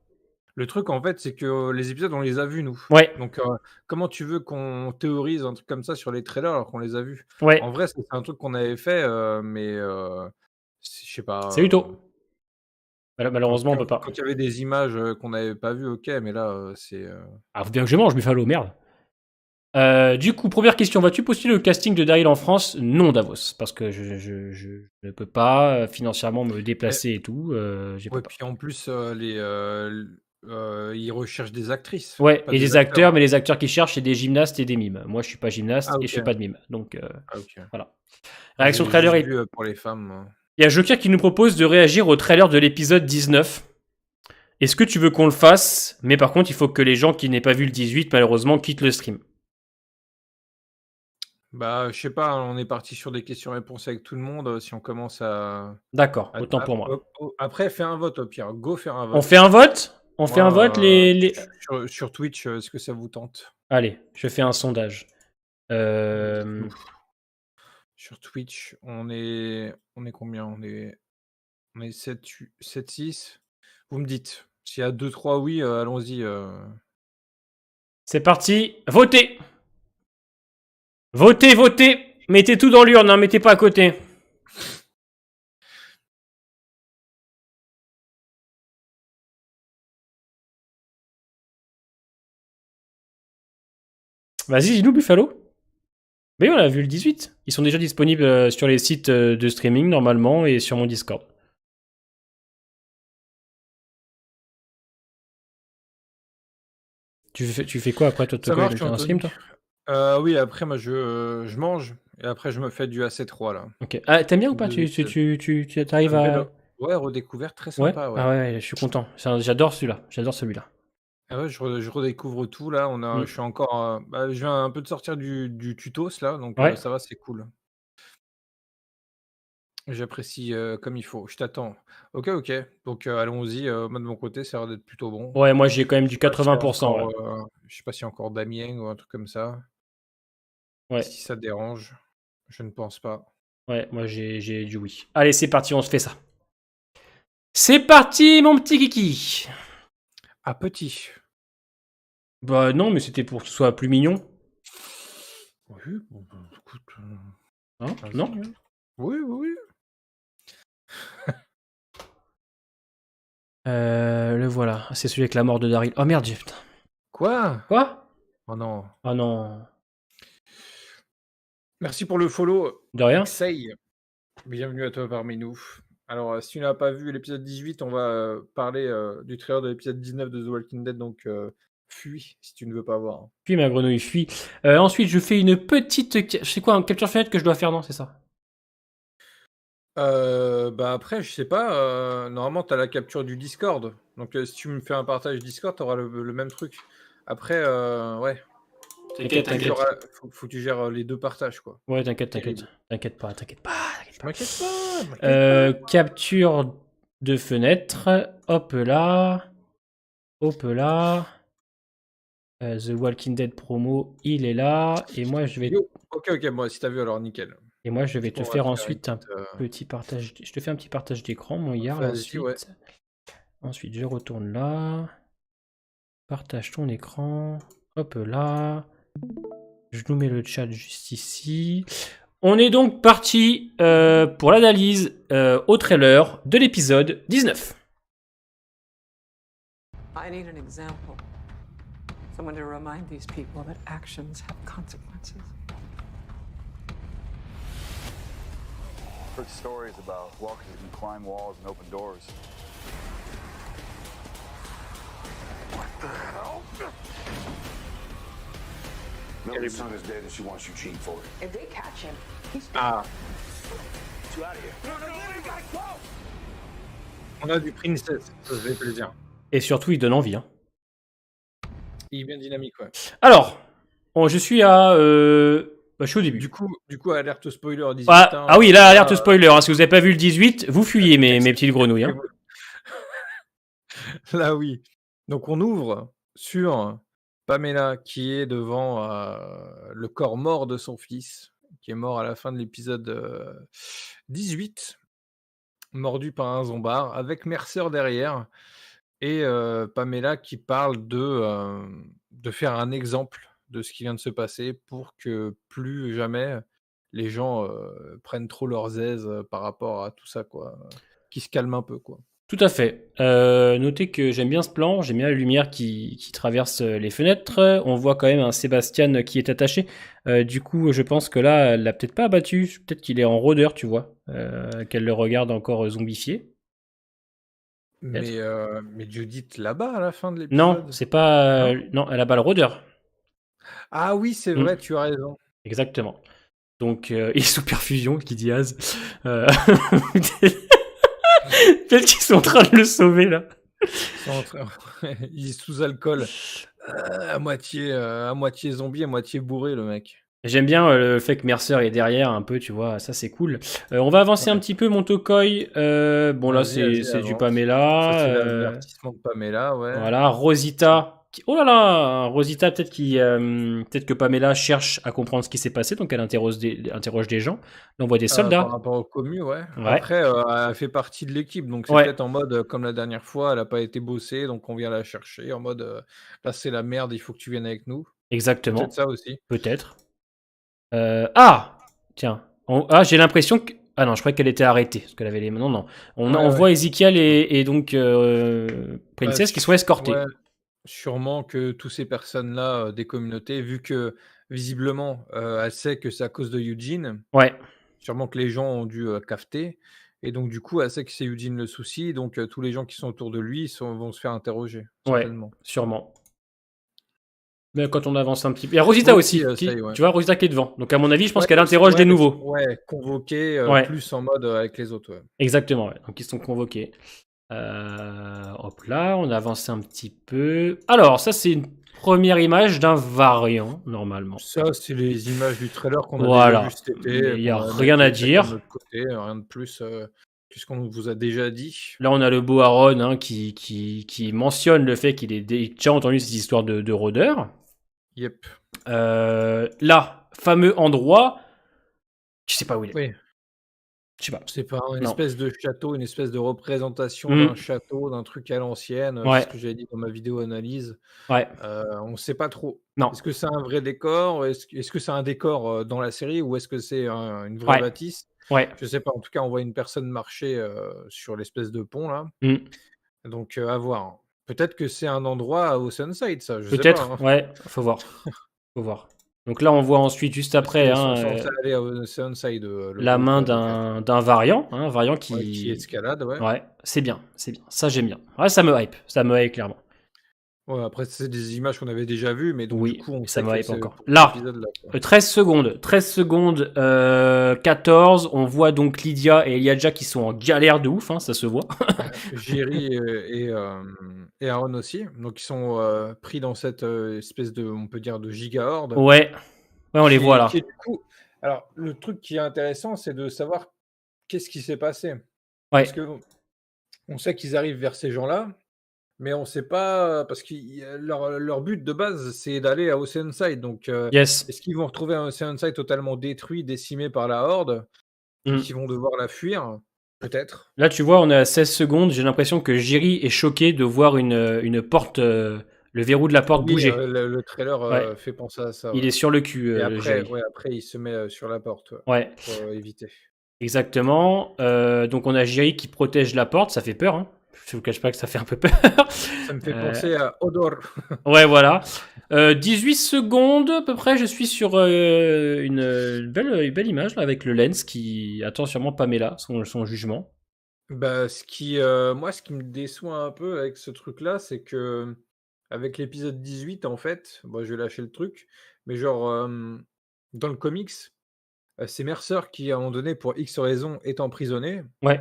Le truc, en fait, c'est que les épisodes, on les a vus, nous. Ouais, Donc, comment tu veux qu'on théorise un truc comme ça sur les trailers alors qu'on les a vus? ouais. En vrai, c'est un truc qu'on avait fait, mais je sais pas, C'est Uto. Malheureusement, on peut pas. quand il y avait des images, qu'on n'avait pas vues, OK, mais là, c'est, Ah, faut bien que je mange, Buffalo, merde. Du coup, première question, vas-tu postuler le casting de Daryl en France? Non, Davos, parce que je ne peux pas financièrement me et déplacer et tout. Je peux ouais, pas. puis en plus, ils recherchent des actrices, Ouais, pas et des des acteurs, acteurs, hein. mais les acteurs qui cherchent, c'est des gymnastes et des mimes. Moi, je suis pas gymnaste Ah et je fais OK. pas de mime. Donc, Ah OK. voilà. Moi, Réaction j'ai trailer. juste Il vu, pour les femmes, y a Joker qui nous propose de réagir au trailer de l'épisode 19. Est-ce que tu veux qu'on le fasse? Mais par contre, il faut que les gens qui n'aient pas vu le 18, malheureusement, quittent le stream. Bah, je sais pas, on est parti sur des questions-réponses avec tout le monde, si on commence D'accord, autant pour moi. après fais un vote au pire, go faire un On vote. fait un vote? On fait un vote Moi, les... sur Twitch, est-ce que ça vous tente? Allez, je fais un sondage. Sur Twitch, on est combien? On est 7, 6. Vous me dites. S'il y a 2-3 oui, allons-y. C'est parti, votez! Votez, votez! Mettez tout dans l'urne, hein, mettez pas à côté. Vas-y, dis-nous, Buffalo. Mais on l'a vu le 18. Ils sont déjà disponibles sur les sites de streaming, normalement, et sur mon Discord. Tu fais quoi après, toi, Ça Toko? marche, T'as un stream, Anthony. toi? Oui, après, moi, je mange et après, je me fais du AC3 là. Ok. Ah, t'aimes bien ou pas? De Tu t'arrives Un bel à... ouais, redécouverte très Ouais? sympa, ouais. Ah ouais, je suis content. J'adore celui-là. J'adore celui-là. Ah ouais, je redécouvre tout là. Je Mm. suis encore, je viens un peu de sortir du tutos là, donc Ouais. ça va, c'est cool. J'apprécie, comme il faut. Je t'attends. OK, OK. Donc allons-y, moi de mon côté, ça a l'air d'être plutôt bon. Ouais, moi j'ai quand même Je du sais pas s'il y a 80%, ouais. encore, je sais pas s'il y a encore Damien ou un truc comme ça. Ouais. Si ça te dérange, je ne pense pas. Ouais, moi j'ai du oui. Allez, c'est parti, on se fait ça. C'est parti, mon petit kiki. Ah petit. Bah non, mais c'était pour que ce soit plus mignon. Oui, bon, bah, écoute, Hein? vas-y, Non? hein. Oui, oui, oui. Le voilà. C'est celui avec la mort de Daryl. Oh merde, putain. Quoi? Quoi? Oh non. Oh non. Merci pour le follow, De rien? Xey. Bienvenue à toi parmi nous. Alors, si tu n'as pas vu l'épisode 18, on va parler du trailer de l'épisode 19 de The Walking Dead, donc fuis si tu ne veux pas voir. Puis ma grenouille fuit. Ensuite, je fais une petite... Je sais quoi, un capture fenêtre que je dois faire, non? C'est ça? Bah après, je sais pas, normalement, tu as la capture du Discord. Donc, si tu me fais un partage Discord, tu auras le même truc. Après, ouais, T'inquiète, t'inquiète. faut que tu gères les deux partages, quoi. Ouais, t'inquiète, Terrible. t'inquiète. T'inquiète pas, t'inquiète pas, t'inquiète Je pas. m'inquiète pas, je m'inquiète pas. Capture de fenêtre. Hop là. Hop là. The Walking Dead promo, il est là. Et moi, je vais, Yo. Ok, ok, moi, si t'as vu, alors nickel. Du coup, te on va faire te faire une ensuite un petite, petit partage. Je te fais un petit partage d'écran, mon Yarl, vas-y, ouais. ensuite. Ensuite, je retourne là. Partage ton écran. Hop là. Je nous mets le chat juste ici. On est donc parti pour l'analyse au trailer de l'épisode 19. I need an example. Someone to remind these people that actions have consequences. Heard stories about walkers who can climb walls and open doors. What the hell? Milton's son is dead and she wants you cheap for it. If they catch him, he's Ah, You out of here. No, we gotta go! on a du Princess, ça se fait plaisir. Et surtout, il donne envie. Hein. Il est bien dynamique, ouais. Alors, je suis à... je suis au début. Du coup, alerte spoiler 18. Ah oui, là, alerte spoiler. Hein. Si vous n'avez pas vu le 18, vous fuyez, mes petites grenouilles. Hein. Là, oui. Donc, on ouvre sur Pamela qui est devant le corps mort de son fils, qui est mort à la fin de l'épisode 18, mordu par un zombard, avec Mercer derrière. Et Pamela qui parle de faire un exemple de ce qui vient de se passer pour que plus jamais les gens prennent trop leurs aises par rapport à tout ça, quoi. Qui se calment un peu, quoi. Tout à fait. Notez que j'aime bien ce plan, j'aime bien la lumière qui traverse les fenêtres. On voit quand même un Sébastien qui est attaché. Du coup, je pense que là, elle l'a peut-être pas abattu. Peut-être qu'il est en rôdeur, tu vois. Qu'elle le regarde encore zombifié. Mais Judith là-bas à la fin de l'épisode. Non, c'est pas... Non non, elle a pas le rôdeur. Ah oui, c'est vrai, tu as raison. Exactement. Donc, il est sous perfusion, qui dit Az. Peut-être qu'ils sont en train de le sauver, là. Il est sous alcool. À moitié zombie, à moitié bourré, le mec. J'aime bien le fait que Mercer est derrière un peu, tu vois, ça c'est cool. On va avancer un petit peu, mon Tokoi. Bon là Vas-y, c'est du avance. Pamela. Ça, c'est l'avertissement de Pamela, ouais. Voilà, Rosita, Oh là là, Rosita, peut-être que Pamela cherche à comprendre ce qui s'est passé, donc elle interroge des gens. Là, on voit des Par soldats. rapport au commu, ouais. Ouais. Après, elle fait partie de l'équipe, donc c'est Ouais. peut-être en mode, comme la dernière fois, elle a pas été bossée, donc on vient la chercher en mode, «Là, c'est la merde, il faut que tu viennes avec nous». C'est Exactement. peut-être ça aussi. Peut-être. Ah! Tiens. Ah, j'ai l'impression que. Ah non, je croyais qu'elle était arrêtée. Parce qu'elle avait les. Non, non. On Ouais, voit ouais. Ezekiel et donc Bah, Princess qui sont escortés. ouais, sûrement que tous ces personnes-là, des communautés, vu que visiblement, elle sait que c'est à cause de Eugene, Ouais, sûrement que les gens ont dû, capter et donc du coup, elle sait que c'est Eugene le souci, donc tous les gens qui sont autour de lui vont se faire interroger, ouais, certainement. sûrement. Mais quand on avance un petit peu. Il y a Rosita Aussi, aussi. ça y est, ouais. Tu vois, Rosita qui est devant. Donc à mon avis, je pense Ouais, qu'elle aussi, interroge ouais, des mais nouveaux. ouais, convoqué, Ouais, plus en mode, avec les autres, ouais. exactement. Ouais. Donc ils sont convoqués. Hop là, on avance un petit peu. Alors, ça, c'est une première image d'un variant, normalement. Ça, c'est les images du trailer qu'on a déjà Voilà. vu cet Mais été, il n'y a qu'on va rien mettre à chacun de dire. notre côté, rien de plus, que ce qu'on vous a déjà dit. Là, on a le beau Aaron hein, qui mentionne le fait qu'il ait déjà entendu cette histoire de rôdeur. Yep. Là, fameux endroit, je sais pas où il est. Oui. Je sais pas. C'est pas une Non. espèce de château, une espèce de représentation Mm. d'un château, d'un truc à l'ancienne, Ouais. c'est ce que j'avais dit dans ma vidéo analyse. Ouais. On sait pas trop. Non. Est-ce que c'est un vrai décor? Est-ce que c'est un décor, dans la série ou est-ce que c'est une vraie Ouais. bâtisse? Ouais. Je sais pas. En tout cas, on voit une personne marcher, sur l'espèce de pont là, Mm. donc à voir. Peut-être que c'est un endroit à Oceanside ça, je sais pas, Peut-être. hein. Ouais. Faut voir. Faut voir. Donc là, on voit ensuite, juste Parce après, qu'ils sont hein, censés aller à Oceanside, le la groupe main là de quatre. d'un variant. Hein, un variant Ouais, qui escalade, ouais. Ouais, c'est bien, c'est bien. Ça, j'aime bien. Ouais, ça me hype. Ça me hype, clairement. Ouais, après c'est des images qu'on avait déjà vues, mais donc du Oui, coup, on mais ça sait me que hype c'est encore. pour cet Là, épisode-là, quoi. 13 secondes. 13 secondes 14. On voit donc Lydia et Elijah qui sont en galère de ouf, hein, ça se voit. Jerry et Aaron aussi, donc ils sont, pris dans cette, espèce de on peut dire de giga horde Ouais, ouais, on les voit qui est là. du coup alors le truc qui est intéressant, c'est de savoir qu'est-ce qui s'est passé? Parce Ouais, qu'on sait qu'ils arrivent vers ces gens-là, mais on sait pas parce que leur but de base, c'est d'aller à Oceanside, donc yes. est-ce qu'ils vont retrouver un Oceanside totalement détruit, décimé par la horde et Mm. qu'ils vont devoir la fuir? Peut-être. Là, tu vois, on est à 16 secondes. J'ai l'impression que Jiri est choqué de voir une porte, le verrou de la porte Oui, bouger. le trailer, Ouais, fait penser à ça, il ouais. est sur le cul, Et le après Jiri. ouais, après il se met, sur la porte, ouais, Ouais, pour, éviter. exactement. Donc, on a Jiri qui protège la porte. Ça fait peur, hein. Je vous cache pas que ça fait un peu peur. Ça me fait Euh, penser à Odor. Ouais, voilà. 18 secondes à peu près, je suis sur une belle image là, avec le lens qui attend sûrement Pamela, son jugement. Bah, moi, ce qui me déçoit un peu avec ce truc-là, c'est que avec l'épisode 18, en fait, bon, je vais lâcher le truc, mais genre, dans le comics, c'est Mercer qui, à un moment donné, pour X raison, est emprisonné Ouais,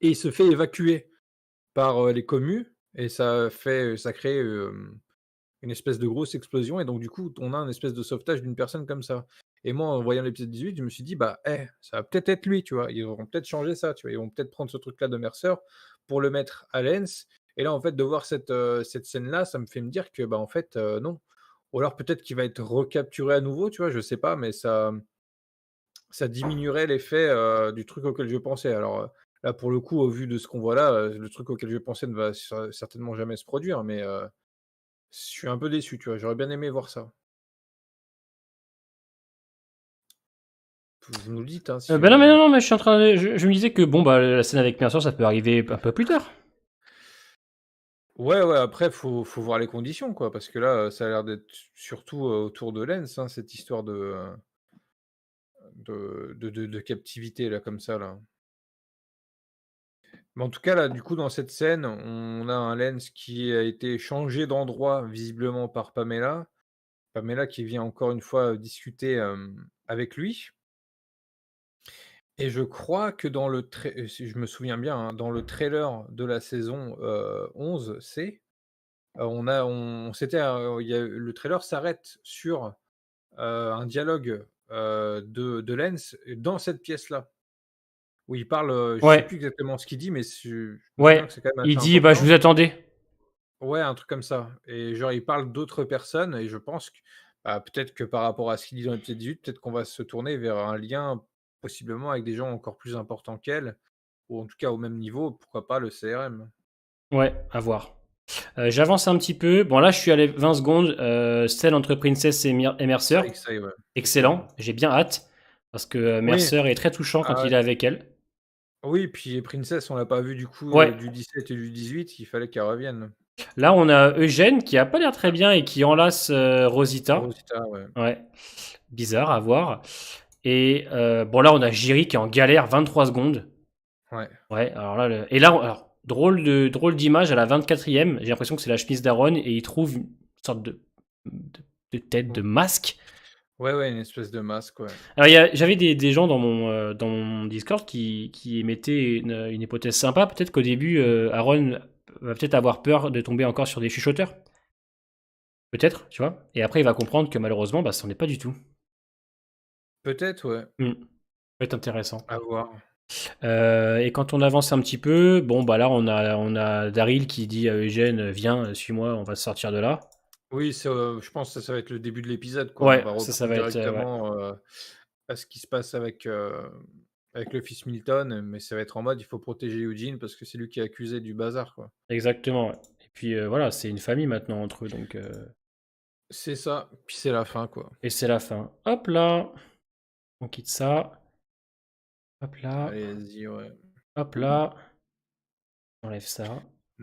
et il se fait évacuer par, les commus et ça crée, une espèce de grosse explosion et donc du coup, on a un espèce de sauvetage d'une personne comme ça et moi, en voyant l'épisode 18, je me suis dit: «Bah, ça va peut-être être lui», tu vois? Ils vont peut-être changer ça, tu vois? Ils vont peut-être prendre ce truc-là de Mercer pour le mettre à Lens et là, en fait, de voir cette scène-là, ça me fait me dire que, bah, en fait, non. Ou alors peut-être qu'il va être recapturé à nouveau, tu vois? Je sais pas, mais ça diminuerait l'effet, du truc auquel je pensais. Alors, là, pour le coup, au vu de ce qu'on voit là, le truc auquel je pensais ne va certainement jamais se produire, mais je suis un peu déçu, tu vois? J'aurais bien aimé voir ça. Vous nous le dites, hein, si ben non, mais non, mais je suis en train de, je me disais que bon bah la scène avec Mercer, ça peut arriver un peu plus tard. Ouais, ouais, après faut voir les conditions, quoi, parce que là, ça a l'air d'être surtout, autour de Lens, hein, cette histoire de captivité là, comme ça, là. Mais en tout cas, là, du coup, dans cette scène, on a un Lens qui a été changé d'endroit visiblement par Pamela. Pamela qui vient encore une fois, discuter, avec lui et je crois que dans si je me souviens bien, hein, dans le trailer de la saison, 11C, on s'était, il y a le trailer s'arrête sur, un dialogue, de Lens dans cette pièce-là, où il parle, je sais Ouais, plus exactement ce qu'il dit, mais je me souviens ouais. que c'est quand même Il assez dit bah je important. vous attendais. Ouais, un truc comme ça. Et genre, il parle d'autres personnes et je pense que peut-être que par rapport à ce qu'il dit dans l'épisode 18, peut-être qu'on va se tourner vers un lien possiblement avec des gens encore plus importants qu'elle, ou en tout cas au même niveau, pourquoi pas le CRM. Ouais, à voir. J'avance un petit peu. Bon, là, je suis allé 20 secondes. Scène entre Princess et Mercer. Ça, ouais. Excellent. J'ai bien hâte. Parce que Oui, Mercer est très touchant quand ah, il est avec elle. oui, puis Princess, on l'a pas vu du coup Ouais. du 17 et du 18, il fallait qu'elle revienne. Là, on a Eugène qui a pas l'air très bien et qui enlace Rosita. Rosita, ouais. Ouais. Bizarre à voir. Et bon, là, on a Jiri qui est en galère 23 secondes. Ouais. Ouais, alors là, et là, alors, drôle d'image à la 24e. J'ai l'impression que c'est la chemise d'Aaron et il trouve une sorte de tête, de masque. Ouais, une espèce de masque, ouais. Alors, j'avais des gens dans mon Discord qui émettaient une hypothèse sympa. Peut-être qu'au début, Aaron va peut-être avoir peur de tomber encore sur des chuchoteurs. Peut-être, tu vois. Et après, il va comprendre que malheureusement, bah, ça n'en est pas du tout. Peut-être, ouais. Ça va être intéressant. À voir. Et quand on avance un petit peu, bon, bah là, on a Daryl qui dit à Eugène, viens, suis-moi, on va sortir de là. Oui, je pense que ça va être le début de l'épisode, quoi. Ouais, On va ça reprendre va être, ouais. directement à ce qui se passe avec le fils Milton, mais ça va être en mode il faut protéger Eugene parce que c'est lui qui est accusé du bazar, quoi. Exactement, ouais. Et puis voilà, c'est une famille maintenant entre eux, donc C'est ça, puis c'est la fin, quoi. et c'est la fin. Hop là, on quitte ça. Hop là, Allez-y, ouais. hop là, on enlève ça.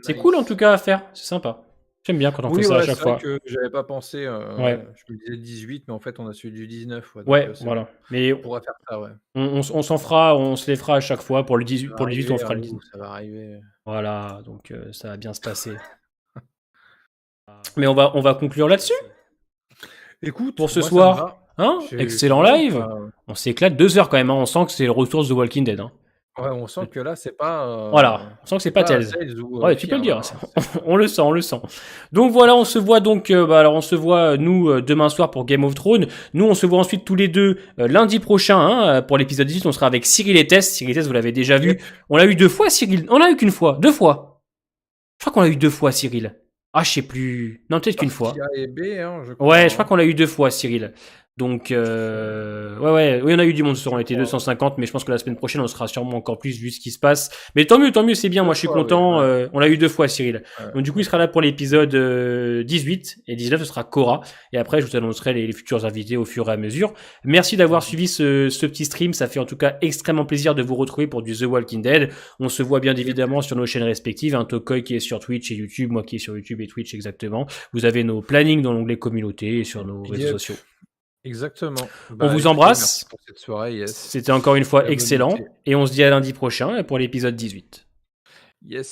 C'est Nice. cool en tout cas à faire, c'est sympa. J'aime bien quand on fait ça à chaque c'est fois. vrai que j'avais pas pensé. Ouais. Je me disais 18, mais en fait, on a celui du 19. Ouais, donc, Ouais, c'est voilà. bon. Mais On pourra faire ça, ouais. on s'en fera, on se les fera à chaque fois. Pour le 18, Ça va pour le 18 on fera le arriver, 19. ça va arriver. Voilà, donc ça va bien se passer. Mais on va conclure là-dessus Écoute, pour ce moi, ça me soir. va. Hein? C'est Excellent bon, live. enfin, On s'éclate 2 heures quand même, hein. On sent que c'est le retour de The Walking Dead, hein. ouais, on sent que là, c'est pas, Voilà, on sent que c'est pas Tales. Tales ou Ouais, tu peux le Fear, dire, là, hein. on le sent, on le sent. Donc voilà, on se voit donc, alors on se voit nous demain soir pour Game of Thrones. Nous, on se voit ensuite tous les deux lundi prochain hein, pour l'épisode 18. On sera avec Cyril et Tess. Cyril et Tess, vous l'avez déjà vu. Yep. On l'a eu 2 fois, Cyril. On l'a eu qu'une fois, 2 fois. Je crois qu'on l'a eu 2 fois, Cyril. Ah, je sais plus. Non, peut-être qu'une fois. Partie A et B, hein, je crois. Ouais, je crois qu'on l'a eu 2 fois, Cyril. Donc, oui, on a eu du monde ce soir, on était 250, mais je pense que la semaine prochaine, on sera sûrement encore plus vu ce qui se passe. Mais tant mieux, c'est bien, moi je suis content. Ouais. On l'a eu 2 fois, Cyril. Ouais. Donc du coup, il sera là pour l'épisode 18, et 19, ce sera Cora. Et après, je vous annoncerai les futurs invités au fur et à mesure. Merci d'avoir suivi ce petit stream, ça fait en tout cas extrêmement plaisir de vous retrouver pour du The Walking Dead. On se voit bien évidemment sur nos chaînes respectives, un Tokoy qui est sur Twitch et YouTube, moi qui est sur YouTube et Twitch exactement. Vous avez nos plannings dans l'onglet communauté et sur nos réseaux sociaux. Exactement. On vous embrasse. Merci pour cette soirée, yes. C'était encore une fois La excellent. bonne nuit. Et on se dit à lundi prochain pour l'épisode 18. Yes.